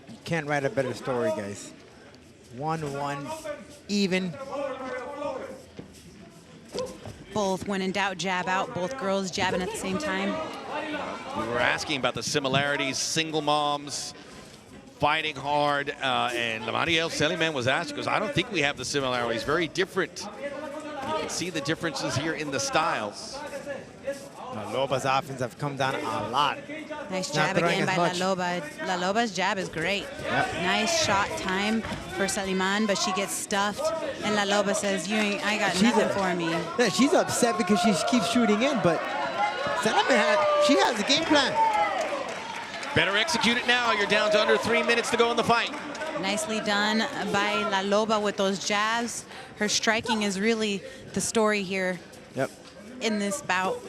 You can't write a better story, guys. 1-1, even. Both, when in doubt, jab out. Both girls jabbing at the same time. We were asking about the similarities, single moms, fighting hard, and Mariel Celimen was asked, because I don't think we have the similarities. Very different. You can see the differences here in the styles. Loba's offense have come down a lot. Nice jab again by La Loba. La Loba's jab is great. Yep. Nice shot time for Celimen, but she gets stuffed, and La Loba says, I got nothing for me. Yeah, she's upset because she keeps shooting in, but Celimen, she has a game plan. Better execute it now. You're down to under 3 minutes to go in the fight. Nicely done by La Loba with those jabs. Her striking is really the story here. Yep. In this bout.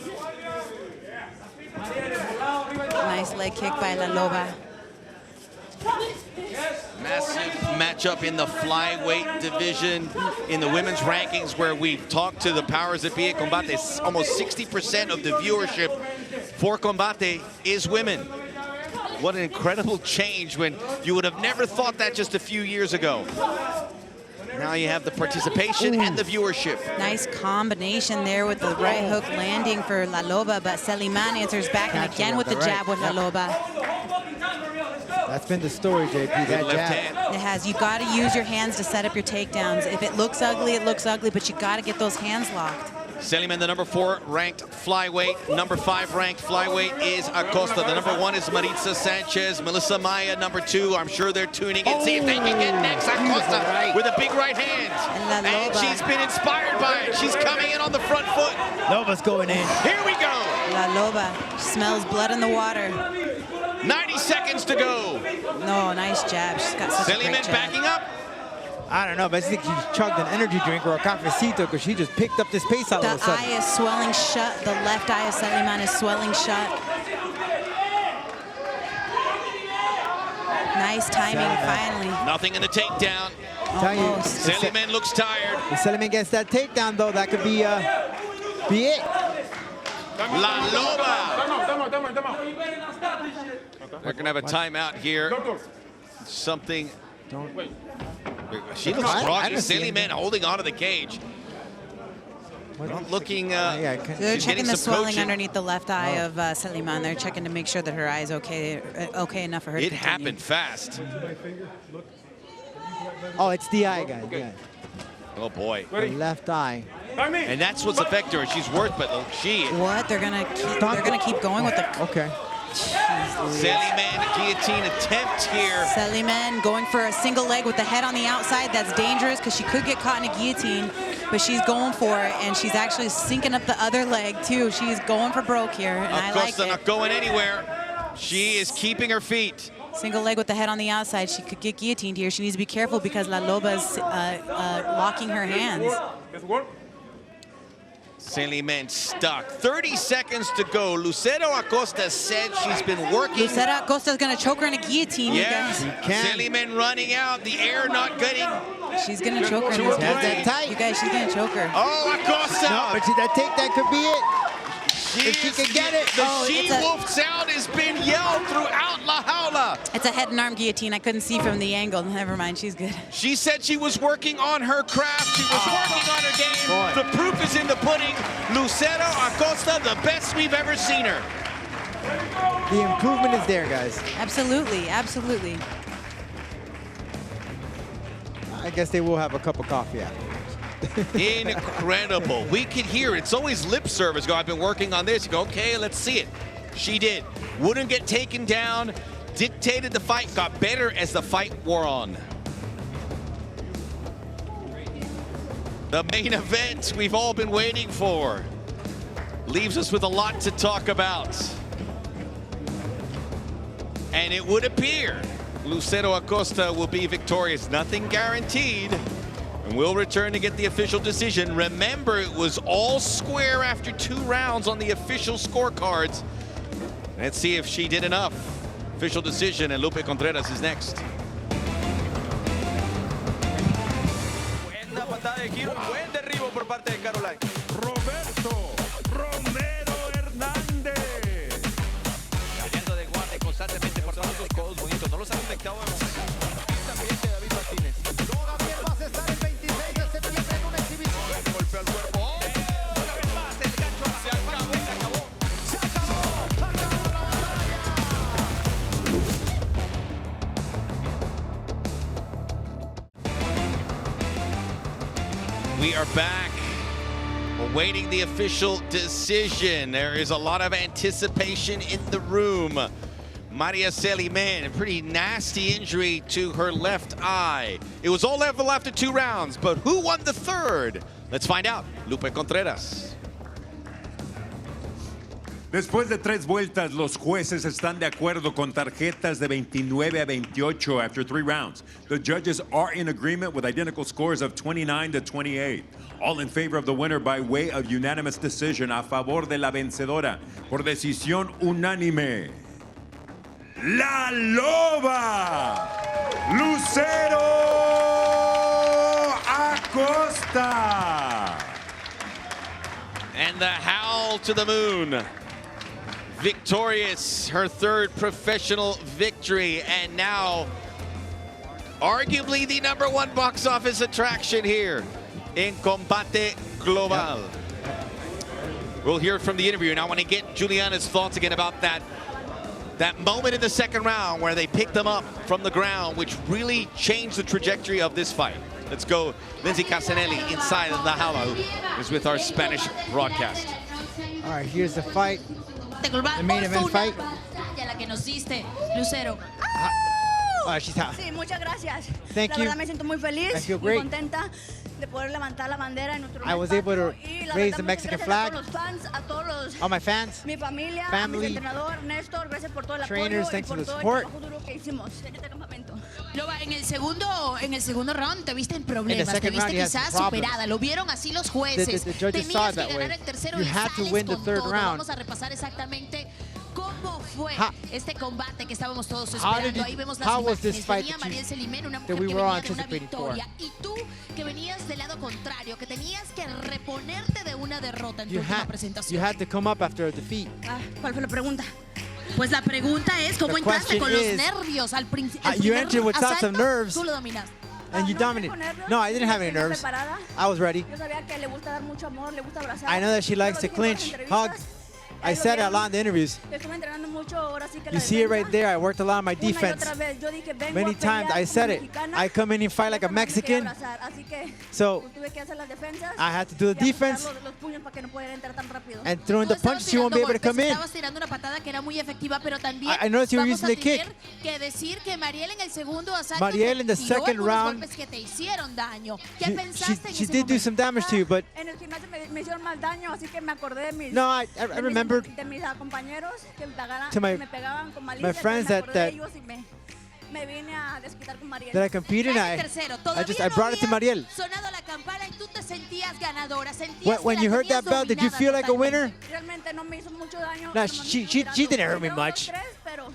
Nice leg kick by La Loba. Massive matchup in the flyweight division in the women's rankings, where we've talked to the powers that be at Combate. Almost 60% of the viewership for Combate is women. What an incredible change, when you would have never thought that just a few years ago. Now you have the participation and the viewership. Nice combination there with the right hook landing for La Loba, but Celimen answers back, and again with the jab with La Loba. That's been the story, JP. That left jab. hand. It has. You got to use your hands to set up your takedowns. If it looks ugly, it looks ugly, but you got to get those hands locked. Celimen, the number 4 ranked flyweight. Number 5 ranked flyweight is Acosta. The number 1 is Maritza Sanchez. Melissa Maya, number 2. I'm sure they're tuning in. See if they can get next. Acosta with a big right hand. And she's been inspired by it. She's coming in on the front foot. Loba's going in. Here we go. La Loba smells blood in the water. 90 seconds to go. No, nice jab. She's got such a great Celimen jab. backing up. I don't know, but I think she chugged an energy drink or a cafecito because she just picked up this pace all of a The sudden. eye is swelling shut. The left eye of Celimen is swelling shut. Nice timing, finally. Nothing in the takedown. Almost. Celimen looks tired. If Celimen gets that takedown, though, that could be it. La Loba. We're going to have a timeout here. Something. She looks strong. Celimen holding onto the cage. Not looking. They're checking the swelling underneath the left eye of Celimen. They're checking to make sure that her eye is okay enough for her to It continue. happened fast. Oh, it's the eye, guys. Yeah. Oh boy. The left eye. And that's what's affected her. She's worth, but she. What? They're gonna keep going with the. Okay. Celimen, guillotine attempt here. Celimen going for a single leg with the head on the outside. That's dangerous because she could get caught in a guillotine, but she's going for it, and she's actually syncing up the other leg too. She's going for broke here, and I like Acosta it. not going anywhere. She is keeping her feet. Single leg with the head on the outside. She could get guillotined here. She needs to be careful because La Loba's locking her hands. Celimen stuck. 30 seconds to go. Lucero Acosta said she's been working. Lucero Acosta's going to choke her in a guillotine, you Yeah, guys. Celimen running out. The air not getting. She's going to choke her in this guillotine. You guys, she's going to choke her. Oh, Acosta. No, but see, that takedown could be it. If she can get it. The she-wolf sound has been yelled throughout La Jaula. It's a head and arm guillotine. I couldn't see from the angle. Never mind, she's good. She said she was working on her craft. She was working on her game. Boy. The proof is in the pudding. Lucero Acosta, the best we've ever seen her. The improvement is there, guys. Absolutely, absolutely. I guess they will have a cup of coffee afterwards. Incredible. We could hear it. It's always lip service. Go, I've been working on this. You go, okay, let's see it. She did. Wouldn't get taken down. Dictated the fight. Got better as the fight wore on. The main event we've all been waiting for. Leaves us with a lot to talk about. And it would appear Lucero Acosta will be victorious. Nothing guaranteed. And we'll return to get the official decision. Remember, it was all square after 2 rounds on the official scorecards. Let's see if she did enough. Official decision, and Lupe Contreras is next. Buena patada de giro, buen derribo por parte de Caroline. Roberto Romero Hernández. Cayendo de guardia constantemente por todos los codos bonitos. No los ha afectado de momento. También de David Martínez. Javier vas a estar el 26 de septiembre en una exhibición. Golpea el cuerpo. Una vez más, el gancho se acabó, se acabó. Se acabó la batalla. We are back, awaiting the official decision. There is a lot of anticipation in the room. Mariel Celimen, a pretty nasty injury to her left eye. It was all level after 2 rounds, but who won the 3rd? Let's find out. Lupe Contreras. Después de 3 vueltas, los jueces están de acuerdo con tarjetas de 29 a 28 after 3 rounds. The judges are in agreement with identical scores of 29 to 28. All in favor of the winner by way of unanimous decision, a favor de la vencedora por decisión unánime. La Loba, Lucero Acosta. And the howl to the moon. Victorious, her 3rd professional victory, and now arguably the #1 box office attraction here in Combate Global. We'll hear it from the interview, and I want to get Juliana's thoughts again about that moment in the 2nd round where they picked them up from the ground, which really changed the trajectory of this fight. Let's go, Lindsay Casanelli inside of the jaula, who is with our Spanish broadcast. All right, here's the fight. The main event fight. La que nos diste, Lucero. She's hot. Sí, muchas gracias. Thank you. La verdad me siento muy feliz, I feel muy great. contenta de poder levantar la bandera en nuestro I was able to raise the Mexican flag. A todos los fans, a todos los, All my fans, mi familia, family, a mi entrenador Néstor, gracias por todo el trainers, apoyo y thanks por for the todo support. el trabajo duro que hicimos en este campamento. Loba, en el segundo round te viste en problemas, te second viste round, you had quizás some problems. superada, lo vieron así los jueces. The judges saw Tenías it that que ganar way. el tercero You y had to sales win the con 3rd todo. round. Vamos a repasar exactamente cómo fue este combate que estábamos todos How did esperando. it- Ahí vemos las how was this imágenes. fight Venía that you- Mariel Celimen, una that mujer we que were all venía de una anticipating for? victoria. Y tú, que venías del lado contrario, que tenías que reponerte de una derrota en tu You última had presentación. to come up after a defeat. ¿Cuál fue la pregunta? Pues la pregunta es, ¿cómo The entraste question con los is, nervios al principio? you entered with lots of nerves. Tú lo dominaste. And you dominated. No, I didn't have any nerves. I was ready. Yo sabía que le gusta dar mucho amor, le gusta abrazar. I know that she likes to clinch, hug. I said it a lot in the interviews. Estuve entrenando mucho, ahora sí que You la see it right defensa. there. I worked a lot on my Una y defense. otra vez. Yo dije, vengo Many a pelear times I como said it. mexicana, I come in and fight like a yo también te quería Mexican. abrazar, así que So pues, tuve que hacer las defensas I had to do the y ajustar defense los puños para que no pudieran entrar tan rápido. and throwing the punches. She won't be able to come in. Estabas tirando una patada que era muy efectiva, pero también I noticed you were vamos using a the tener kick. que decir que Mariel en el segundo asalto Mariel in the te tiró second algunos round, golpes que te hicieron daño. ¿Qué She, pensaste en she ese did do momento? some damage to you, but En el gimnasio me hicieron mal daño, así que me acordé de mis, No, I de mis- remembered de mis compañeros que to my- me pegaban con malicia, my entonces friends me that- acordé de that- ellos y me vine a desquitar con Mariel. that I competed. Ya en I el tercero, I brought it to Mariel. sonado la campana y tú te sentías ganadora, sentías When que you la heard that tenías bell, did you dominada feel like a winner? Realmente no me hizo mucho daño. No, she didn't hurt me much. Pero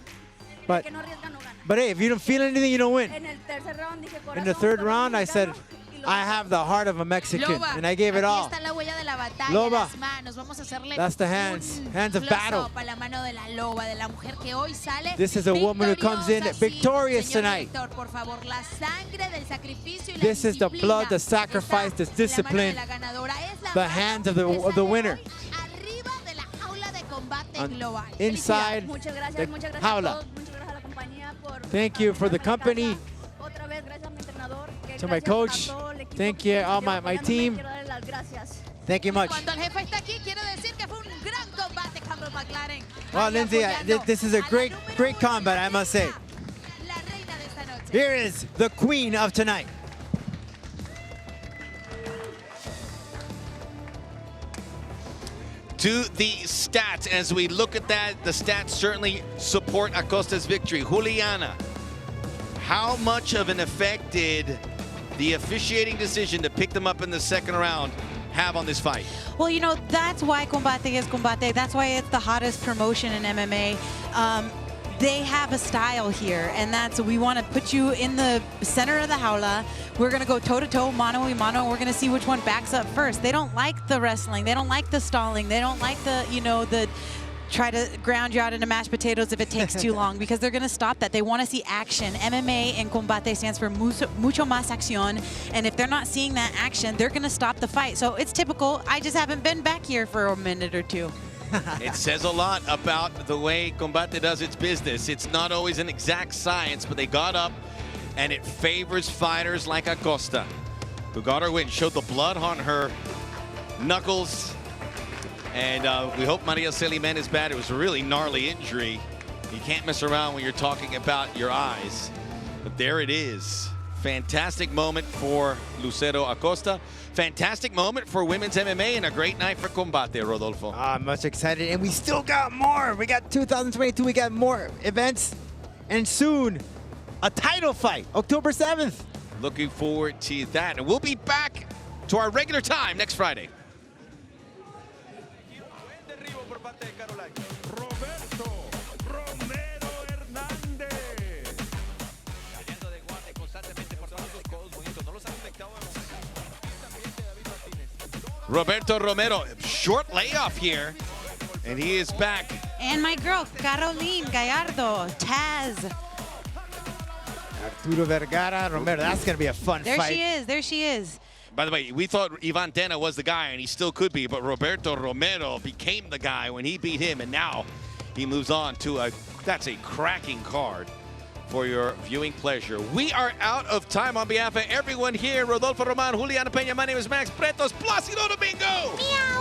But que no arriesga no gana. but hey, if you don't feel anything, you don't win. En el tercer round dije corazón. In the 3rd corazón round, I said, mexicano, y lo I have the heart of a Mexican, Loba, and I gave it aquí all. está la huella de la batalla, Loba, las manos. Vamos a hacerle that's the hands of close battle. up a la mano de la loba, de la mujer que hoy sale This is a woman who comes in victoriosa. victorious Sí, señor tonight. director, por favor, la sangre del sacrificio y la This is the disciplina blood, the sacrifice, the está en la mano de discipline, la ganadora. Es la the mano hands que of the sale winner. hoy arriba de la jaula de combate inside Muchas gracias, the muchas gracias a jaula. todos, muchas gracias a la compañía por Thank you for the company. otra vez gracias a mi entrenador, que To my gracias coach. a todo el equipo Thank que you, me all siguió my apoyándome, team. quiero darle las gracias. Thank you much. Cuando el jefe está aquí, quiere decir que fue un gran combate, Carlos McLaren. Well, Ahí Lindsay, apoyando this is a a la great, número great uno combat, I must say. la reina de esta noche. Here is the queen of tonight. To the stats, as we look at that, the stats certainly support Acosta's victory. Juliana, how much of an effect did the officiating decision to pick them up in the second round have on this fight? Well, you know, that's why Combate is Combate. That's why it's the hottest promotion in MMA. They have a style here, and that's, we want to put you in the center of the jaula. We're going to go toe-to-toe, mano-a-mano, and we're going to see which one backs up first. They don't like the wrestling. They don't like the stalling. They don't like the, you know, the try to ground you out into mashed potatoes if it takes too long, because they're going to stop that. They want to see action. MMA in Combate stands for mucho más acción, and if they're not seeing that action, they're going to stop the fight. So it's typical. I just haven't been back here for a minute or two. It says a lot about the way Combate does its business. It's not always an exact science, but they got up, and it favors fighters like Acosta, who got her win, showed the blood on her knuckles. And we hope Mariel Celimen is bad. It was a really gnarly injury. You can't mess around when you're talking about your eyes. But there it is. Fantastic moment for Lucero Acosta. Fantastic moment for women's MMA, and a great night for Combate, Rodolfo. I'm much excited, and we still got more. We got 2022, we got more events, and soon, a title fight, October 7th. Looking forward to that. And we'll be back to our regular time next Friday. Roberto Romero, short layoff here, and he is back. And my girl, Caroline Gallardo, Taz. Arturo Vergara, Romero, that's going to be a fun There fight. she is, there she is. By the way, we thought Ivan Tena was the guy, and he still could be, but Roberto Romero became the guy when he beat him, and now he moves on to that's a cracking card for your viewing pleasure. We are out of time. On behalf of everyone here, Rodolfo Roman, Juliana Peña, my name is Max Pretos, Placido Domingo. Meow.